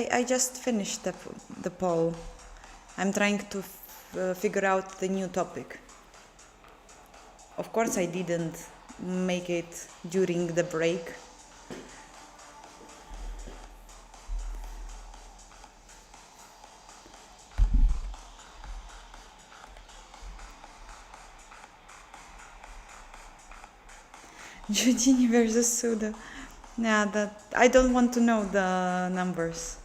I just finished the poll. I'm trying to figure out the new topic. Of course, I didn't make it during the break. Eugenie versus Suda. Yeah, that I don't want to know the numbers.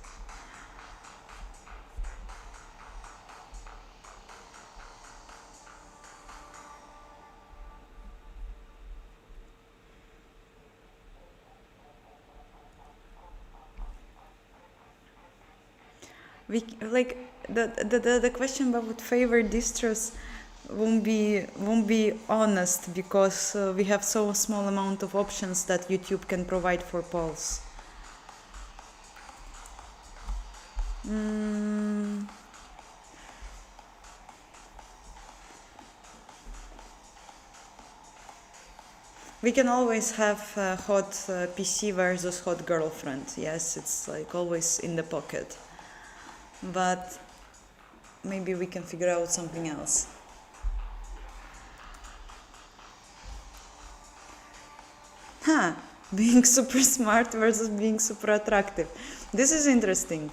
We like the question about favorite distros won't be honest because we have so small amount of options that YouTube can provide for polls. We can always have hot PC versus hot girlfriend. Yes, it's like always in the pocket. But maybe we can figure out something else. Huh, being super smart versus being super attractive. This is interesting.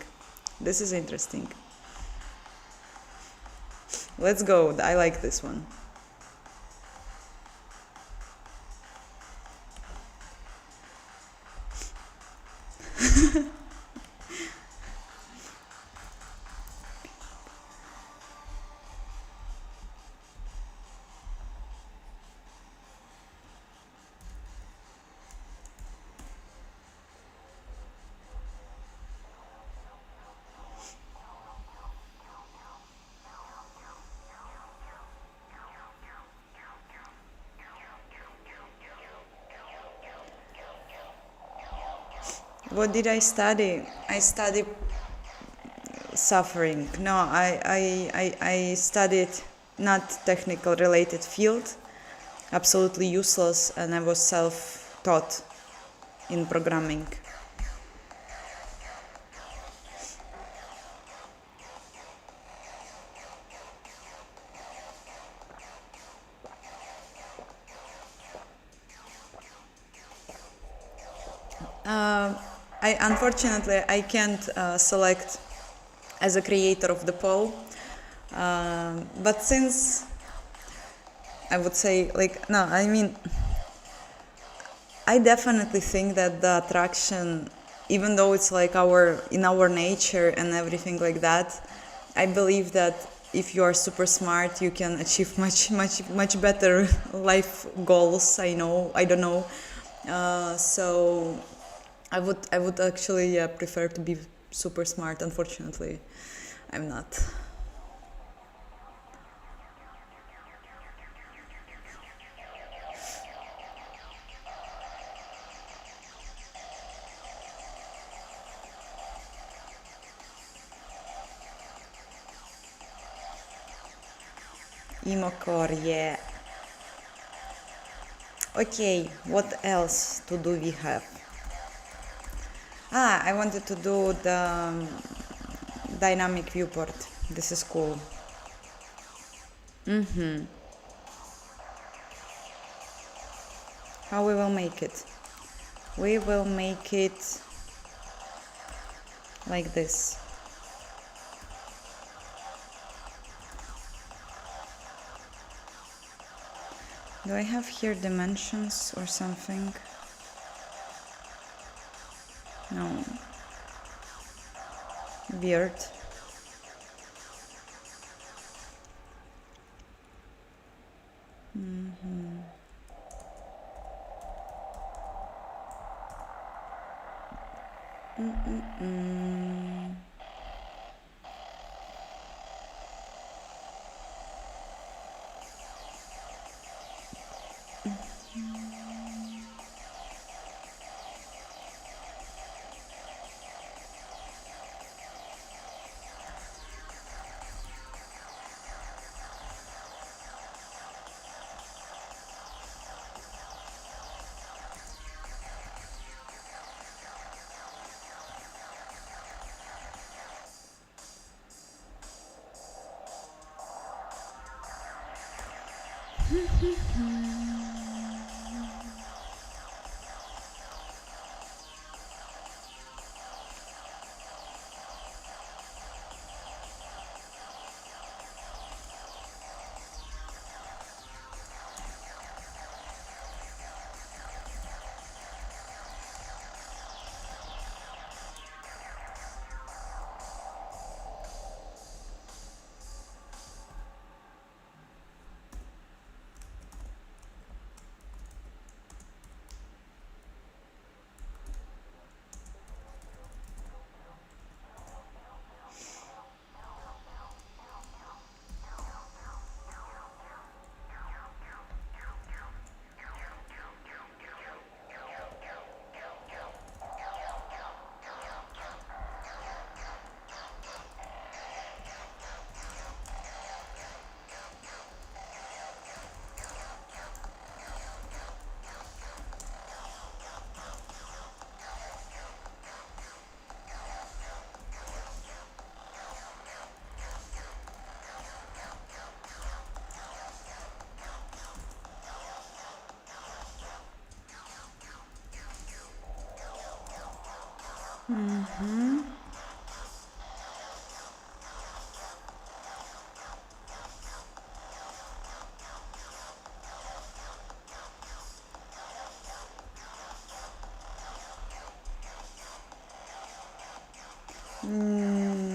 This is interesting. Let's go. I like this one. What did I study? I studied suffering. No, I studied not technical related field, absolutely useless, and I was self-taught in programming. Unfortunately I can't select as a creator of the poll, but since I would say I definitely think that the attraction, even though it's like in our nature and everything like that, I believe that if you are super smart, you can achieve much better life goals. I don't know. So I would actually prefer to be super smart. Unfortunately, I'm not. Emo core, yeah. Okay, what else to do we have? I wanted to do the dynamic viewport. This is cool. How we will make it? We will make it like this. Do I have here dimensions or something? No. Weird.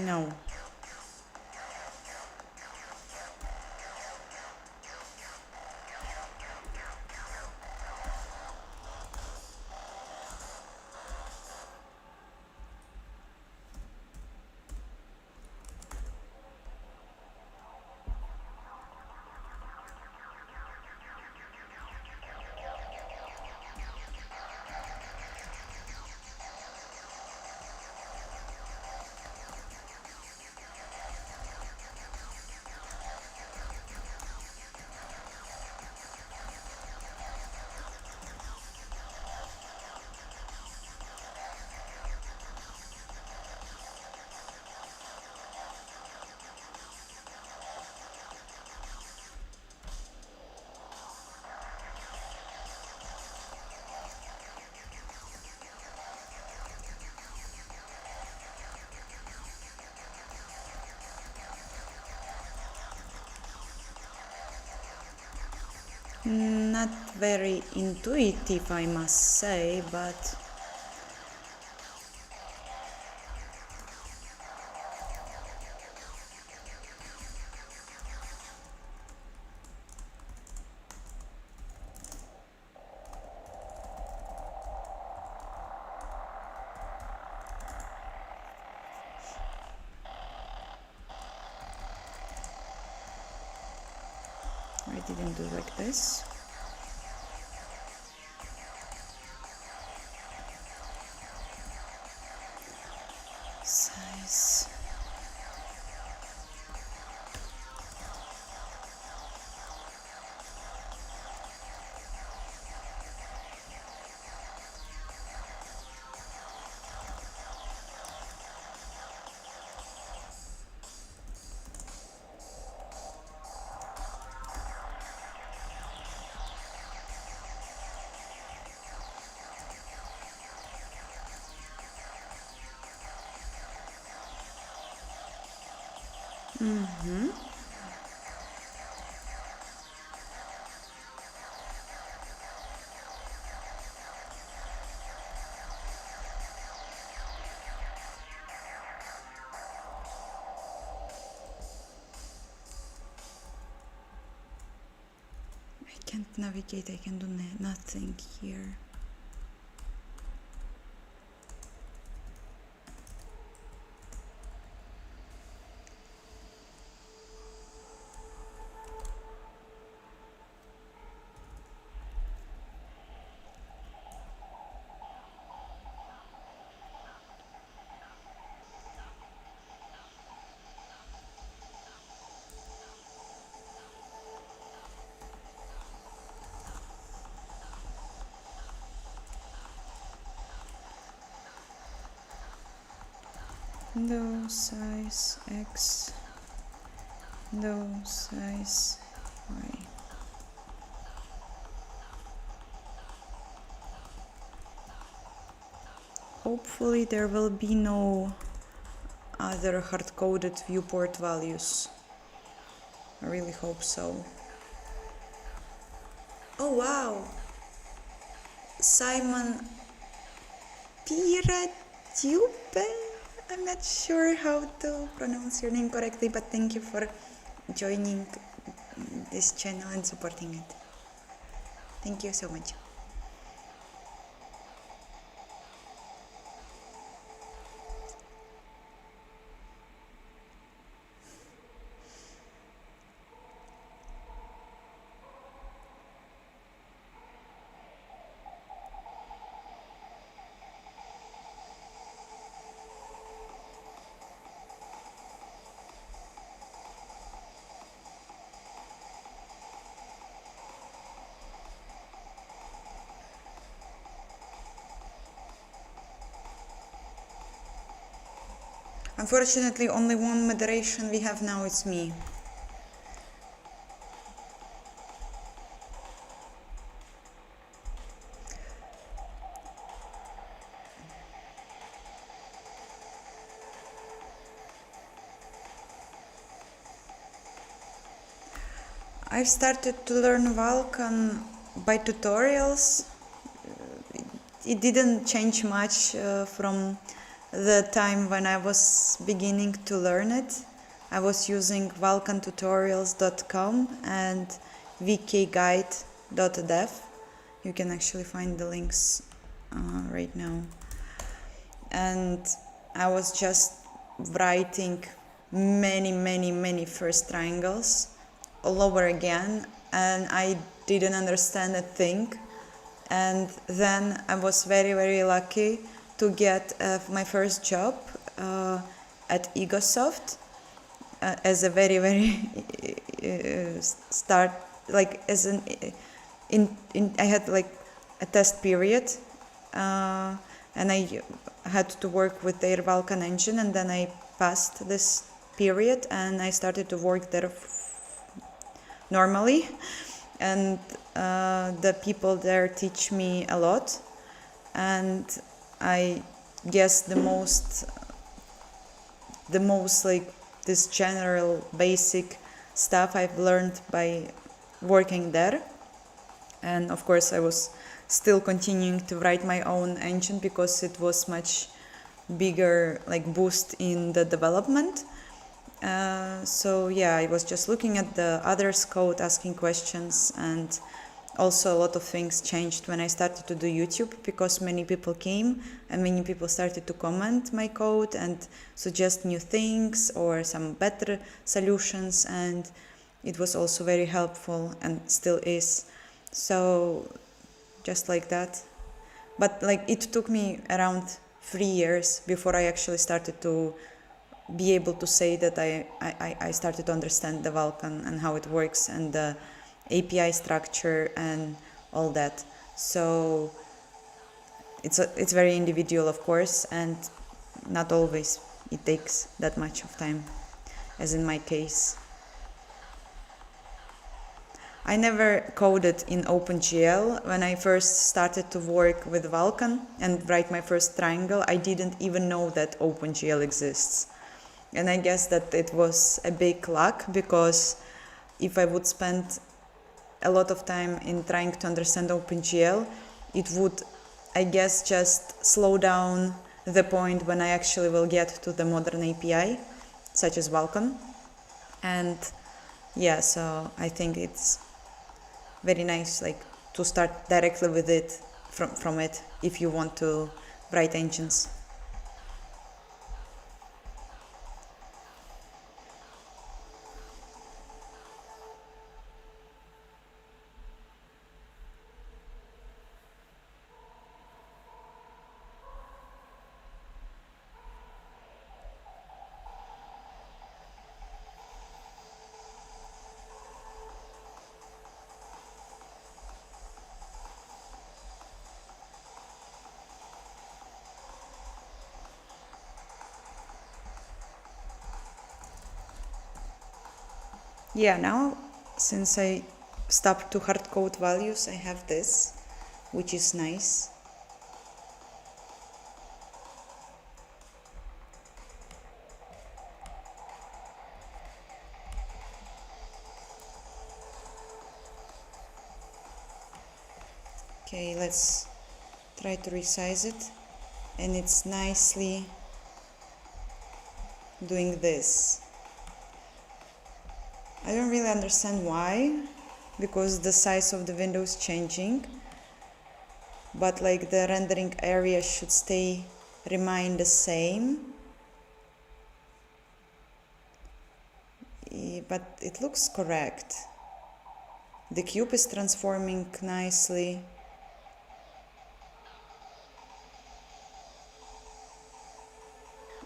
No. Not very intuitive, I must say, but I didn't do like this. Size. Mm-hmm. I can't navigate, I can do nothing here. Window size X, window size Y. Hopefully there will be no other hard-coded viewport values. I really hope so. Oh wow! Simon Piratube? I'm not sure how to pronounce your name correctly, but thank you for joining this channel and supporting it. Thank you so much. Unfortunately, only one moderation we have now, it's me. I've started to learn Vulkan by tutorials. It didn't change much from the time when I was beginning to learn it. I was using vulkantutorials.com and vkguide.dev. You can actually find the links right now. And I was just writing many first triangles all over again, and I didn't understand a thing. And then I was very lucky to get my first job at Egosoft as a very start, like as an I had like a test period, and I had to work with their Vulkan engine, and then I passed this period and I started to work there normally, and the people there teach me a lot, and I guess the most like this general basic stuff I've learned by working there. And of course I was still continuing to write my own engine because it was much bigger like boost in the development. So yeah, I was just looking at the others' code, asking questions, and also a lot of things changed when I started to do YouTube, because many people came and many people started to comment my code and suggest new things or some better solutions, and it was also very helpful and still is. So just like that. But like it took me around 3 years before I actually started to be able to say that I started to understand the Vulkan and how it works and the API structure and all that. So it's very individual, of course, and not always it takes that much of time, as in my case. I never coded in OpenGL. When I first started to work with Vulkan and write my first triangle, I didn't even know that OpenGL exists. And I guess that it was a big luck, because if I would spend a lot of time in trying to understand OpenGL, it would, I guess, just slow down the point when I actually will get to the modern API, such as Vulkan. And yeah, so I think it's very nice, like, to start directly with it from it if you want to write engines. Yeah, now since I stopped to hard code values, I have this, which is nice. Okay, let's try to resize it, and it's nicely doing this. I don't really understand why, because the size of the window is changing, but like the rendering area should remain the same. But it looks correct. The cube is transforming nicely.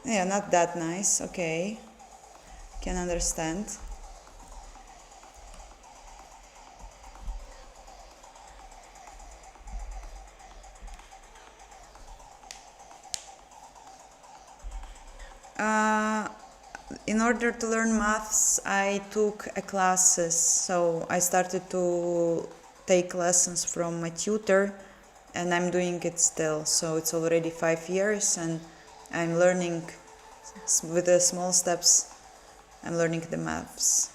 Yeah, not that nice. Okay, can understand. In order to learn maths, I took classes. So I started to take lessons from a tutor, and I'm doing it still. So it's already 5 years, and I'm learning with the small steps. I'm learning the maths.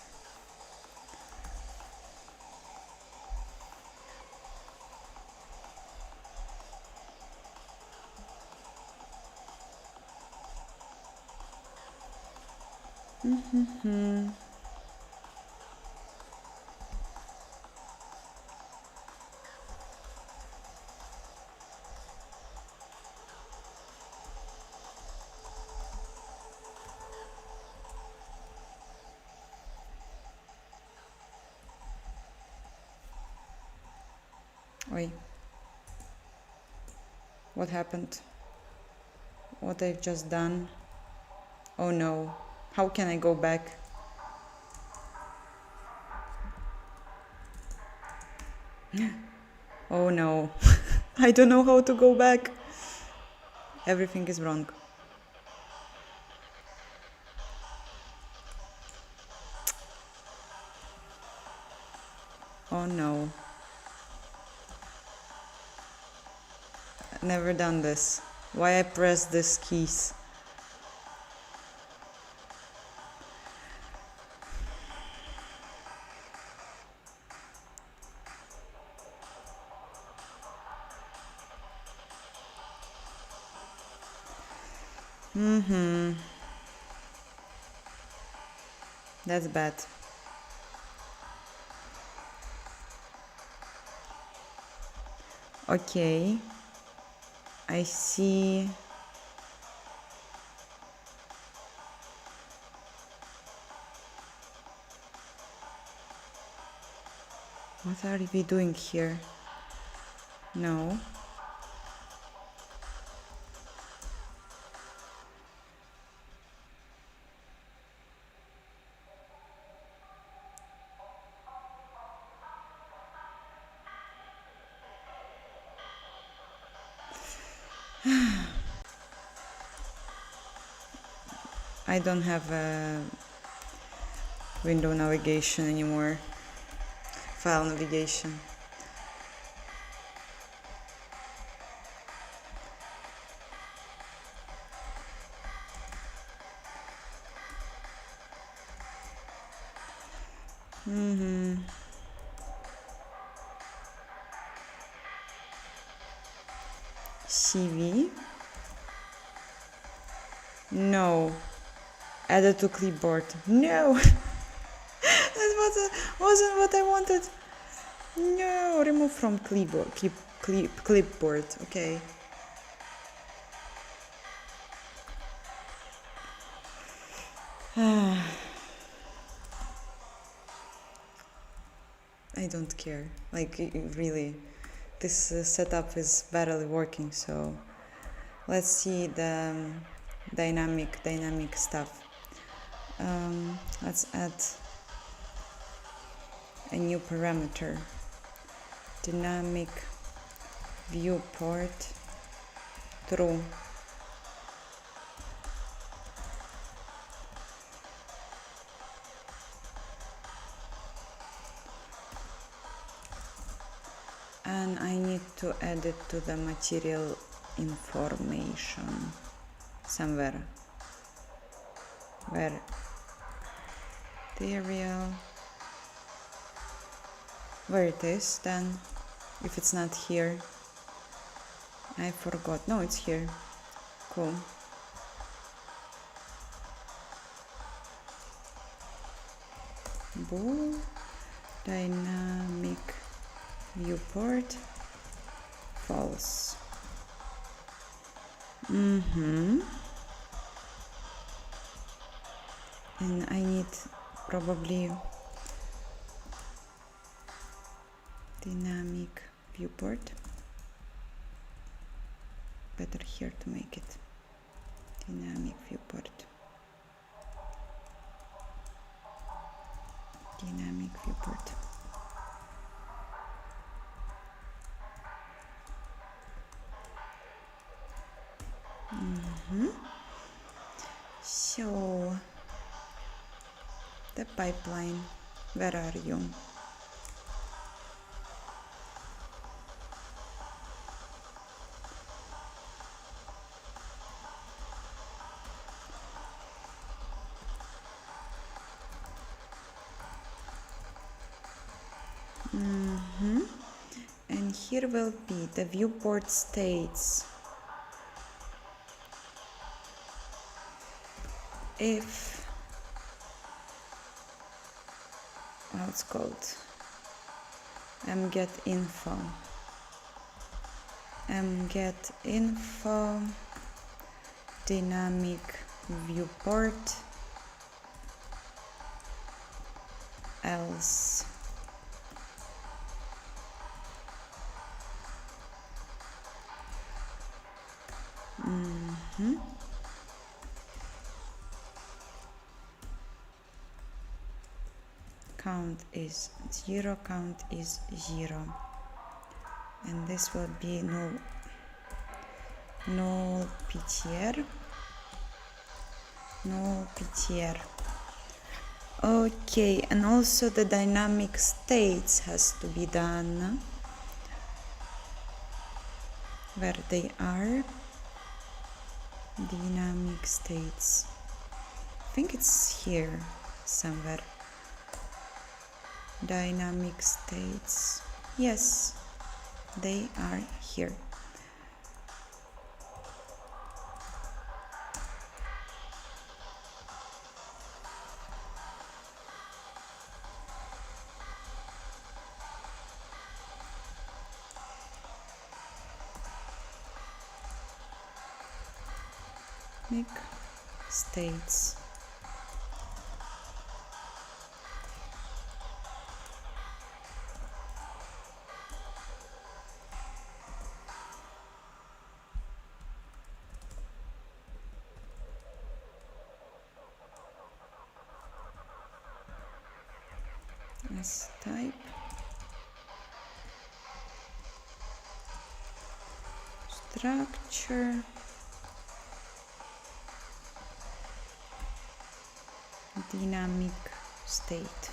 Wait. What happened? What I've just done? Oh no. How can I go back? Oh no. I don't know how to go back. Everything is wrong. Oh no. Never done this. Why I press these keys? That's bad. Okay. I see. What are we doing here? No. I don't have a window navigation anymore. File navigation. CV. No. Added to clipboard. No. Wasn't what I wanted. No. Remove from clipboard. Clipboard. Okay. I don't care. Like, really, this setup is barely working. So let's see the dynamic stuff. Let's add a new parameter. Dynamic viewport true. And I need to add it to the material information somewhere. Where material, where it is then, if it's not here. I forgot. No, it's here. Cool. Bool dynamic viewport false. And I need probably dynamic viewport. Better here to make it dynamic viewport. Dynamic viewport. So the pipeline, where are you? And here will be the viewport states. If how it's called, mget info dynamic viewport else. Count is 0, count is 0, and this will be null ptr. Okay, and also the dynamic states has to be done. Where they are, dynamic states. I think it's here somewhere. Dynamic states. Yes, they are here. States. As type. Structure. Dynamic state.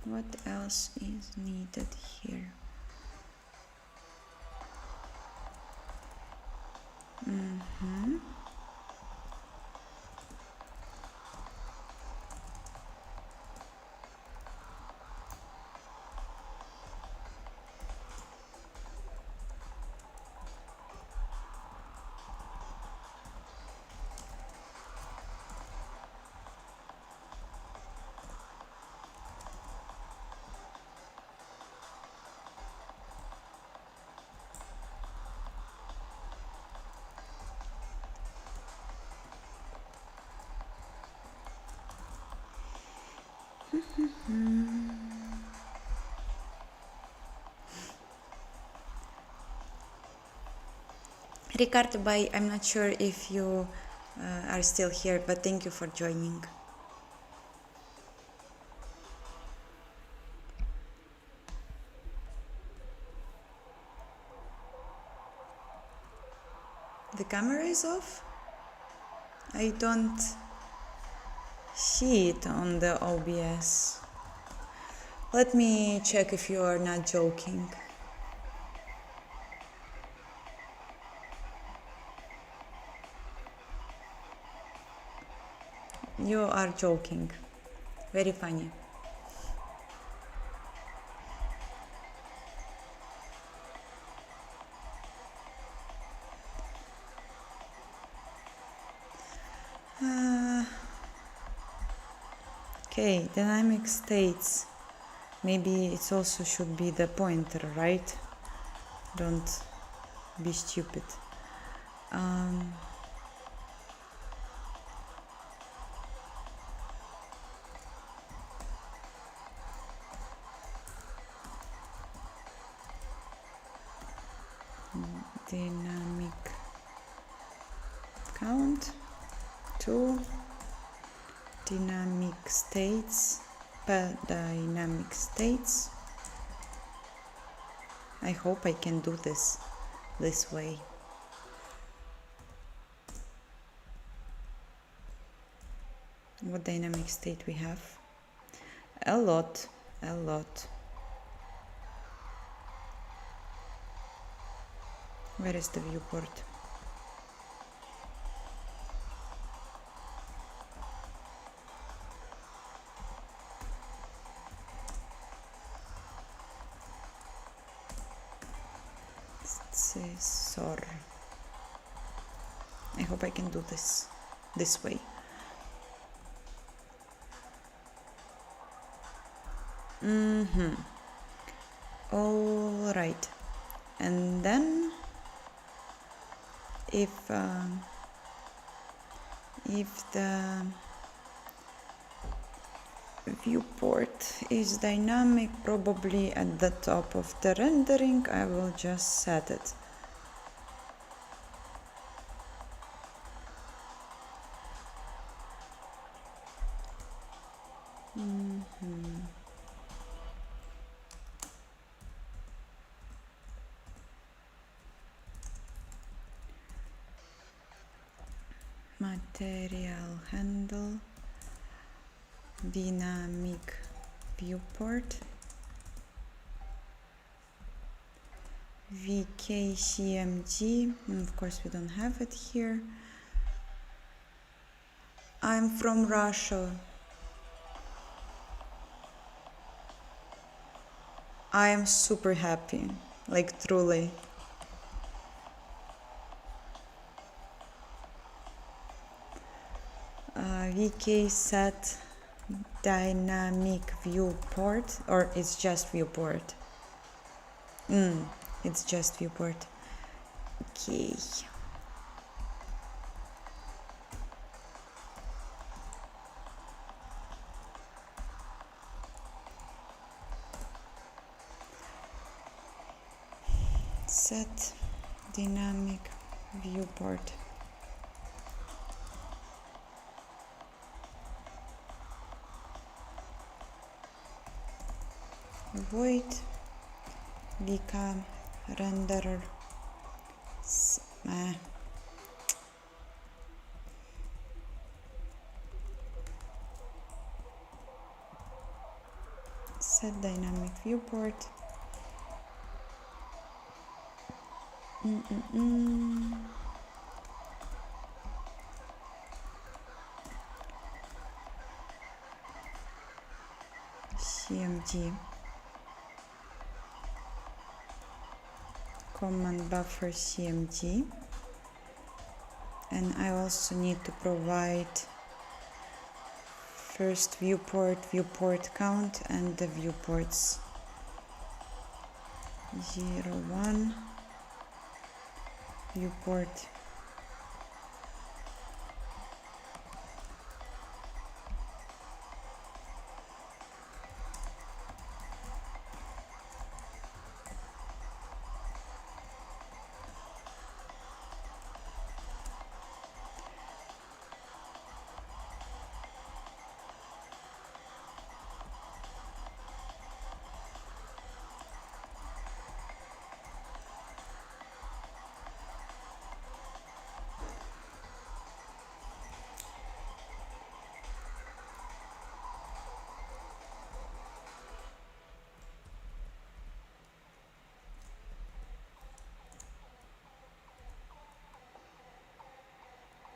What else is needed here? Ricardo, bye. I'm not sure if you are still here, but thank you for joining. The camera is off? I don't see it on the OBS. Let me check if you are not joking. You are joking. Very funny. Okay, dynamic states. Maybe it also should be the pointer, right? Don't be stupid. Dynamic count to dynamic states, dynamic states. I hope I can do this way. What dynamic state we have? A lot. Where is the viewport? Sensor. I hope I can do this way. All right, and then if the viewport is dynamic, probably at the top of the rendering, I will just set it. Material handle, dynamic viewport, VKCMG, of course we don't have it here. I'm from Russia. I am super happy, like truly. VK set dynamic viewport, or it's just viewport. It's just viewport. Okay. Set dynamic viewport. Void vk renderer set dynamic viewport. CMD command buffer CMD, and I also need to provide first viewport count and the viewports 01 viewport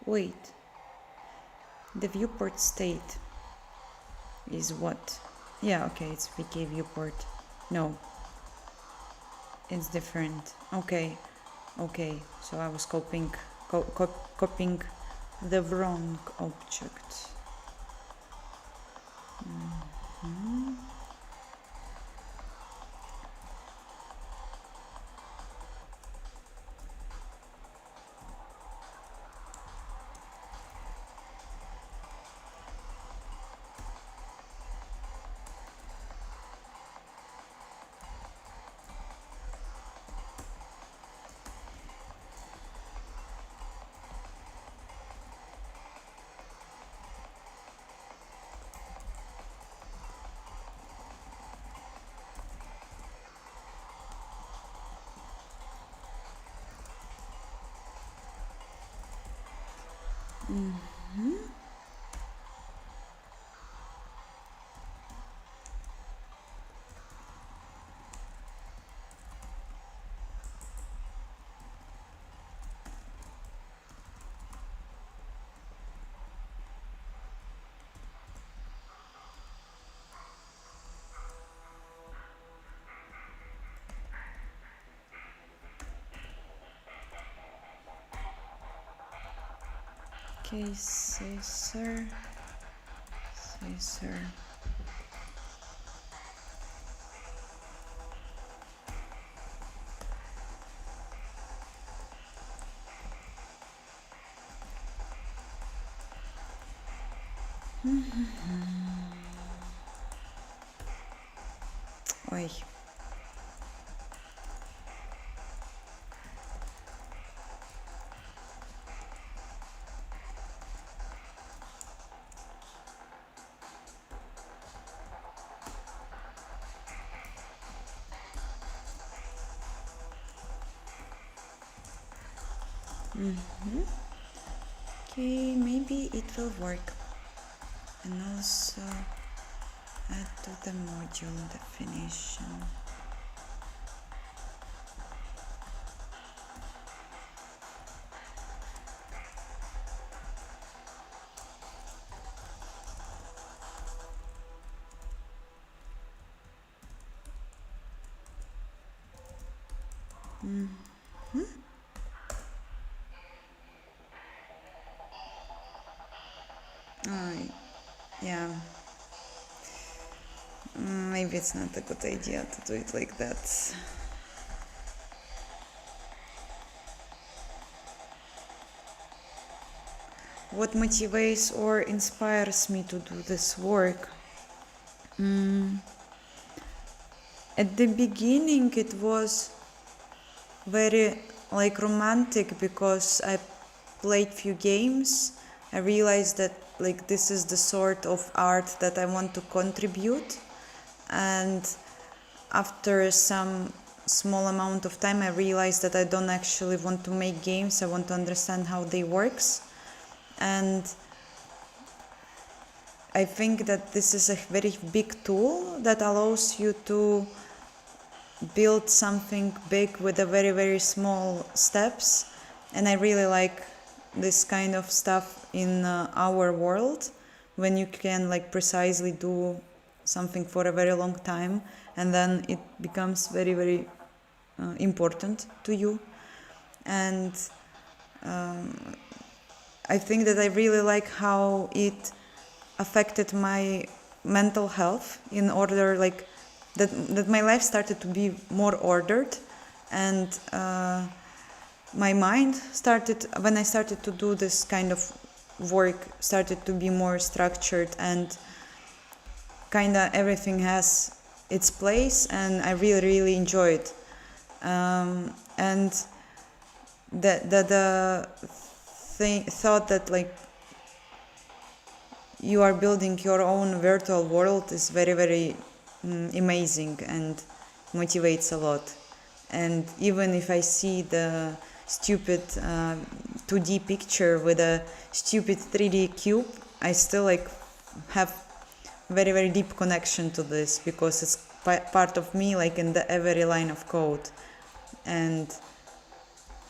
Wait, the viewport state is what? Yeah, okay, it's VK viewport. No, it's different. Okay, so I was copying the wrong object. Okay, scissor. Ой. Okay, maybe it will work. And also add to the module definition. Yeah, maybe it's not a good idea to do it like that. what motivates or inspires me to do this work? At the beginning it was very like romantic because I played few games. I realized that like this is the sort of art that I want to contribute, and after some small amount of time I realized that I don't actually want to make games. I want to understand how they works, and I think that this is a very big tool that allows you to build something big with a very, very small steps. And I really like this kind of stuff in our world, when you can like precisely do something for a very long time and then it becomes very, very important to you. And I think that I really like how it affected my mental health, in order like that my life started to be more ordered, and my mind started, when I started to do this kind of work, started to be more structured, and kinda everything has its place, and I really, really enjoyed. And the thought that like you are building your own virtual world is very, very amazing and motivates a lot. And even if I see the stupid 2D picture with a stupid 3D cube, I still like have very, very deep connection to this, because it's part of me, like in the every line of code. And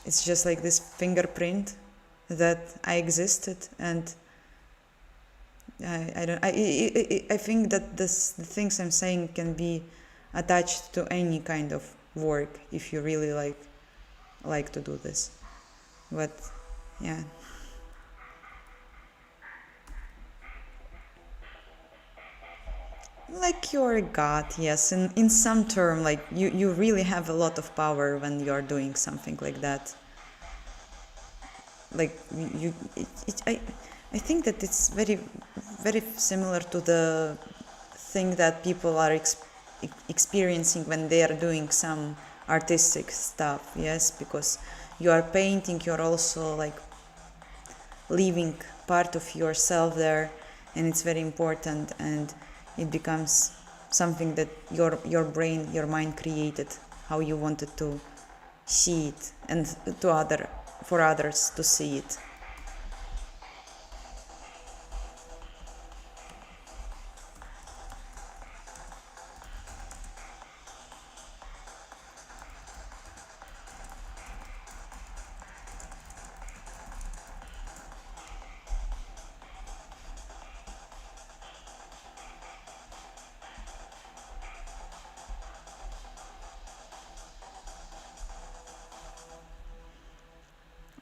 it's just like this fingerprint that I existed. And I think that the things I'm saying can be attached to any kind of work if you really like to do this. But yeah. Like you're a god, yes. In some term, like you really have a lot of power when you're doing something like that. Like I think that it's very, very similar to the thing that people are experiencing when they are doing some artistic stuff, yes, because you are painting, you're also like leaving part of yourself there, and it's very important, and it becomes something that your brain, your mind created, how you wanted to see it, and for others to see it.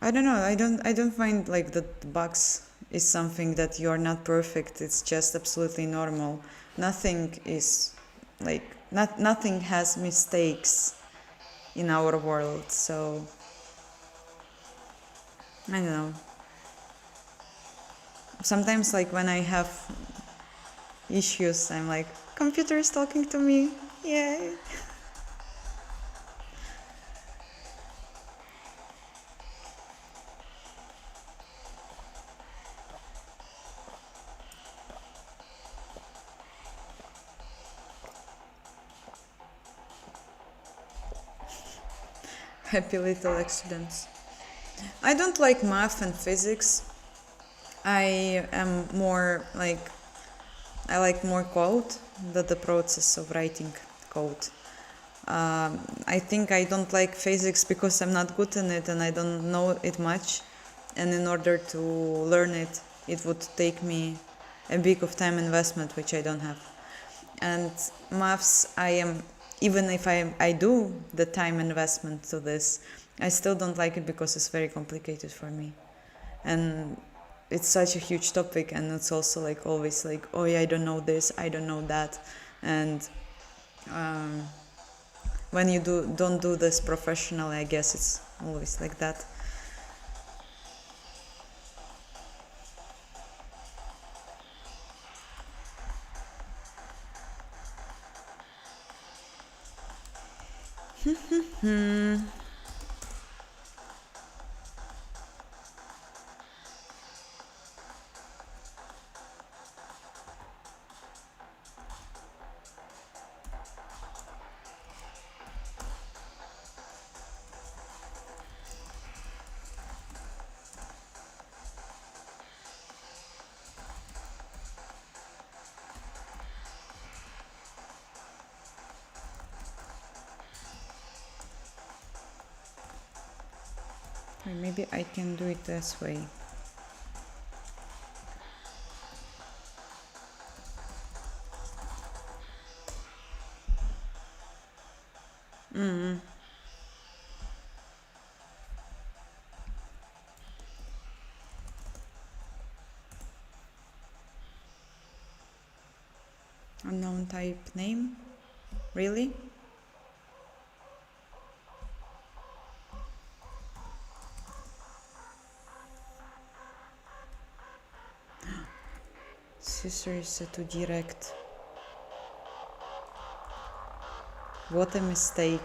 I don't know. I don't find like that bugs is something that you're not perfect. It's just absolutely normal. Nothing is like nothing has mistakes in our world. So I don't know. Sometimes like when I have issues, I'm like, computer is talking to me. Yay. Happy little accidents. I don't like math and physics. I am more like, I like more code than the process of writing code. I think I don't like physics because I'm not good in it and I don't know it much. And in order to learn it, it would take me a big of time investment, which I don't have. And maths, I am, even if I do the time investment to this, I still don't like it because it's very complicated for me. And it's such a huge topic, and it's also like always like, oh yeah, I don't know this, I don't know that. And when you don't do this professionally, I guess it's always like that. Maybe I can do it this way. Unknown type name? Really? Scissor is set to direct. What a mistake.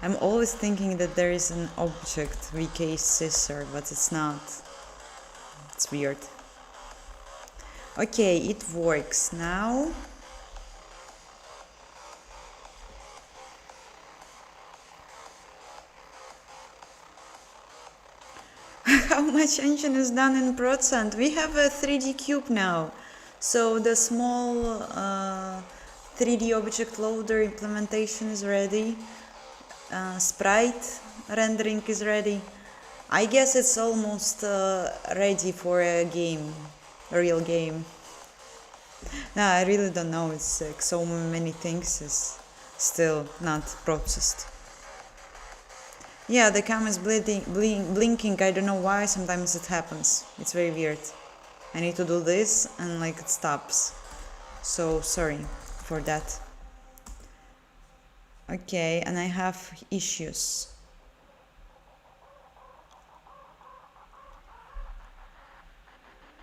I'm always thinking that there is an object vk scissor, but it's not. It's weird. Okay, it works now. How much engine is done in %? We have a 3D cube now. So the small 3D object loader implementation is ready. Sprite rendering is ready. I guess it's almost ready for a game, a real game. No, I really don't know. It's like so many things is still not processed. Yeah, the cam is blinking. I don't know why. Sometimes it happens. It's very weird. I need to do this and like it stops. So sorry for that. Okay, and I have issues.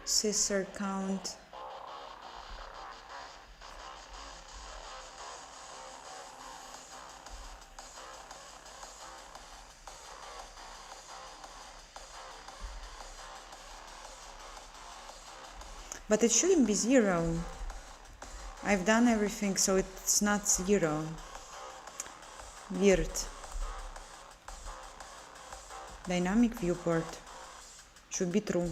Scissor count. But it shouldn't be 0. I've done everything, so it's not 0. Weird. Dynamic viewport. Should be true.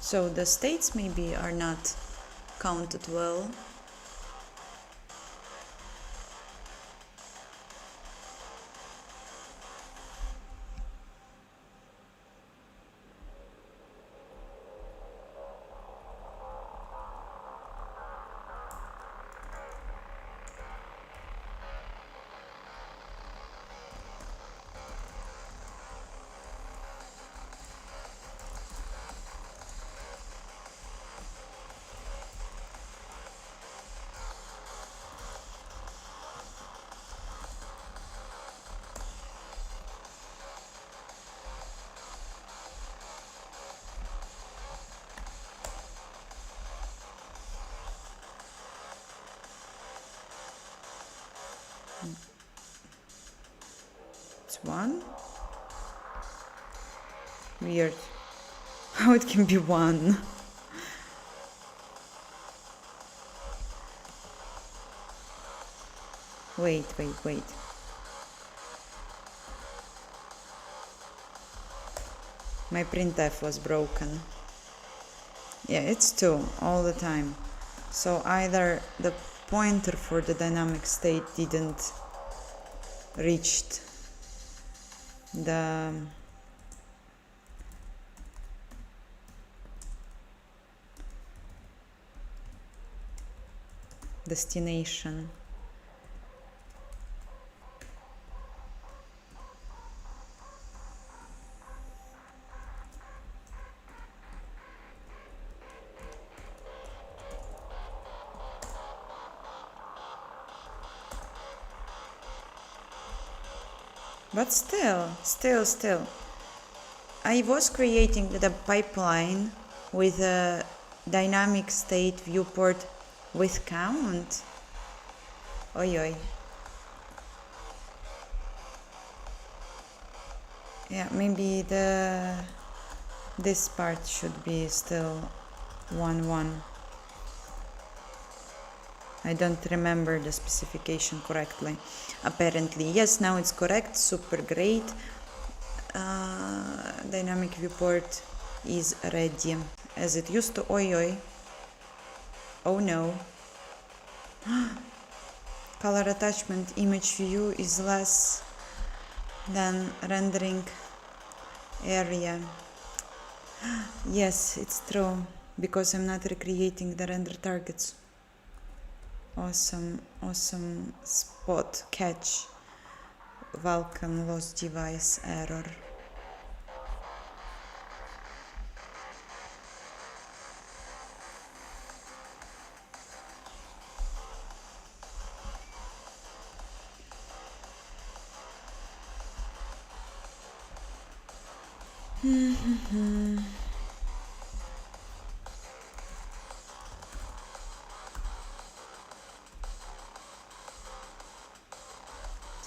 So the states maybe are not counted well. It's 1. Weird. How it can be 1? Wait. My printf was broken. Yeah, it's 2 all the time. So either the pointer for the dynamic state didn't reach the destination. But still. I was creating the pipeline with a dynamic state viewport with count. Oi, oi. Yeah, maybe this part should be still 1-1. I don't remember the specification correctly. Apparently, yes, now it's correct. Super great. Dynamic viewport is ready as it used to. Oi, oi. Oh no. Color attachment image view is less than rendering area. Yes, it's true, because I'm not recreating the render targets. Awesome spot catch. Vulkan lost device error.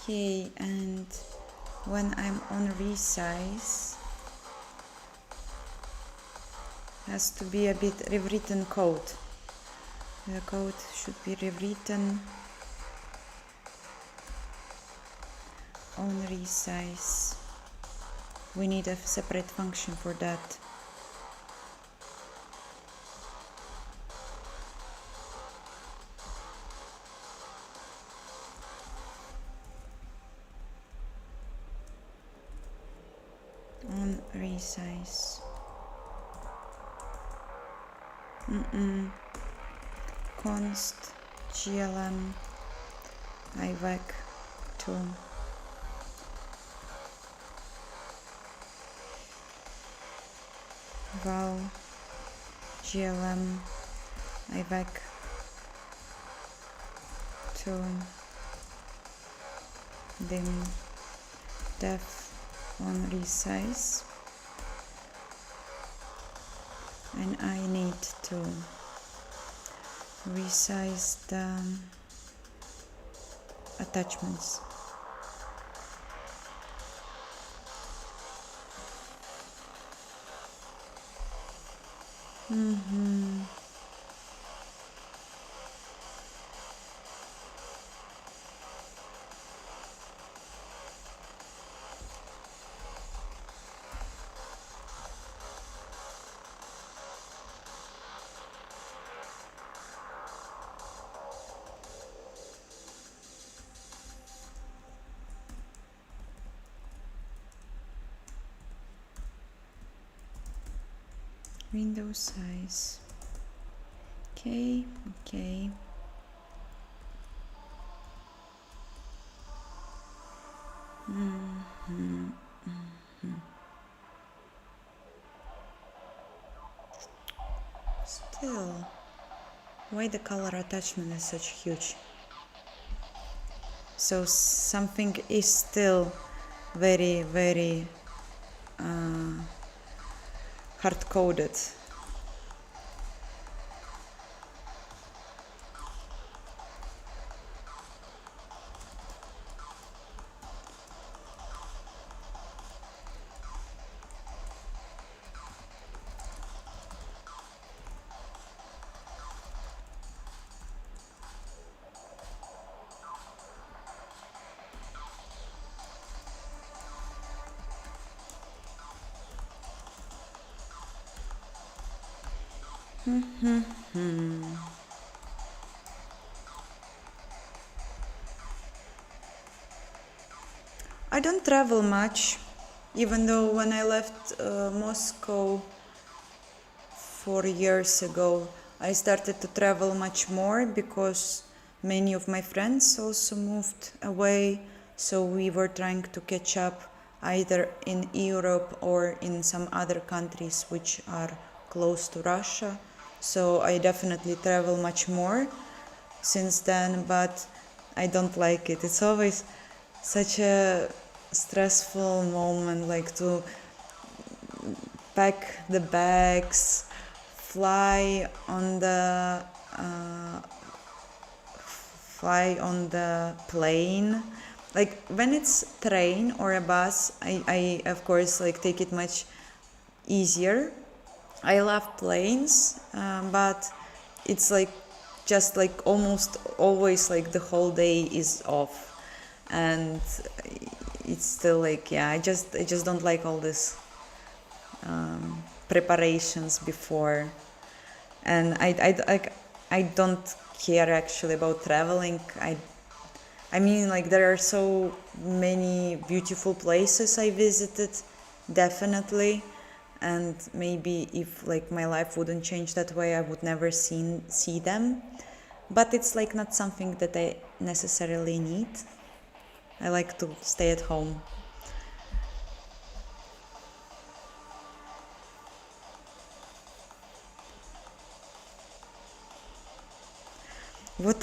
Okay, and when I'm on resize, has to be a bit rewritten code. The code should be rewritten on resize. We need a separate function for that. On resize. Const glm ivac to val glm ivac to dim def on resize, and I need to resize the attachments. Window size. Okay. Still, why the color attachment is such huge? So something is still very hard-coded. I don't travel much, even though when I left Moscow 4 years ago, I started to travel much more because many of my friends also moved away, so we were trying to catch up either in Europe or in some other countries which are close to Russia. So I definitely travel much more since then, but I don't like it. It's always such a stressful moment, like to pack the bags, fly on the uh, plane. Like when it's train or a bus, I of course like take it much easier. I love planes, but it's like just like almost always like the whole day is off, and it's still like, yeah, I just don't like all this preparations before, and I don't care actually about traveling. I mean, like there are so many beautiful places I visited, definitely, and maybe if like my life wouldn't change that way, I would never see them. But it's like not something that I necessarily need. I like to stay at home. What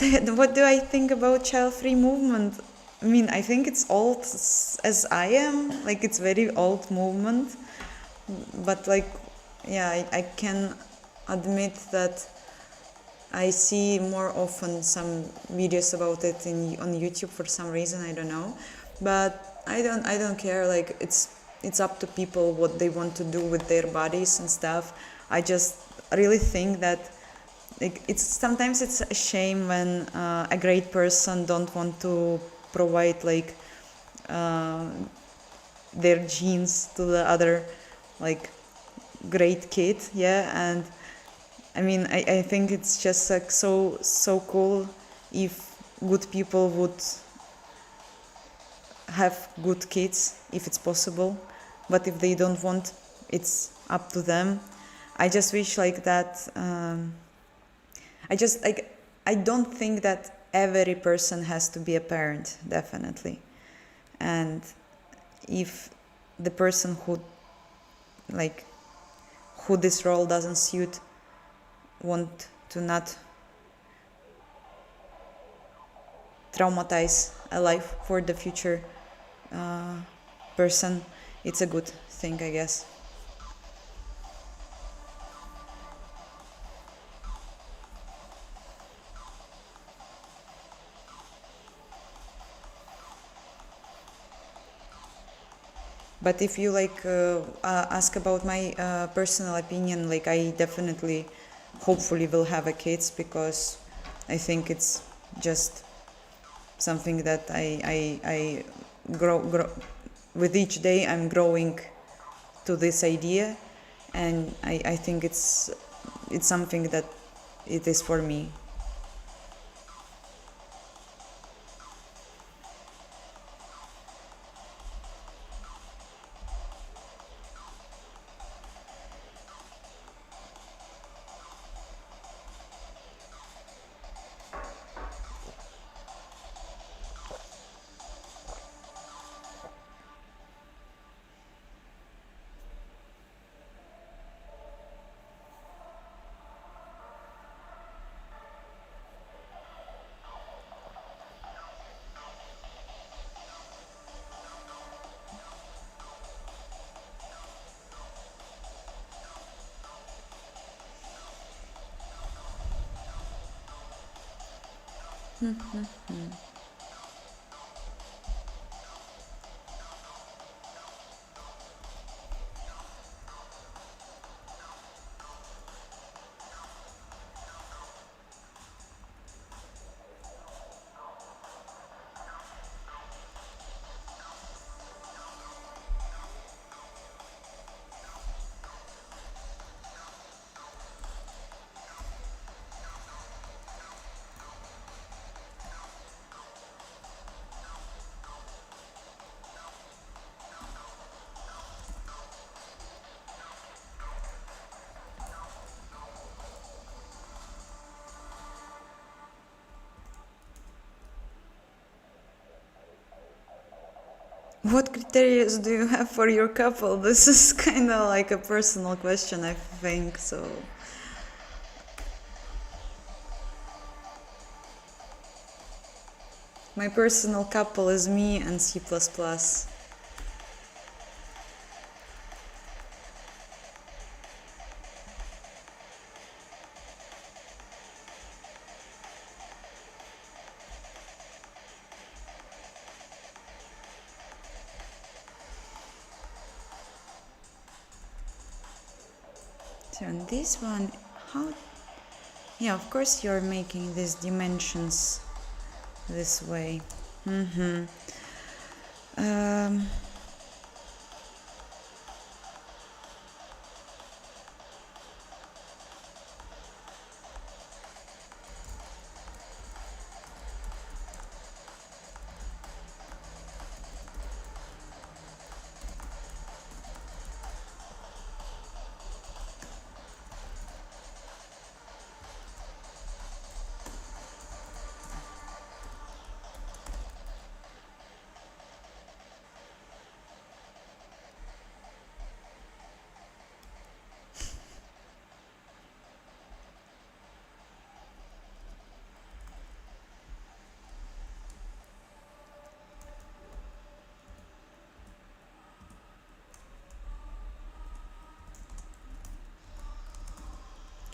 do I think about child-free movement? I mean, I think it's old as I am. Like it's very old movement, but like, yeah, I can admit that I see more often some videos about it on YouTube for some reason, I don't know, but I don't care. Like it's up to people what they want to do with their bodies and stuff. I just really think that like it's a shame when a great person don't want to provide like uh, their genes to the other like great kid, yeah. And I mean, I think it's just like so cool if good people would have good kids, if it's possible. But if they don't want, it's up to them. I just wish like that. I just like I don't think that every person has to be a parent, definitely. And if the person like who this role doesn't suit want to not traumatize a life for the future person, it's a good thing, I guess. But if you like ask about my personal opinion, like I definitely, hopefully, will have a kids because I think it's just something that I grow with each day. I'm growing to this idea, and I think it's something that it is for me. What criteria do you have for your couple? This is kind of like a personal question, I think. So, my personal couple is me and C++. So on this one, how? Yeah, of course you're making these dimensions this way. Um,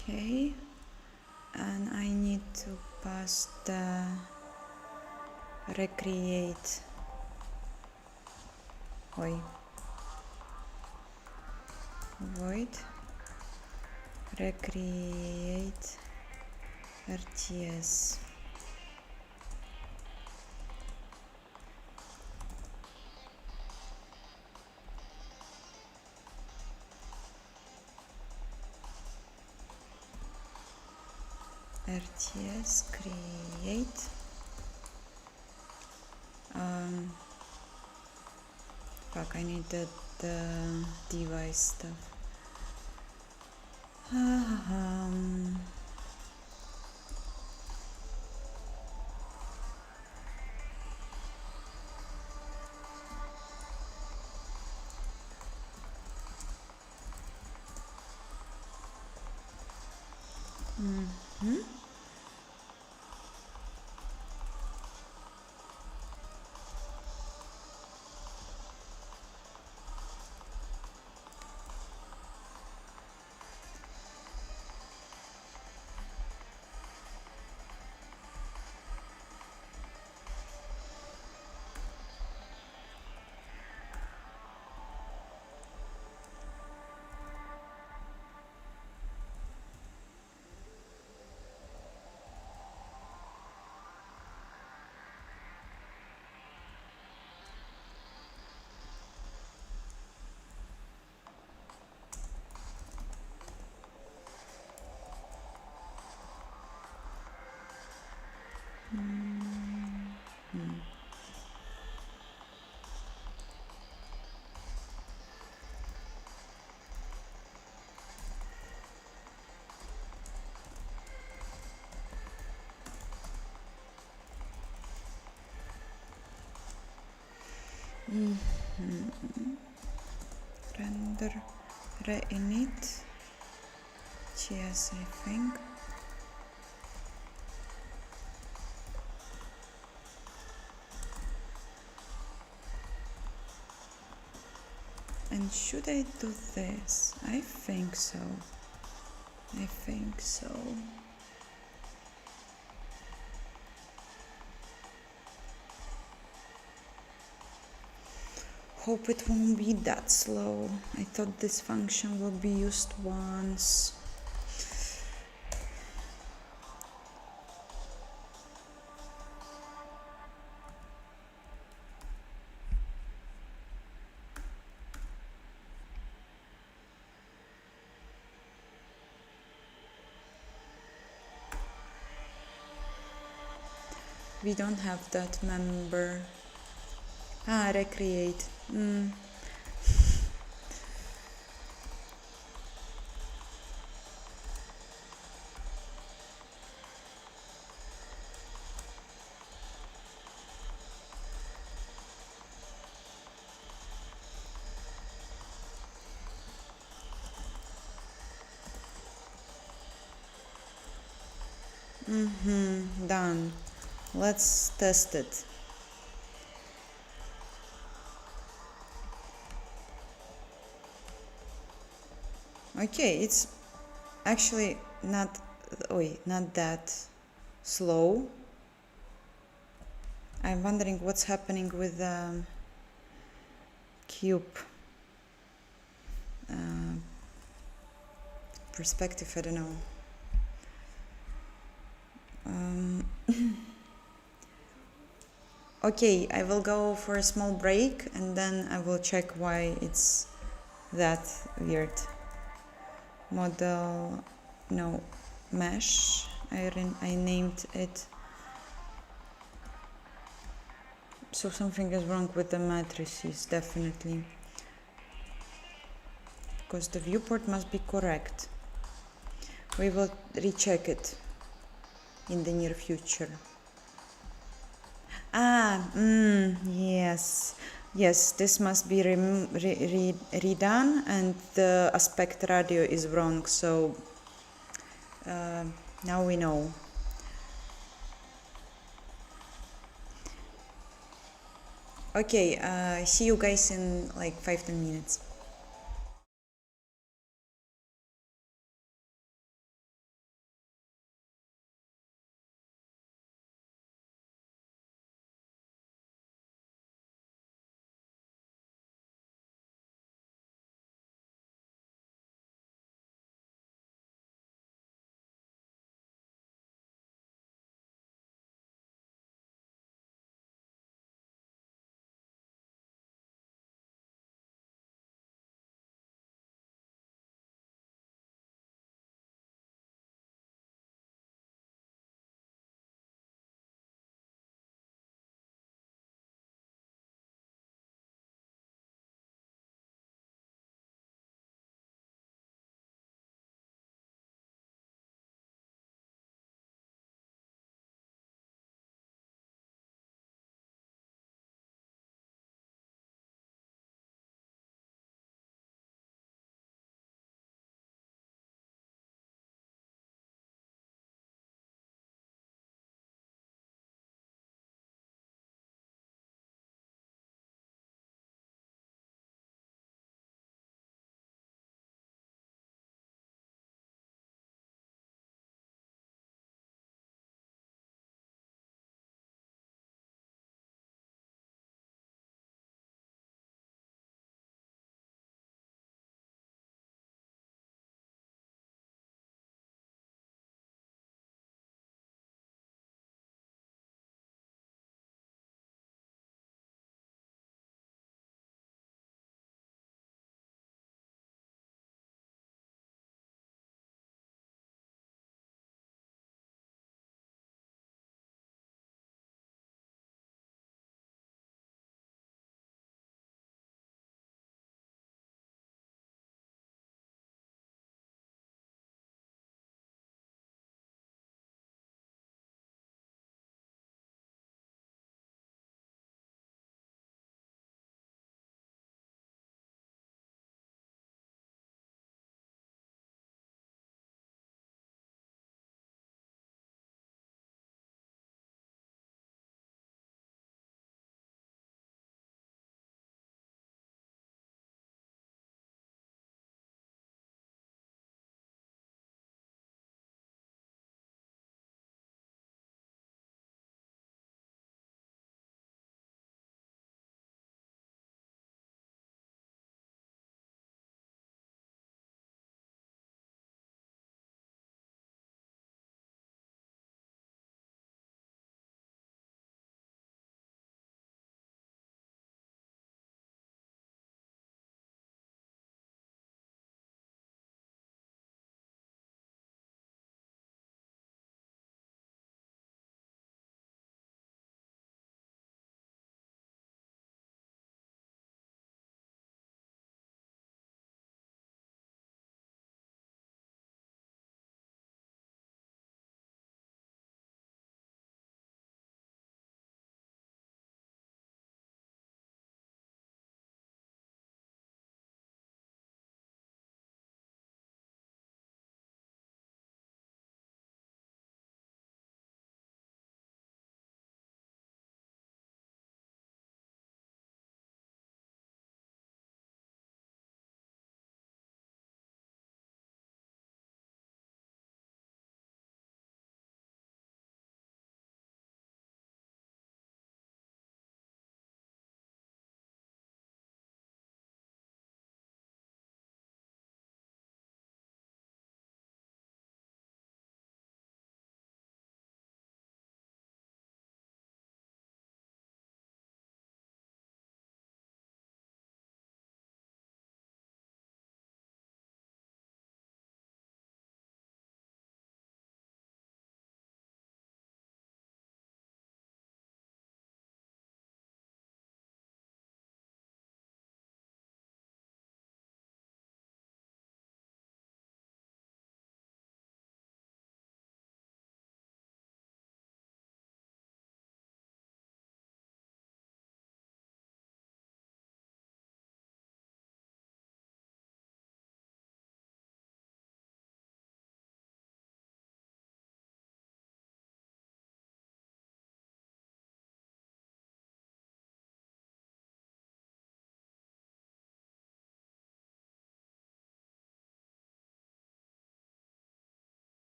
okay, and I need to pass the recreate. Void recreate RTS. RTS create. Fuck, I need the device stuff. Render reinit. Yes, I think. And should I do this? I think so. I think so. Hope it won't be that slow. I thought this function will be used once. We don't have that member. Recreate. Done. Let's test it. Okay, it's actually not that slow. I'm wondering what's happening with the cube perspective, I don't know. Okay, I will go for a small break and then I will check why it's that weird. Model, no, mesh, I named it. So something is wrong with the matrices, definitely. Because the viewport must be correct. We will recheck it in the near future. Yes. Yes, this must be redone and the aspect ratio is wrong, so now we know. Okay, see you guys in like 5-10 minutes.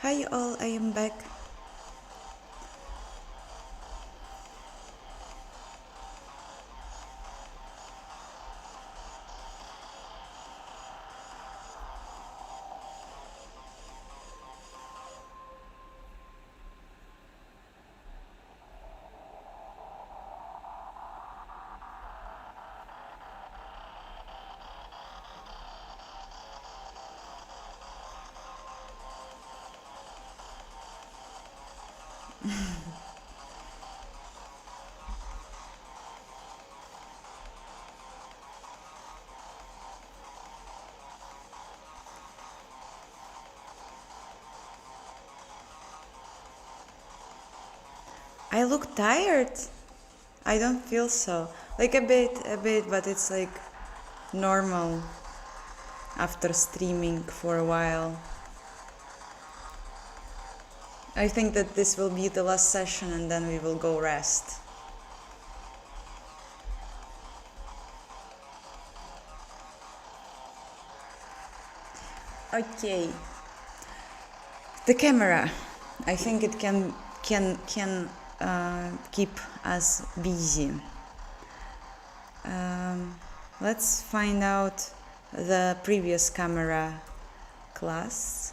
Hi all, I am back. I look tired. I don't feel so. Like a bit, but it's like normal after streaming for a while. I think that this will be the last session and then we will go rest. Okay. The camera. I think it can keep us busy. Let's find out the previous camera class.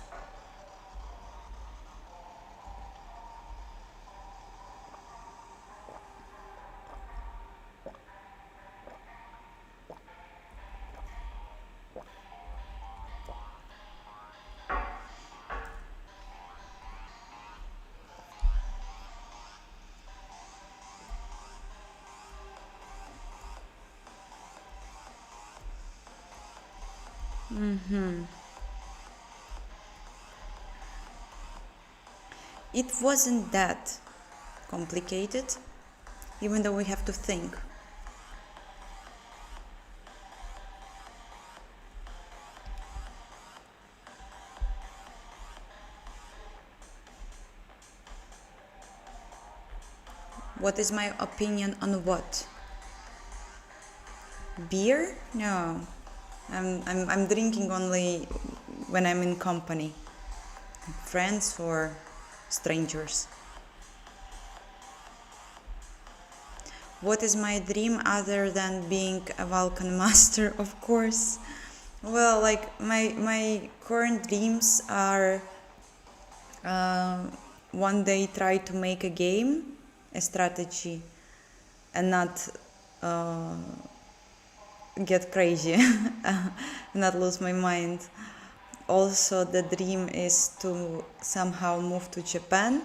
It wasn't that complicated, even though we have to think. What is my opinion on what? Beer? No. I'm drinking only when I'm in company. Friends or strangers. What is my dream other than being a Vulkan master? Of course. Well, like my current dreams are one day try to make a game, a strategy, and not get crazy, not lose my mind. Also, the dream is to somehow move to Japan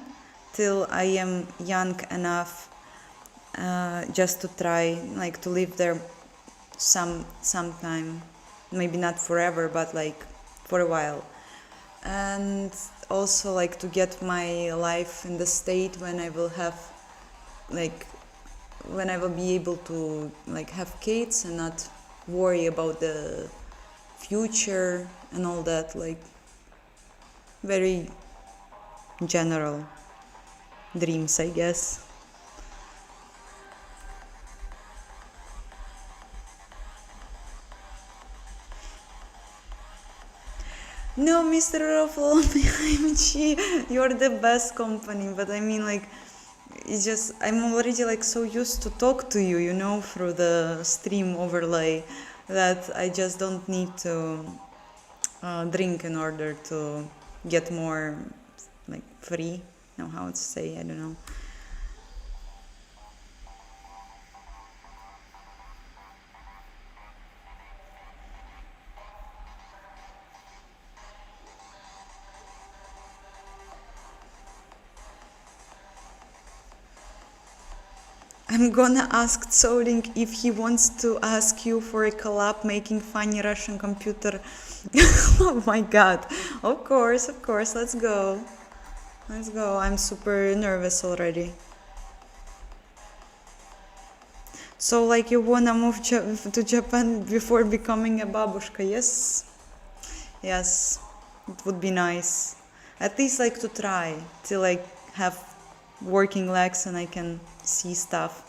till I am young enough just to try, like to live there sometime, maybe not forever, but like for a while. And also like to get my life in the state when I will have like when I will be able to like have kids and not worry about the future and all that, like very general dreams, I guess. No, Mr. Ruffalo, you're the best company, but I mean like it's just I'm already like so used to talk to you, you know, through the stream overlay that I just don't need to drink in order to get more like free. Know how to say, I don't know. I'm gonna ask Tsoling if he wants to ask you for a collab making funny Russian computer. Oh my god. Of course, let's go. Let's go. I'm super nervous already. So like you wanna move to Japan before becoming a babushka, yes? Yes, it would be nice. At least like to try to like have working legs and I can see stuff.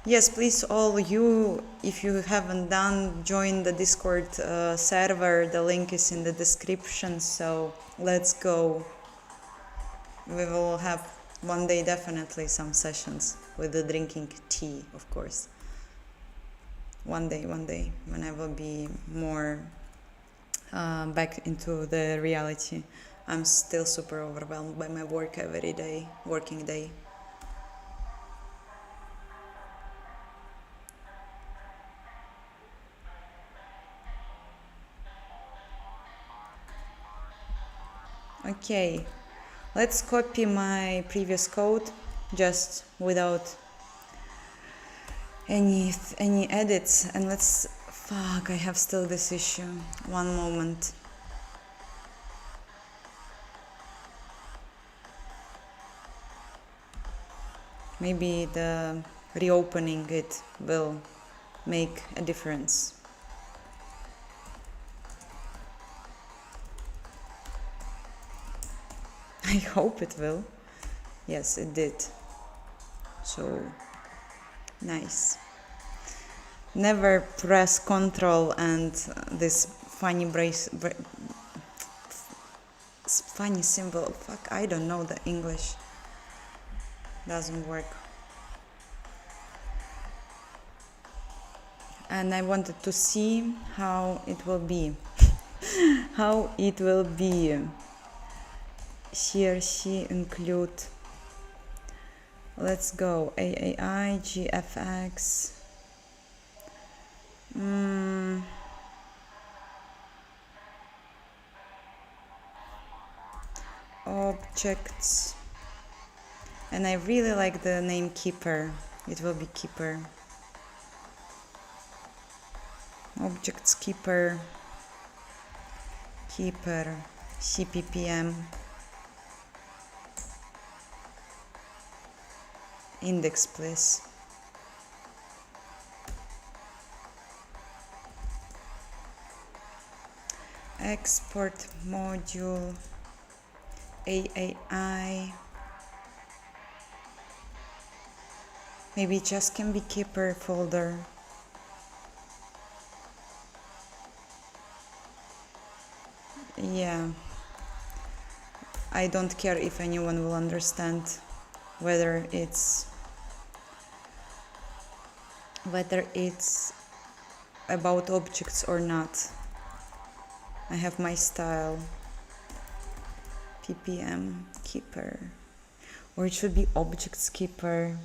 Yes, please, all you, if you haven't done, join the Discord server. The link is in the description. So let's go. We will have one day definitely some sessions with the drinking tea, of course. One day, when I will be more back into the reality. I'm still super overwhelmed by my work every day, working day. Okay, let's copy my previous code just without any edits, and let's, fuck, I have still this issue. One moment. Maybe the reopening it will make a difference. I hope it will. Yes, it did. So nice. Never press Control and this funny funny symbol. Fuck, I don't know the English. Doesn't work. And I wanted to see how it will be. How it will be. CRC include. Let's go. AAI, GFX. Objects. And I really like the name Keeper. It will be Keeper. Objects Keeper. Keeper. CPPM. Index, please. Export module. AAI. Maybe it just can be Keeper folder. Yeah. I don't care if anyone will understand whether it's about objects or not. I have my style. PPM Keeper. Or it should be Objects Keeper.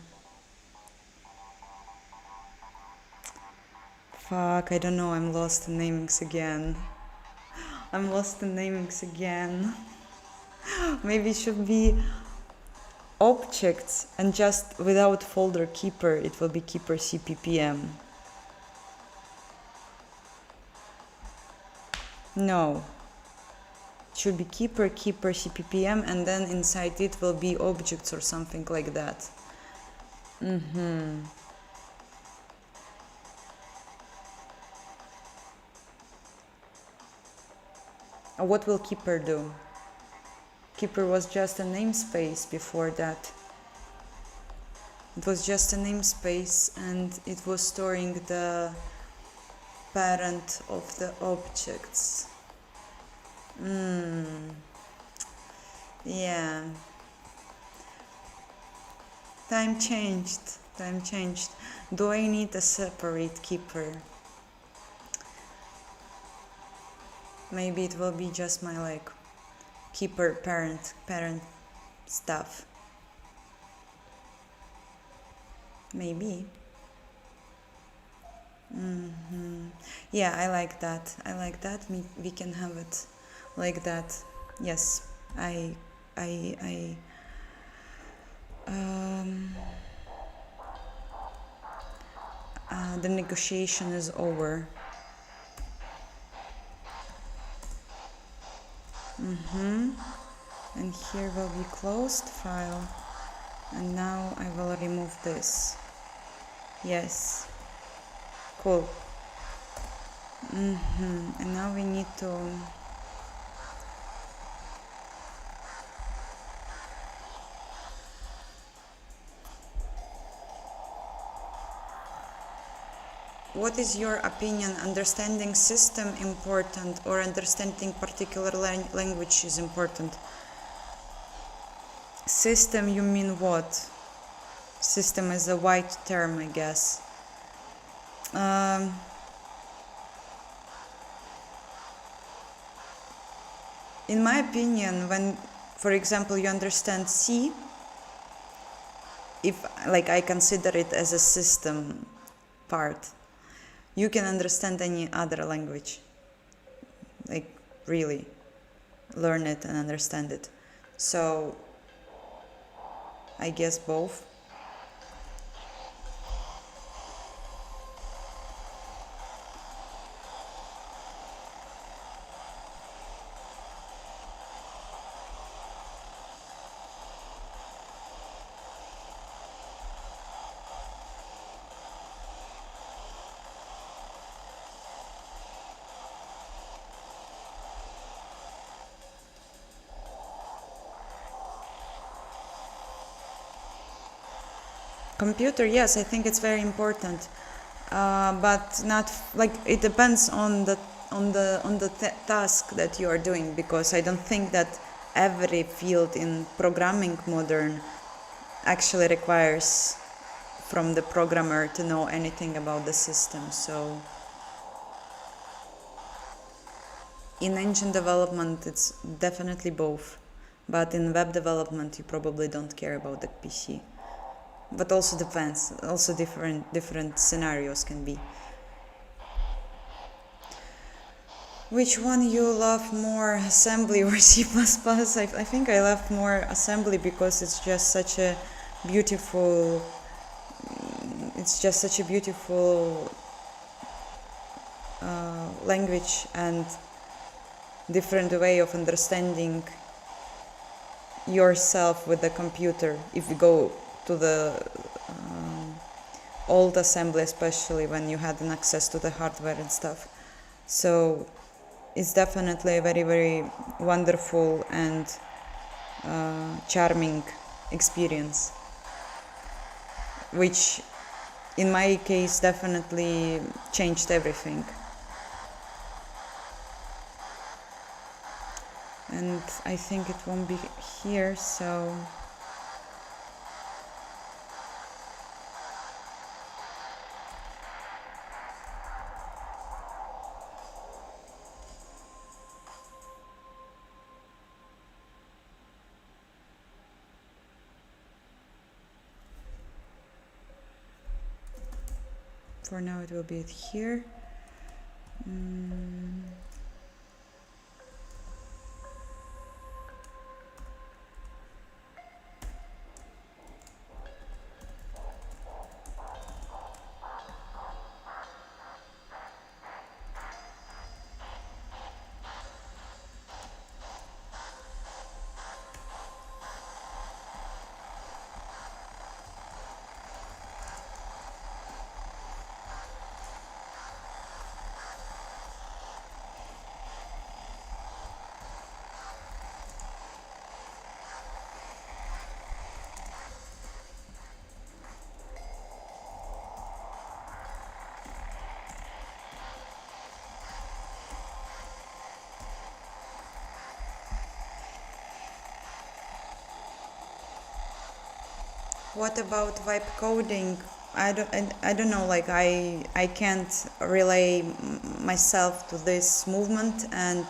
Fuck, I don't know, I'm lost in namings again. I'm lost in namings again. Maybe it should be objects and just without folder Keeper, it will be Keeper CPPM. No. It should be Keeper CPPM, and then inside it will be objects or something like that. What will Keeper do? Keeper was just a namespace before that. It was just a namespace and it was storing the parent of the objects. Yeah. Time changed. Do I need a separate Keeper? Maybe it will be just my like Keeper parent stuff. Maybe. Yeah, I like that. We can have it like that. Yes, the negotiation is over. And here will be closed file, and now I will remove this. Yes, cool. And now we need to what is your opinion? Understanding system important or understanding particular language is important? System, you mean what? System is a wide term, I guess. In my opinion, when, for example, you understand C, if like I consider it as a system part, you can understand any other language. Like really learn it and understand it. So I guess both. Computer, yes, I think it's very important, but not like it depends on the task that you are doing, because I don't think that every field in programming modern actually requires from the programmer to know anything about the system. So in engine development, it's definitely both, but in web development, you probably don't care about the PC. But also depends. Also different scenarios can be. Which one you love more, assembly or C++? I think I love more assembly because it's just such a beautiful. It's just such a beautiful language and different way of understanding yourself with the computer. If you go to the old assembly, especially when you had an access to the hardware and stuff. So it's definitely a very, very wonderful and charming experience, which in my case definitely changed everything. And I think it won't be here, so for now it will be here. What about vibe coding? I don't know, like I can't relay myself to this movement, and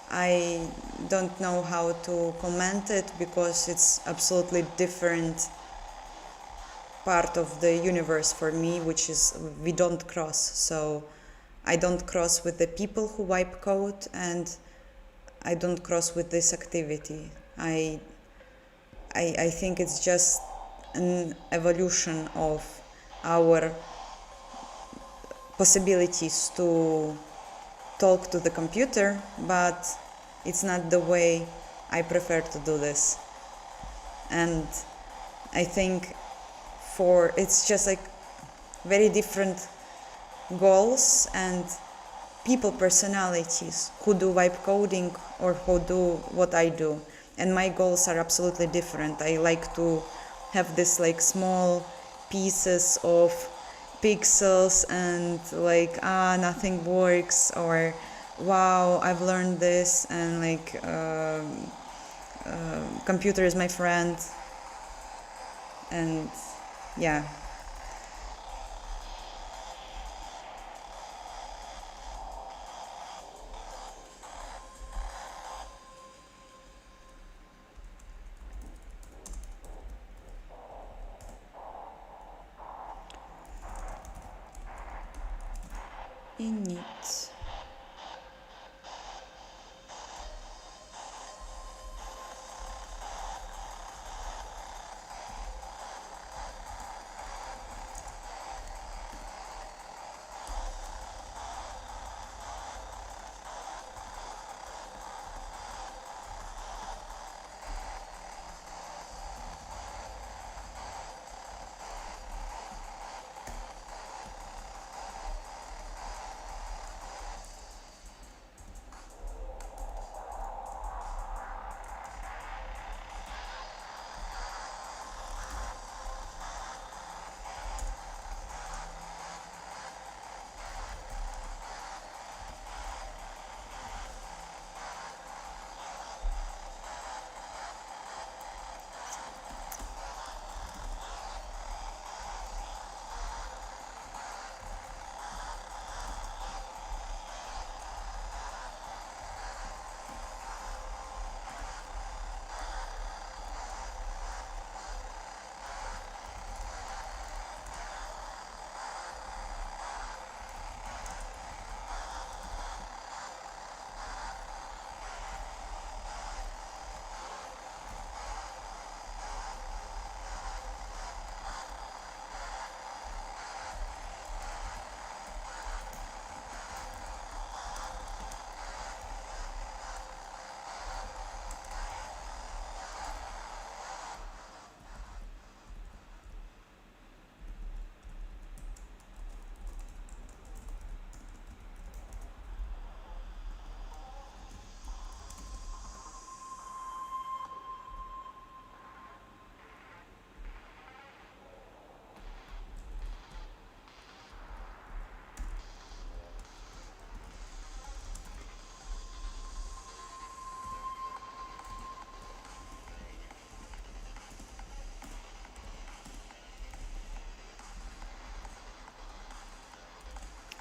I don't know how to comment it because it's absolutely different part of the universe for me, which is we don't cross. So I don't cross with the people who wipe code, and I don't cross with this activity. I think it's just an evolution of our possibilities to talk to the computer, but it's not the way I prefer to do this. And I think it's just like very different goals and people personalities who do vibe coding or who do what I do. And my goals are absolutely different. I like to have this like small pieces of pixels and like nothing works, or wow, I've learned this, and like computer is my friend, and yeah. Init.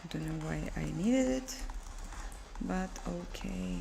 I don't know why I needed it, but okay.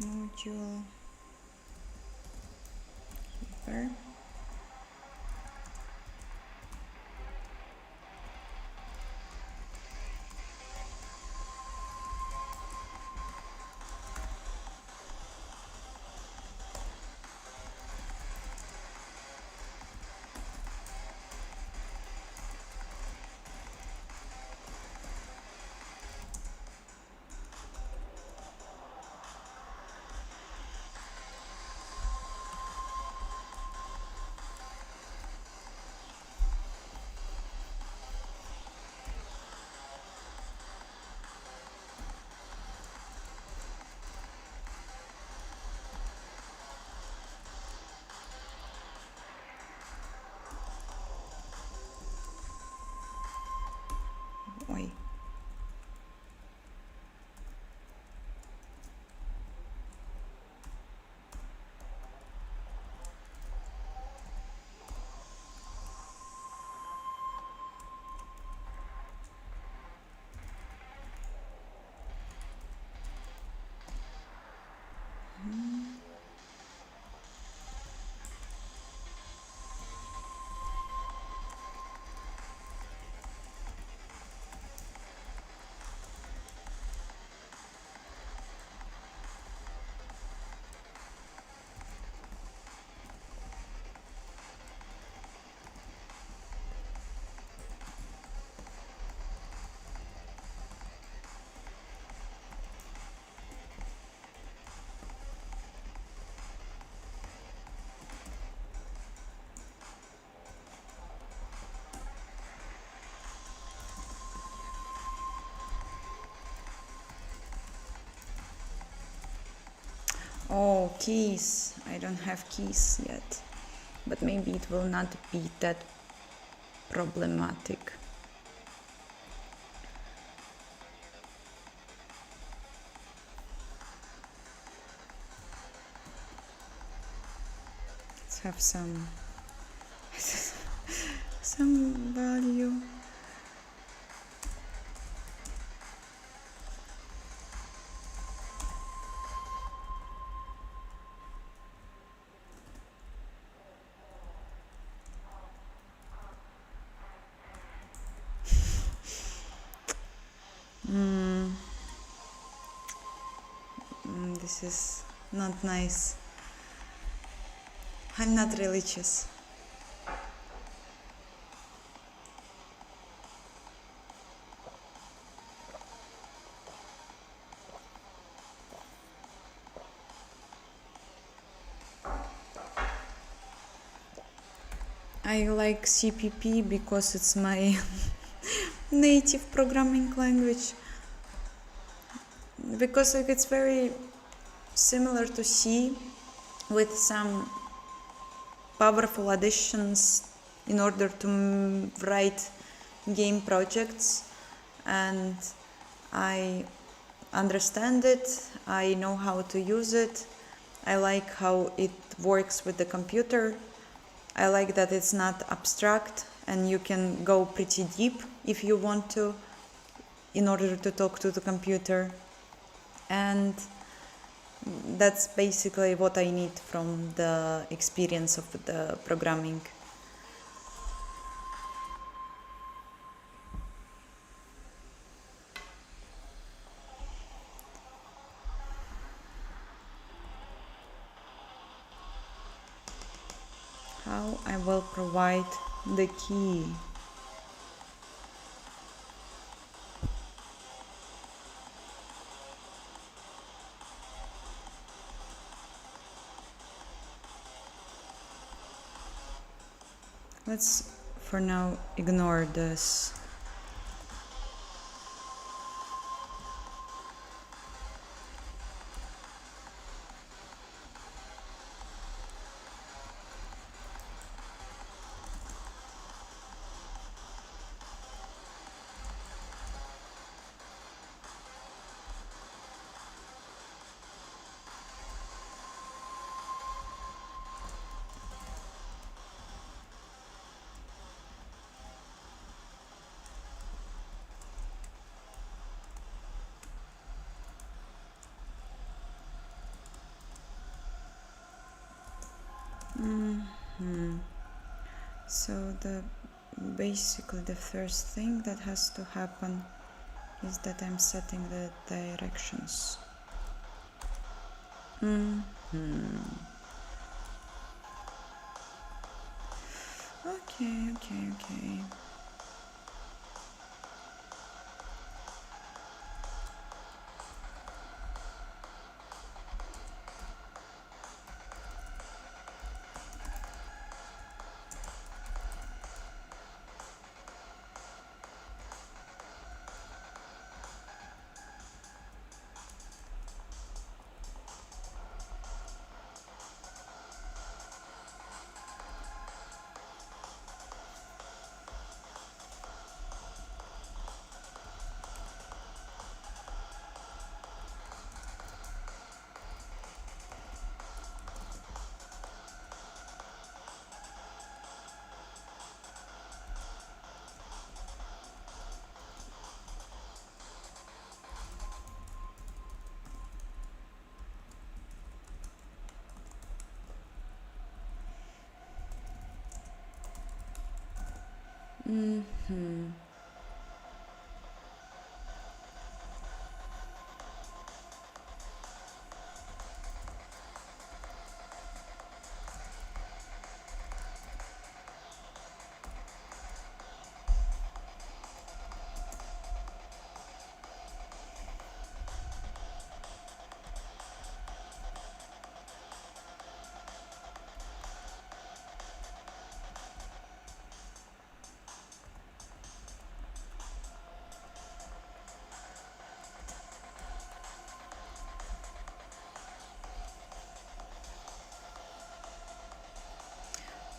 module keeper. Oi. Oh, keys. I don't have keys yet, but maybe it will not be that problematic. Let's have some value. This is not nice. I'm not religious. I like CPP because it's my native programming language. Because it's very similar to C with some powerful additions in order to write game projects, and I understand it, I know how to use it, I like how it works with the computer, I like that it's not abstract and you can go pretty deep if you want to in order to talk to the computer, and that's basically what I need from the experience of the programming. How I will provide the key. Let's for now ignore this. So basically the first thing that has to happen is that I'm setting the directions. Okay.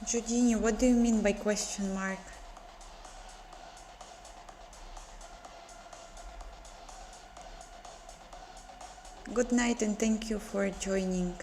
Giudini, what do you mean by question mark? Good night and thank you for joining.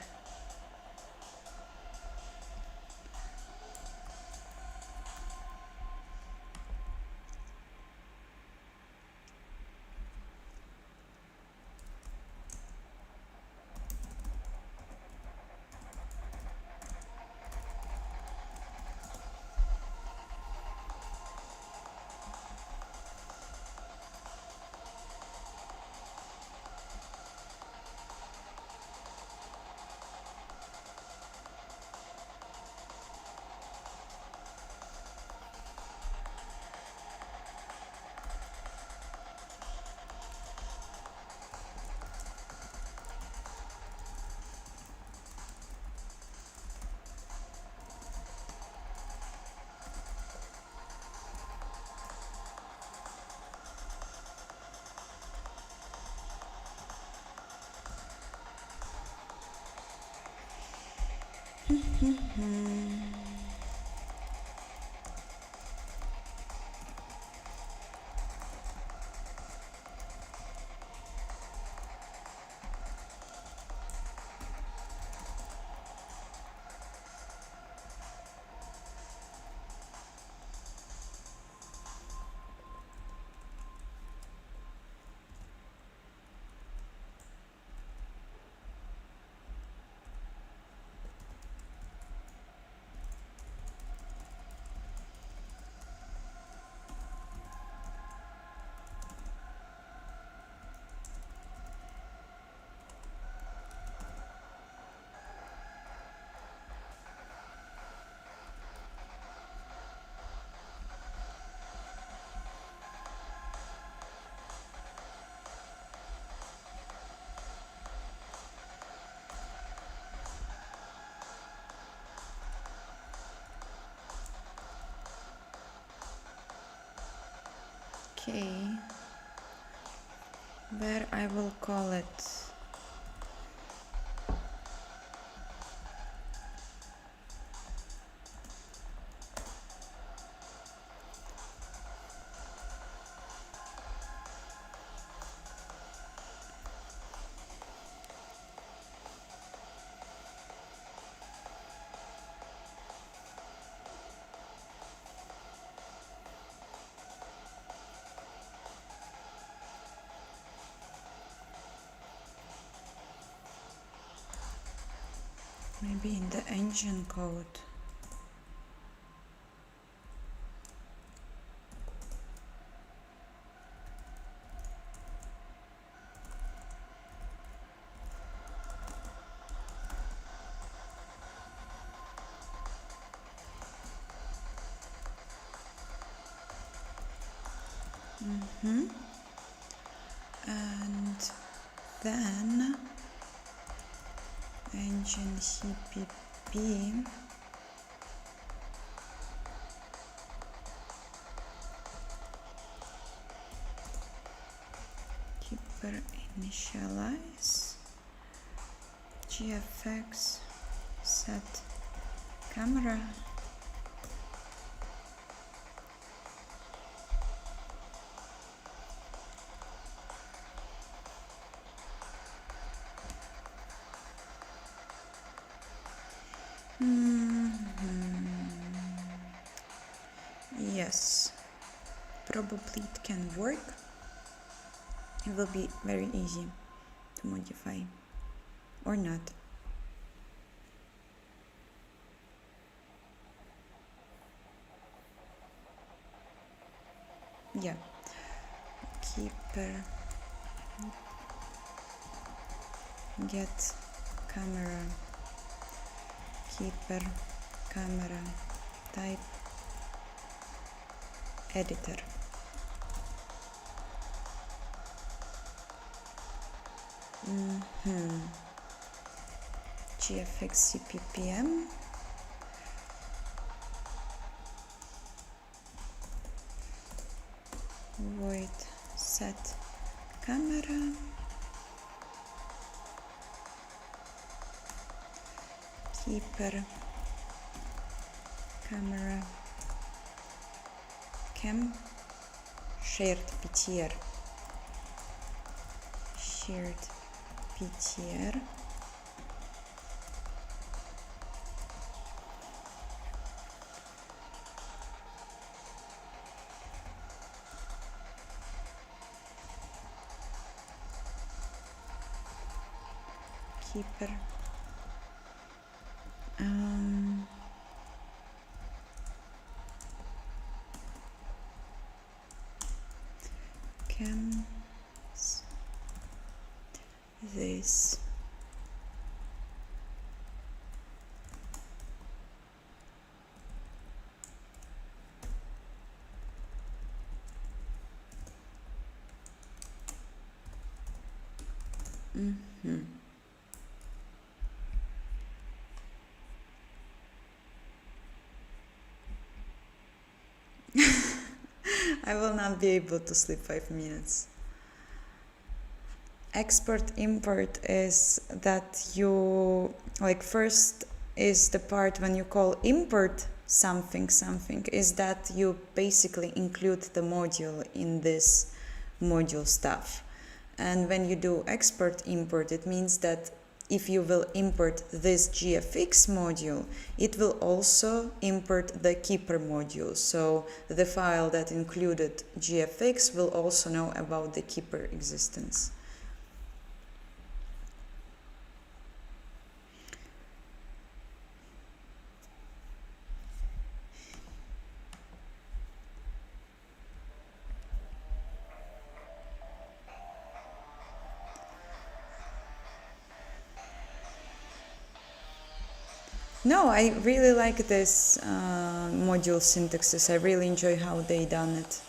Okay, where I will call it Maybe in the engine code. And then engine CPP keeper initialize GFX set camera Yes, probably it can work. It will be very easy to modify or not. Yeah, keeper get camera keeper camera type editor. GFX CPPM void set camera keeper camera cam shared PTR keeper cam this I will not be able to sleep 5 minutes. Export import is that you like first is the part when you call import something is that you basically include the module in this module stuff. And when you do export import, it means that if you will import this GFX module, it will also import the keeper module. So the file that included GFX will also know about the keeper existence. No, I really like this module syntaxes. I really enjoy how they done it.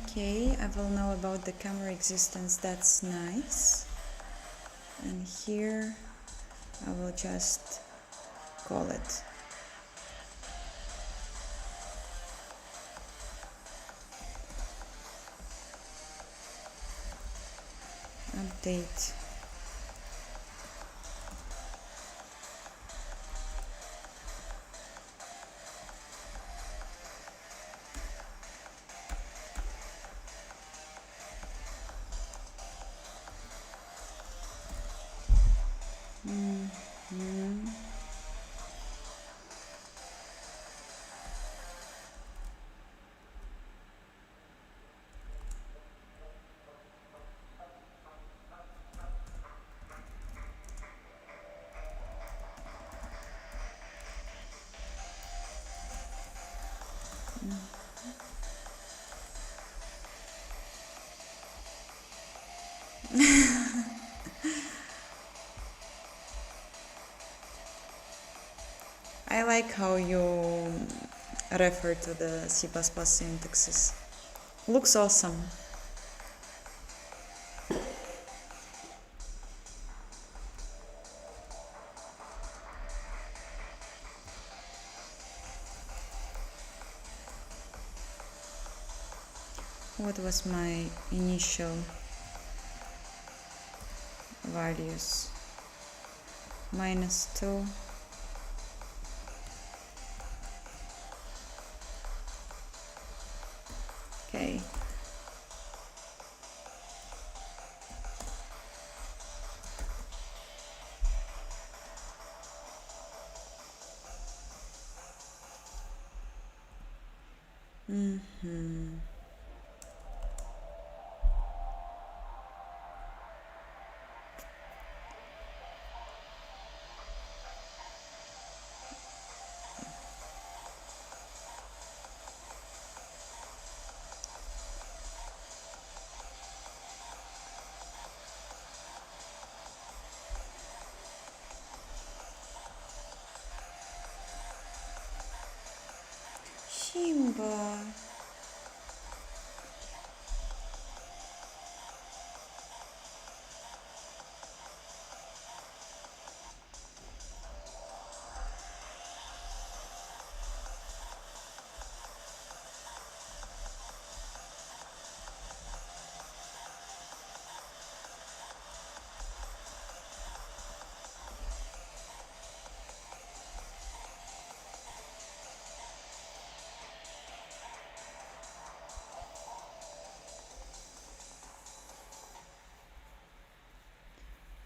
Okay, I will know about the camera existence. That's nice. And here I will just call it. Update. I like how you refer to the C++ syntaxes. Looks awesome. What was my initial values? -2. Okay. Shimba.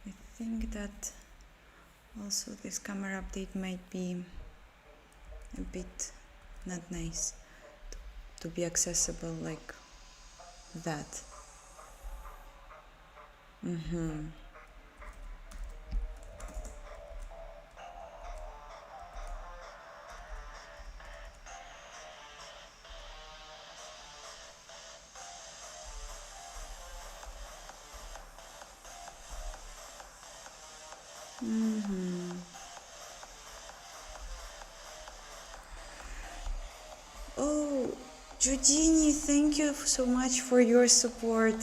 I think that also this camera update might be a bit not nice to be accessible like that. Oh, Giudini, thank you so much for your support.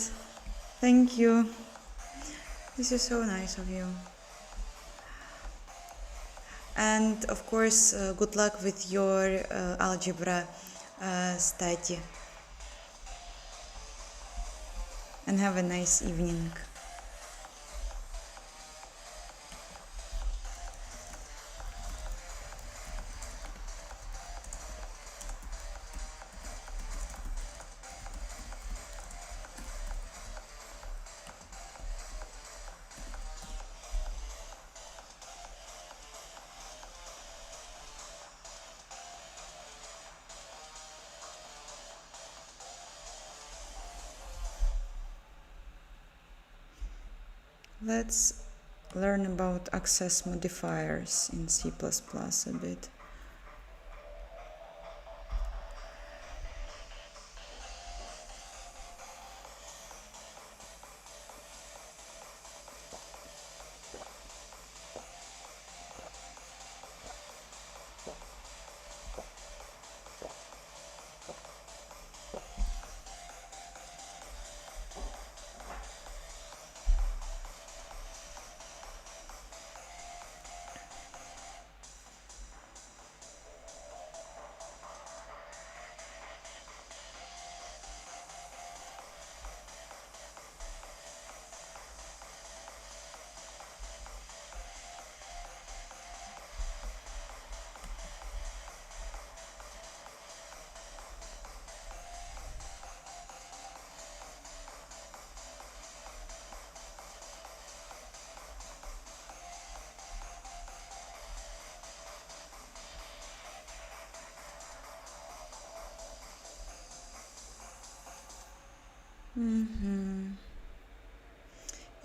Thank you. This is so nice of you. And of course, good luck with your algebra study. And have a nice evening. Let's learn about access modifiers in C++ a bit.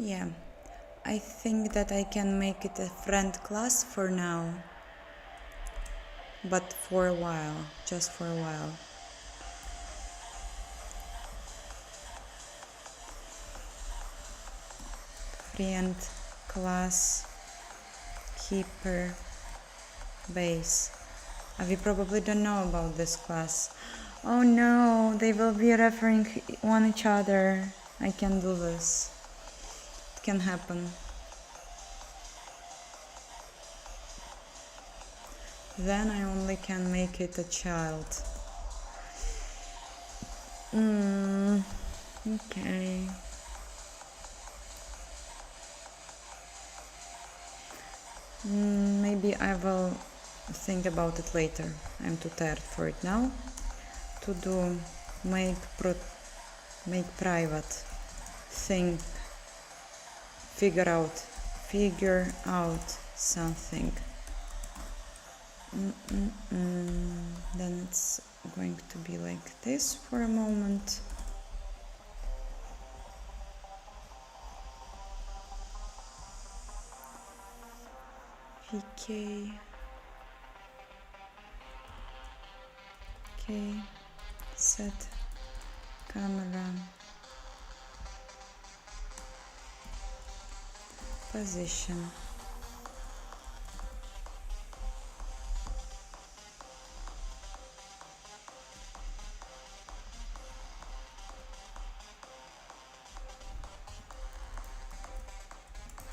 Yeah, I think that I can make it a friend class for now, but for a while, just for a while. Friend class keeper base. We probably don't know about this class. Oh no, they will be referring on each other. I can do this. It can happen. Then I only can make it a child. Okay. Maybe I will think about it later. I'm too tired for it now. To do make private thing. Figure out something. Then it's going to be like this for a moment. VK. Okay. Set camera position.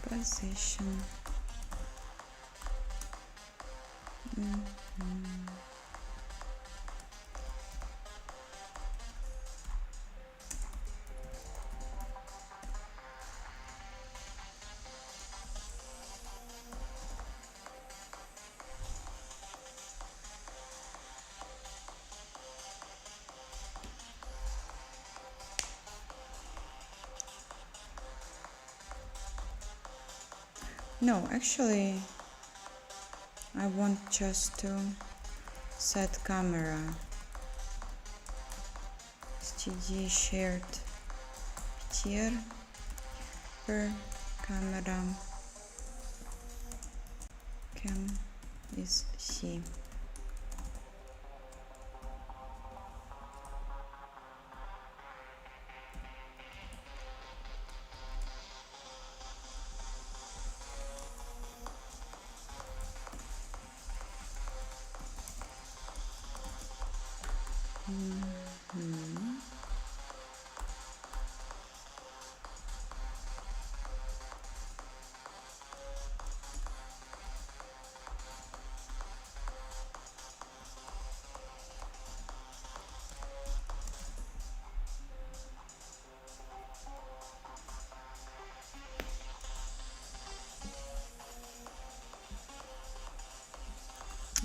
Position. No, actually, I want just to set camera. STD shared picture per camera cam is C.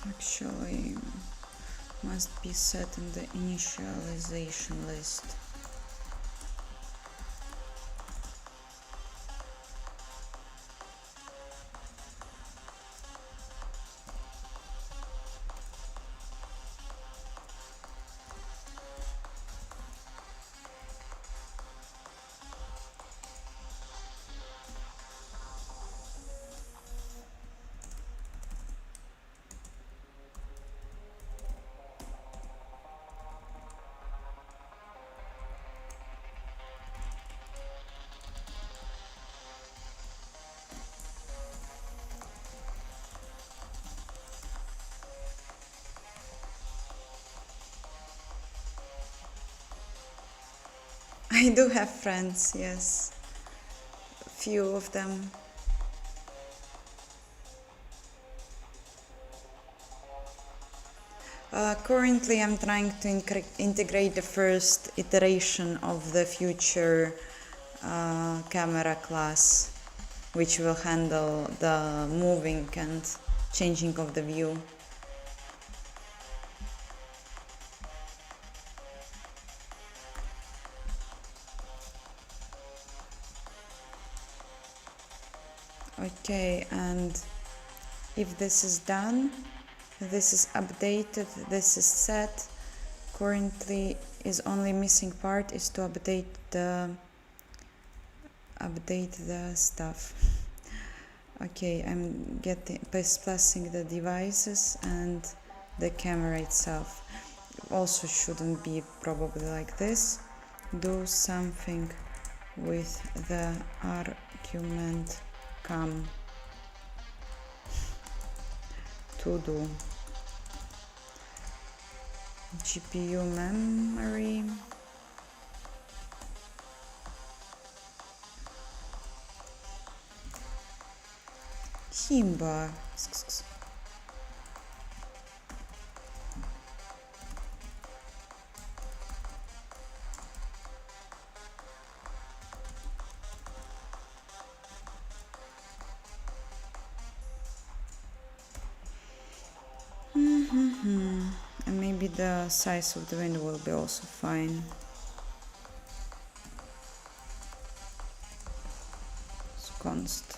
Actually, must be set in the initialization list. I do have friends, yes, few of them. Currently, I'm trying to integrate the first iteration of the future camera class, which will handle the moving and changing of the view. Okay, and if this is done, this is updated, this is set. Currently is only missing part is to update the stuff. Okay, I'm placing the devices and the camera itself. Also shouldn't be probably like this. Do something with the argument come to do. GPU memory. Himba. And maybe the size of the window will be also fine. It's const.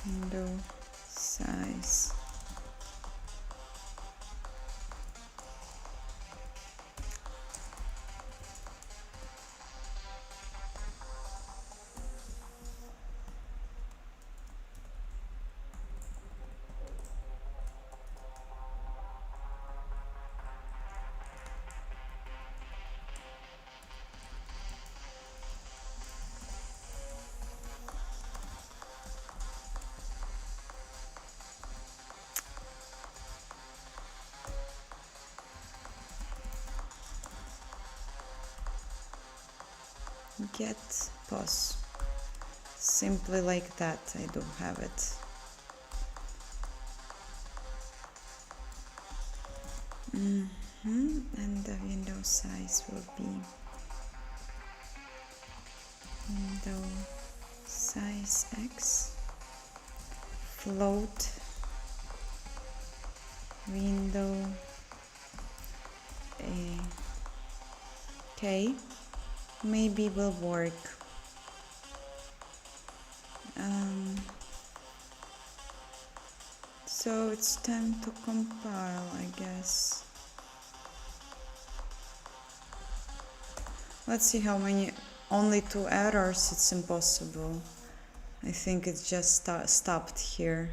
Window size. Get pos. Simply like that, I do have it. And the window size will be window size X float window K. Maybe will work. So it's time to compile, I guess. Let's see how many. Only 2 errors. It's impossible. I think it's just stopped here.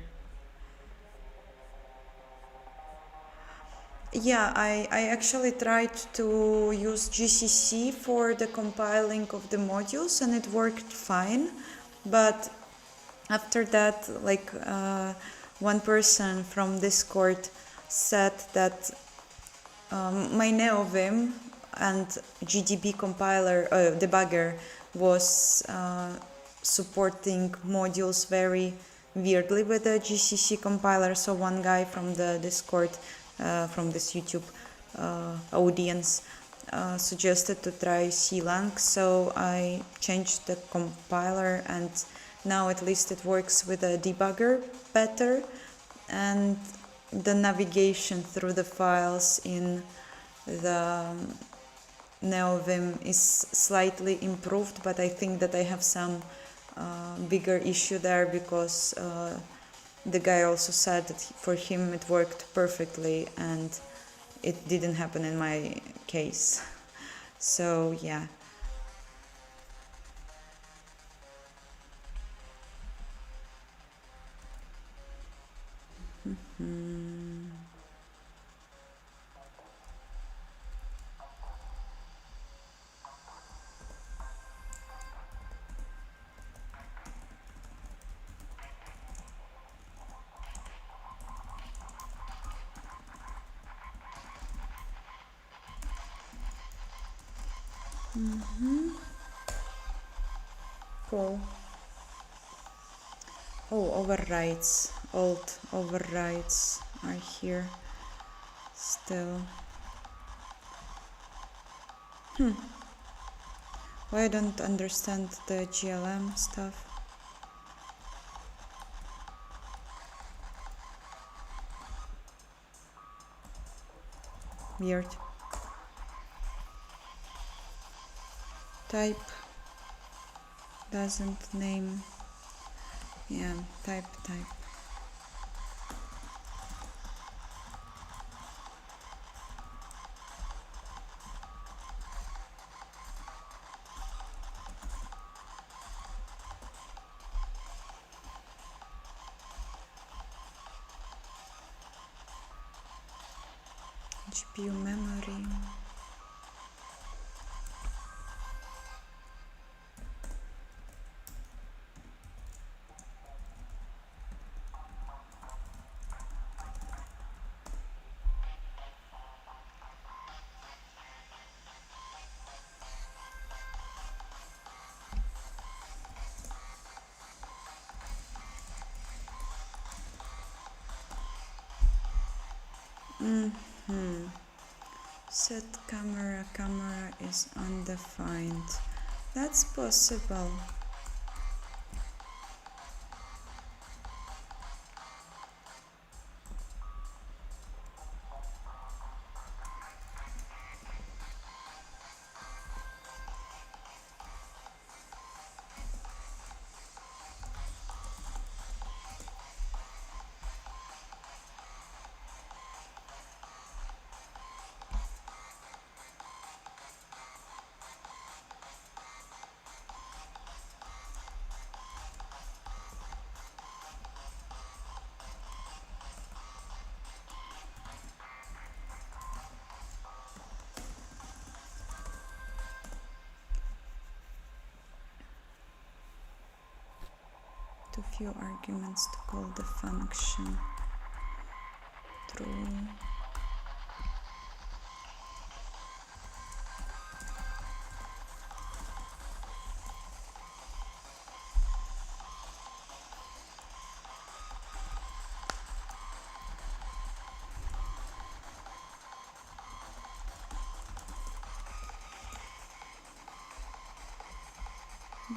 Yeah, I actually tried to use GCC for the compiling of the modules and it worked fine. But after that, like one person from Discord said that my NeoVim and GDB compiler debugger was supporting modules very weirdly with the GCC compiler. So one guy from the Discord, from this YouTube audience, suggested to try CLang. So I changed the compiler and now at least it works with a debugger better, and the navigation through the files in the NeoVim is slightly improved, but I think that I have some bigger issue there because the guy also said that for him it worked perfectly and it didn't happen in my case. So yeah. Cool. Oh, overrides. Old overrides are here still. Why I don't understand the GLM stuff. Weird. Type doesn't name. Yeah, type. GPU memory. Set camera is undefined. That's possible. Too few arguments to call the function. True.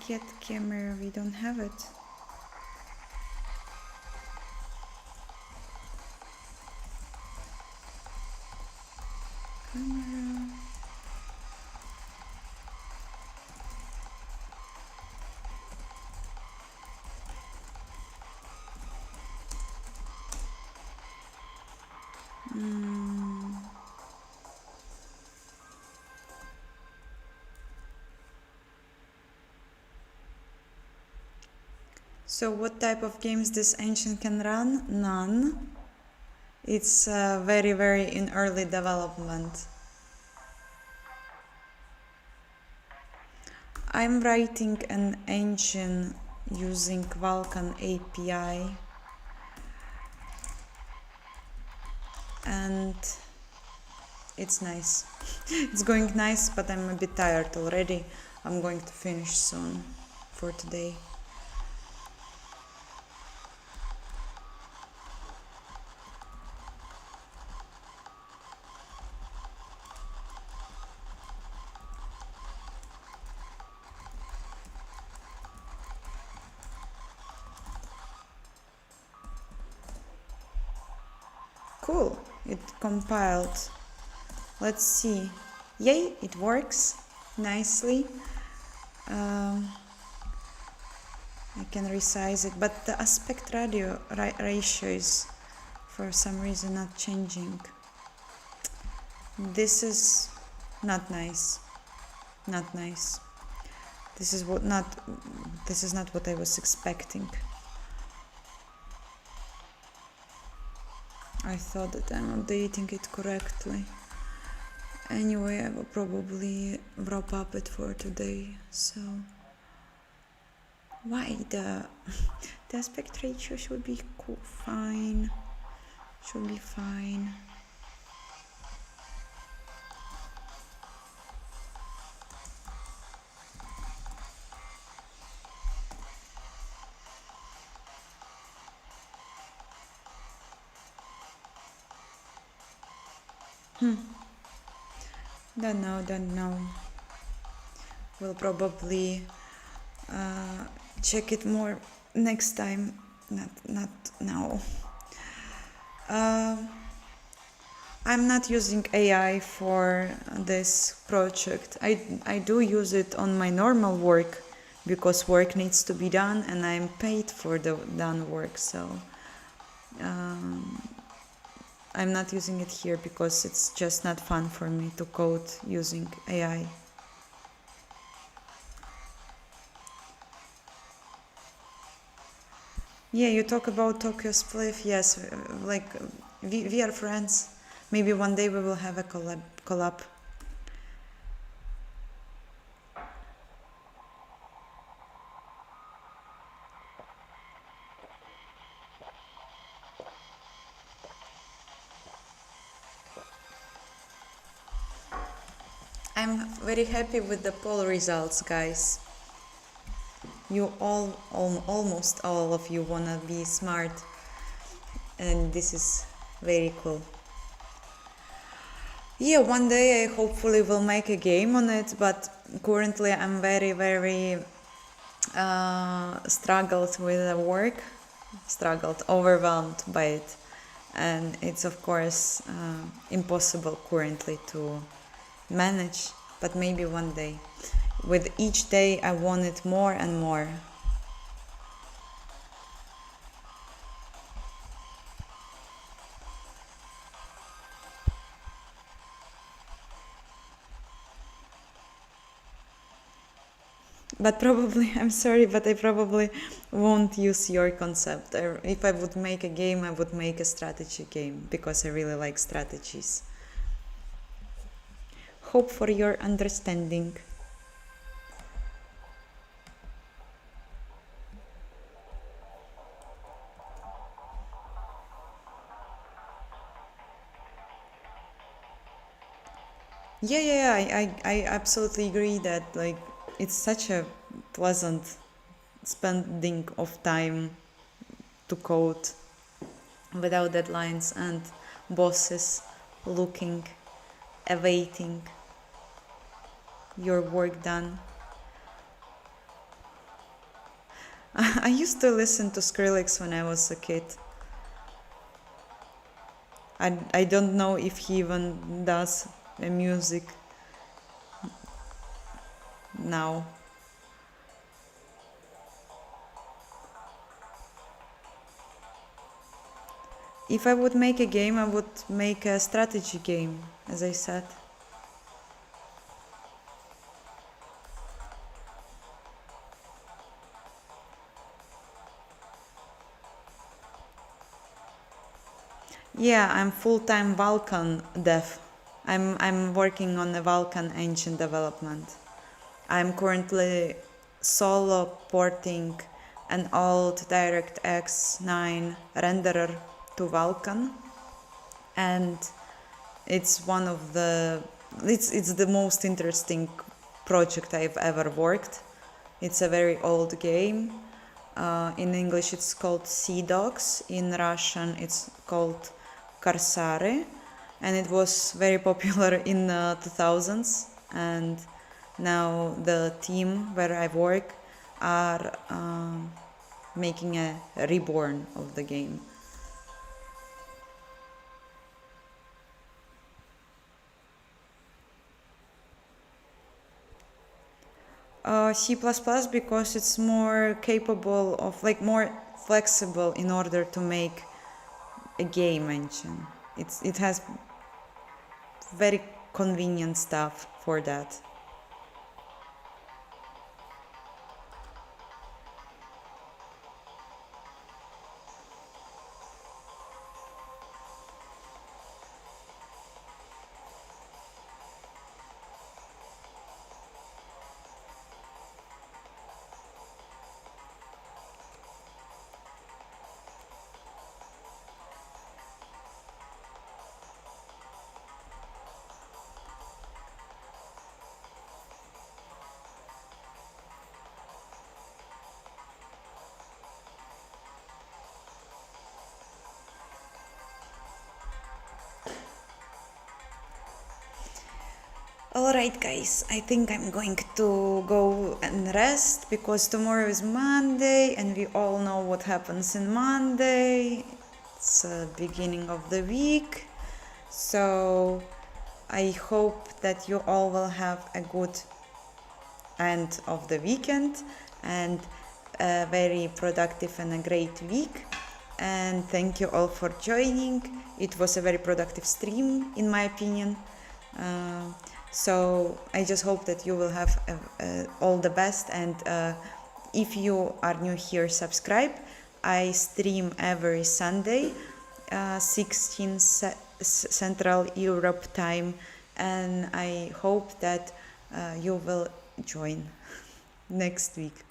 Get camera, we don't have it. Camera. So what type of games this engine can run? None. It's very, very in early development. I'm writing an engine using Vulkan API, and it's nice. It's going nice, but I'm a bit tired already. I'm going to finish soon for today. Cool, it compiled. Let's see. Yay, it works nicely. I can resize it, but the aspect ratio is for some reason not changing. This is not nice. Not nice. This is not what I was expecting. I thought that I'm updating it correctly. Anyway, I will probably wrap up it for today. So why the aspect ratio should be fine. Should be fine. Don't know. We'll probably check it more next time. Not now. I'm not using AI for this project. I do use it on my normal work because work needs to be done and I'm paid for the done work. So I'm not using it here because it's just not fun for me to code using AI. Yeah, you talk about Tokyo Spliff. Yes, like we are friends. Maybe one day we will have a collab. I'm very happy with the poll results, guys. You almost all of you wanna be smart, and this is very cool. Yeah, one day I hopefully will make a game on it, but currently I'm very, very struggled with the work, overwhelmed by it. And it's of course impossible currently to manage, but maybe one day. With each day I want it more and more. But probably, I'm sorry, but I probably won't use your concept. If I would make a game, I would make a strategy game because I really like strategies. Hope for your understanding. Yeah, I absolutely agree that like it's such a pleasant spending of time to code without deadlines and bosses looking, awaiting your work done. I used to listen to Skrillex when I was a kid. I don't know if he even does music now. If I would make a game, I would make a strategy game, as I said. Yeah, I'm full-time Vulkan dev. I'm working on the Vulkan engine development. I'm currently solo porting an old DirectX 9 renderer to Vulkan, and it's one of the it's the most interesting project I've ever worked. It's a very old game. In English it's called Sea Dogs. In Russian it's called Karsare, and it was very popular in the 2000s. And now the team where I work are making a reborn of the game. C++ because it's more capable of like more flexible in order to make a game engine. It has very convenient stuff for that. Alright guys, I think I'm going to go and rest because tomorrow is Monday and we all know what happens in Monday. It's the beginning of the week. So I hope that you all will have a good end of the weekend and a very productive and a great week. And thank you all for joining. It was a very productive stream in my opinion. So I just hope that you will have all the best, and if you are new here, subscribe. I stream every Sunday, 16 Central Europe time, and I hope that you will join next week.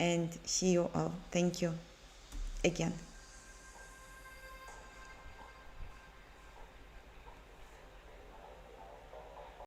And see you all. Thank you again.